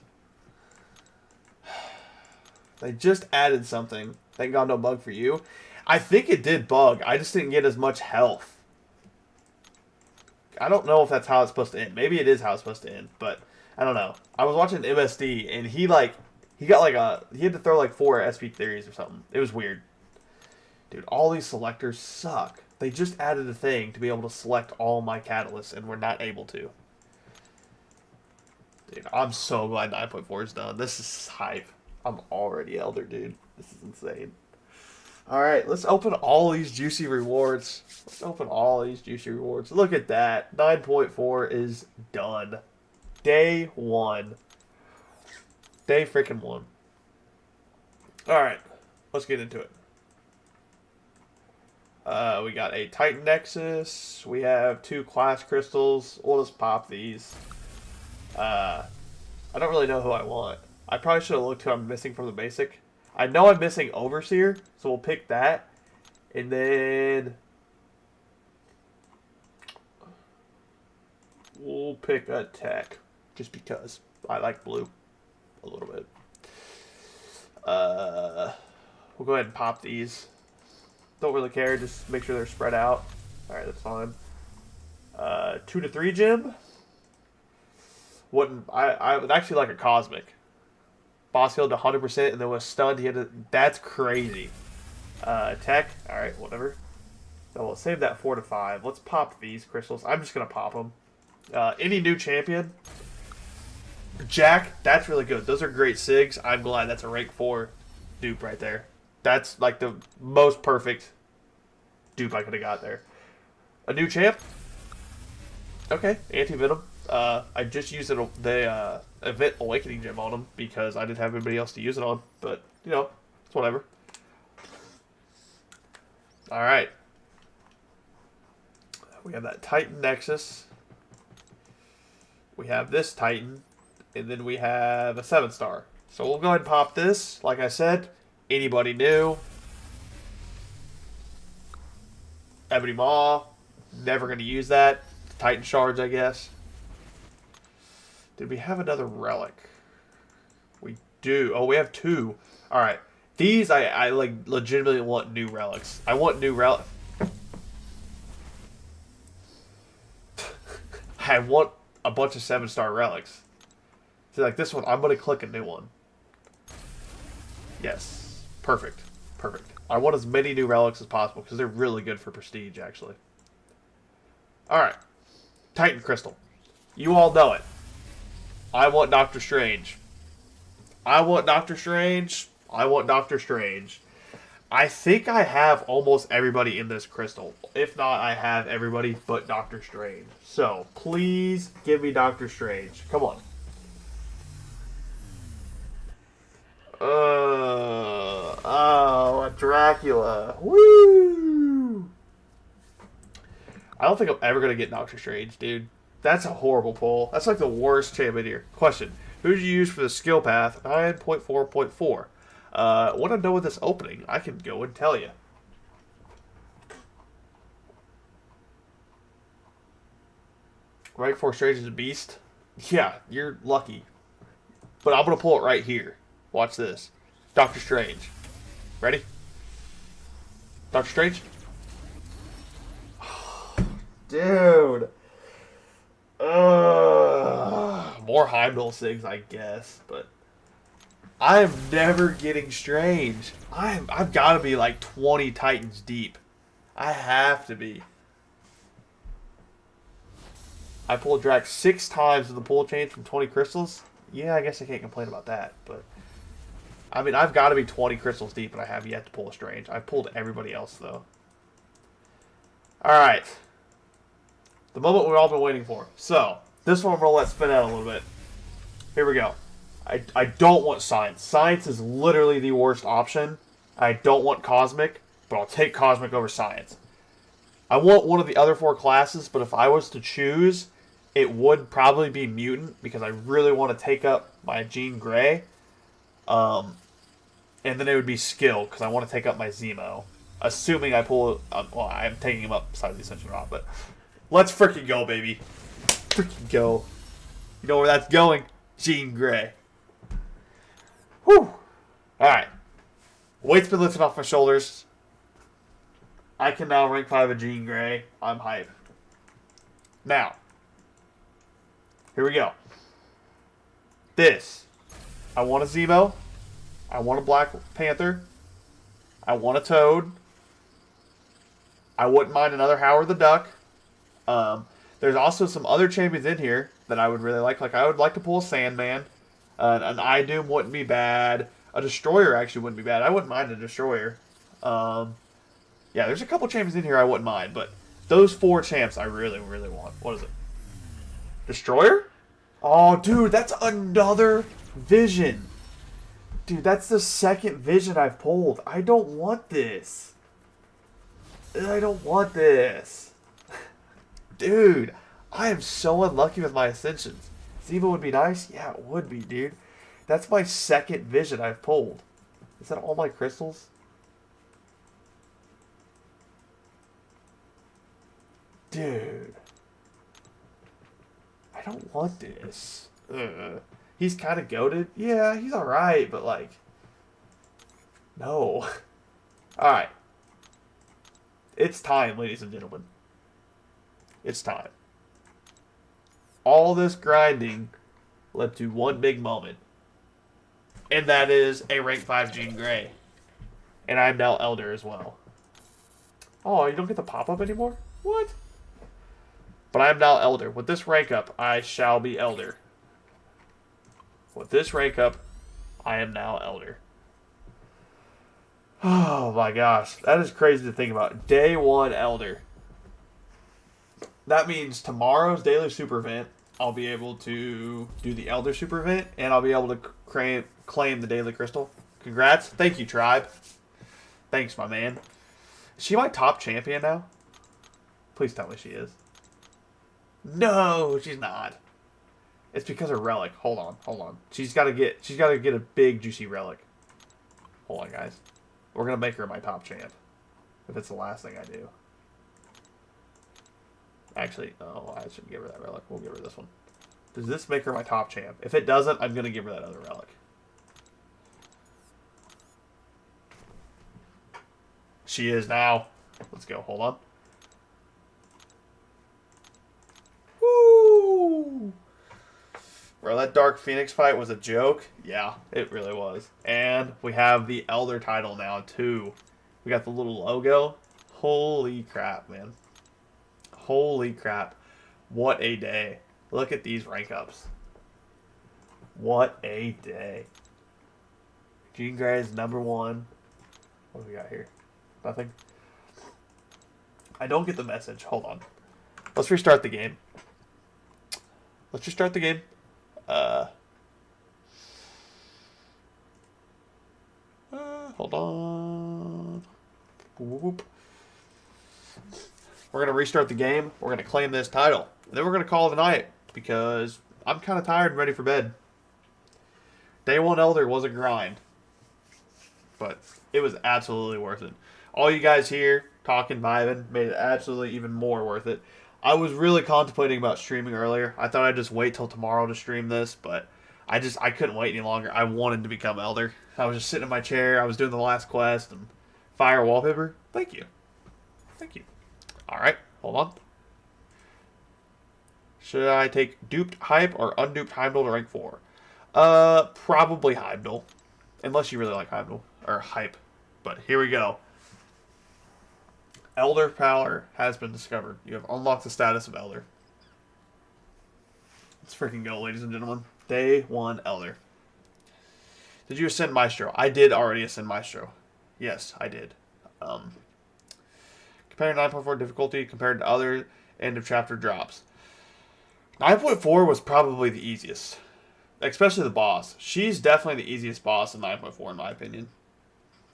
They just added something. Thank God no bug for you. I think it did bug. I just didn't get as much health. I don't know if that's how it's supposed to end. Maybe it is how it's supposed to end, but I don't know. I was watching MSD, and he had to throw like 4 SP3s or something. It was weird. Dude, all these selectors suck. They just added a thing to be able to select all my catalysts, and we're not able to. Dude, I'm so glad 9.4 is done. This is hype. I'm already Elder, dude. This is insane. Alright, let's open all these juicy rewards. Let's open all these juicy rewards. Look at that. 9.4 is done. Day 1. Day freaking 1. Alright, let's get into it. We got a Titan Nexus. We have 2 class crystals. We'll just pop these. I don't really know who I want. I probably should have looked who I'm missing from the basic. I know I'm missing Overseer, so we'll pick that. And then we'll pick a tech, just because I like blue a little bit. We'll go ahead and pop these. Don't really care, just make sure they're spread out. Alright, that's fine. 2 to 3 gem. I would actually like a Cosmic. Boss healed 100% and then was stunned. That's crazy. Tech. Alright, whatever. So we'll save that 4 to 5. Let's pop these crystals. I'm just going to pop them. Any new champion. Jack, that's really good. Those are great SIGs. I'm glad that's a rank 4 dupe right there. That's like the most perfect dupe I could have got there. A new champ. Okay, Anti-Venom. I just used the Event Awakening gem on him because I didn't have anybody else to use it on. But, you know, it's whatever. Alright. We have that Titan Nexus. We have this Titan. And then we have a 7-star. So we'll go ahead and pop this. Like I said, anybody new. Ebony Maw. Never going to use that. Titan Shards, I guess. Did we have another relic? We do. Oh, we have 2. Alright. These, I like legitimately want new relics. I want new relic. I want a bunch of 7-star relics. See, like this one, I'm going to click a new one. Yes. Perfect. Perfect. I want as many new relics as possible because they're really good for prestige, actually. Alright. Titan Crystal. You all know it. I want Doctor Strange. I want Doctor Strange. I want Doctor Strange. I think I have almost everybody in this crystal. If not, I have everybody but Doctor Strange. So, please give me Doctor Strange. Come on. Oh, a Dracula. Woo! I don't think I'm ever going to get Doctor Strange, dude. That's a horrible pull. That's like the worst champion here. Question. Who did you use for the skill path? 9.4.4. When I'm done with this opening, I can go and tell you. Rank 4 Strange is a beast? Yeah, you're lucky. But I'm going to pull it right here. Watch this. Doctor Strange. Ready? Doctor Strange? Dude. More Heimdall SIGs, I guess. But I'm never getting Strange. I've got to be like 20 Titans deep. I have to be. I pulled Drax 6 times in the pull change from 20 crystals. Yeah, I guess I can't complain about that. But I mean, I've got to be 20 crystals deep, and I have yet to pull a Strange. I've pulled everybody else, though. Alright. The moment we've all been waiting for. So, this one we'll let spin out a little bit. Here we go. I don't want Science. Science is literally the worst option. I don't want Cosmic, but I'll take Cosmic over Science. I want one of the other 4 classes, but if I was to choose, it would probably be Mutant, because I really want to take up my Jean Grey. And then it would be skill, because I want to take up my Zemo. Assuming I pull... well, I'm taking him up besides the Ascension Rod, but... Let's freaking go, baby. Freaking go. You know where that's going? Jean Grey. Whew. Alright. Weight's been lifted off my shoulders. I can now rank 5 a Jean Grey. I'm hype. Now. Here we go. This. I want a Zemo. I want a Black Panther. I want a Toad. I wouldn't mind another Howard the Duck. There's also some other champions in here that I would really like. Like, I would like to pull a Sandman. An Idoom wouldn't be bad. A Destroyer actually wouldn't be bad. I wouldn't mind a Destroyer. Yeah, there's a couple champions in here I wouldn't mind. But those 4 champs I really, really want. What is it? Destroyer? Oh, dude, that's another Vision. Dude, that's the second Vision I've pulled. I don't want this. I don't want this. Dude, I am so unlucky with my Ascensions. Zemo would be nice? Yeah, it would be, dude. That's my second Vision I've pulled. Is that all my crystals? Dude. I don't want this. Ugh. He's kind of goated. Yeah, he's alright, but like... No. Alright. It's time, ladies and gentlemen. It's time. All this grinding led to one big moment. And that is a rank 5 Jean Grey. And I'm now Elder as well. Oh, you don't get the pop-up anymore? What? But I am now Elder. With this rank up, I shall be Elder. With this rank up, I am now Elder. Oh my gosh. That is crazy to think about. Day 1 Elder. That means tomorrow's daily super event, I'll be able to do the Elder super event, and I'll be able to claim the daily crystal. Congrats. Thank you, tribe. Thanks, my man. Is she my top champion now? Please tell me she is. No, she's not. It's because of relic. Hold on. She's gotta get a big juicy relic. Hold on, guys. We're gonna make her my top champ. If it's the last thing I do. Actually, no, I shouldn't give her that relic. We'll give her this one. Does this make her my top champ? If it doesn't, I'm gonna give her that other relic. She is now. Let's go. Hold on. Woo! Bro, that Dark Phoenix fight was a joke. Yeah, it really was. And we have the Elder title now, too. We got the little logo. Holy crap, man. Holy crap. What a day. Look at these rank ups. What a day. Jean Grey is number 1. What do we got here? Nothing. I don't get the message. Hold on. Let's restart the game. Hold on. Whoop. We're going to restart the game. We're going to claim this title. And then we're going to call it a night. Because I'm kind of tired and ready for bed. Day 1 Elder was a grind. But it was absolutely worth it. All you guys here talking, vibing, made it absolutely even more worth it. I was really contemplating about streaming earlier. I thought I'd just wait till tomorrow to stream this, but I couldn't wait any longer. I wanted to become Elder. I was just sitting in my chair. I was doing the last quest and fire wallpaper. Thank you. All right, hold on. Should I take duped hype or unduped Heimdall to rank 4? Probably Heimdall, unless you really like Heimdall or hype. But here we go. Elder power has been discovered. You have unlocked the status of Elder. Let's freaking go, ladies and gentlemen. Day 1 Elder. Did you ascend Maestro? I did already ascend Maestro. Yes, I did. Comparing 9.4 difficulty compared to other end of chapter drops. 9.4 was probably the easiest. Especially the boss. She's definitely the easiest boss in 9.4 in my opinion.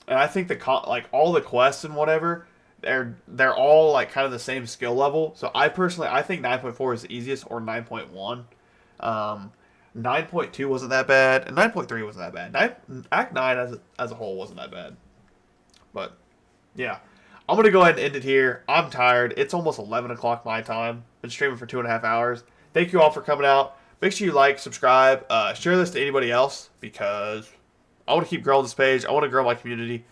And I think all the quests and whatever, they're all like kind of the same skill level. So I think 9.4 is the easiest, or 9.1. 9.2 wasn't that bad, and 9.3 wasn't that bad. Act 9 as a whole wasn't that bad. But, yeah. I'm going to go ahead and end it here. I'm tired. It's almost 11 o'clock my time. Been streaming for 2.5 hours. Thank you all for coming out. Make sure you like, subscribe, share this to anybody else because I want to keep growing this page. I want to grow my community.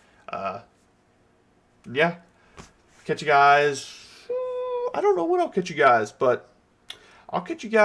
Yeah. Catch you guys. I don't know when I'll catch you guys, but I'll catch you guys.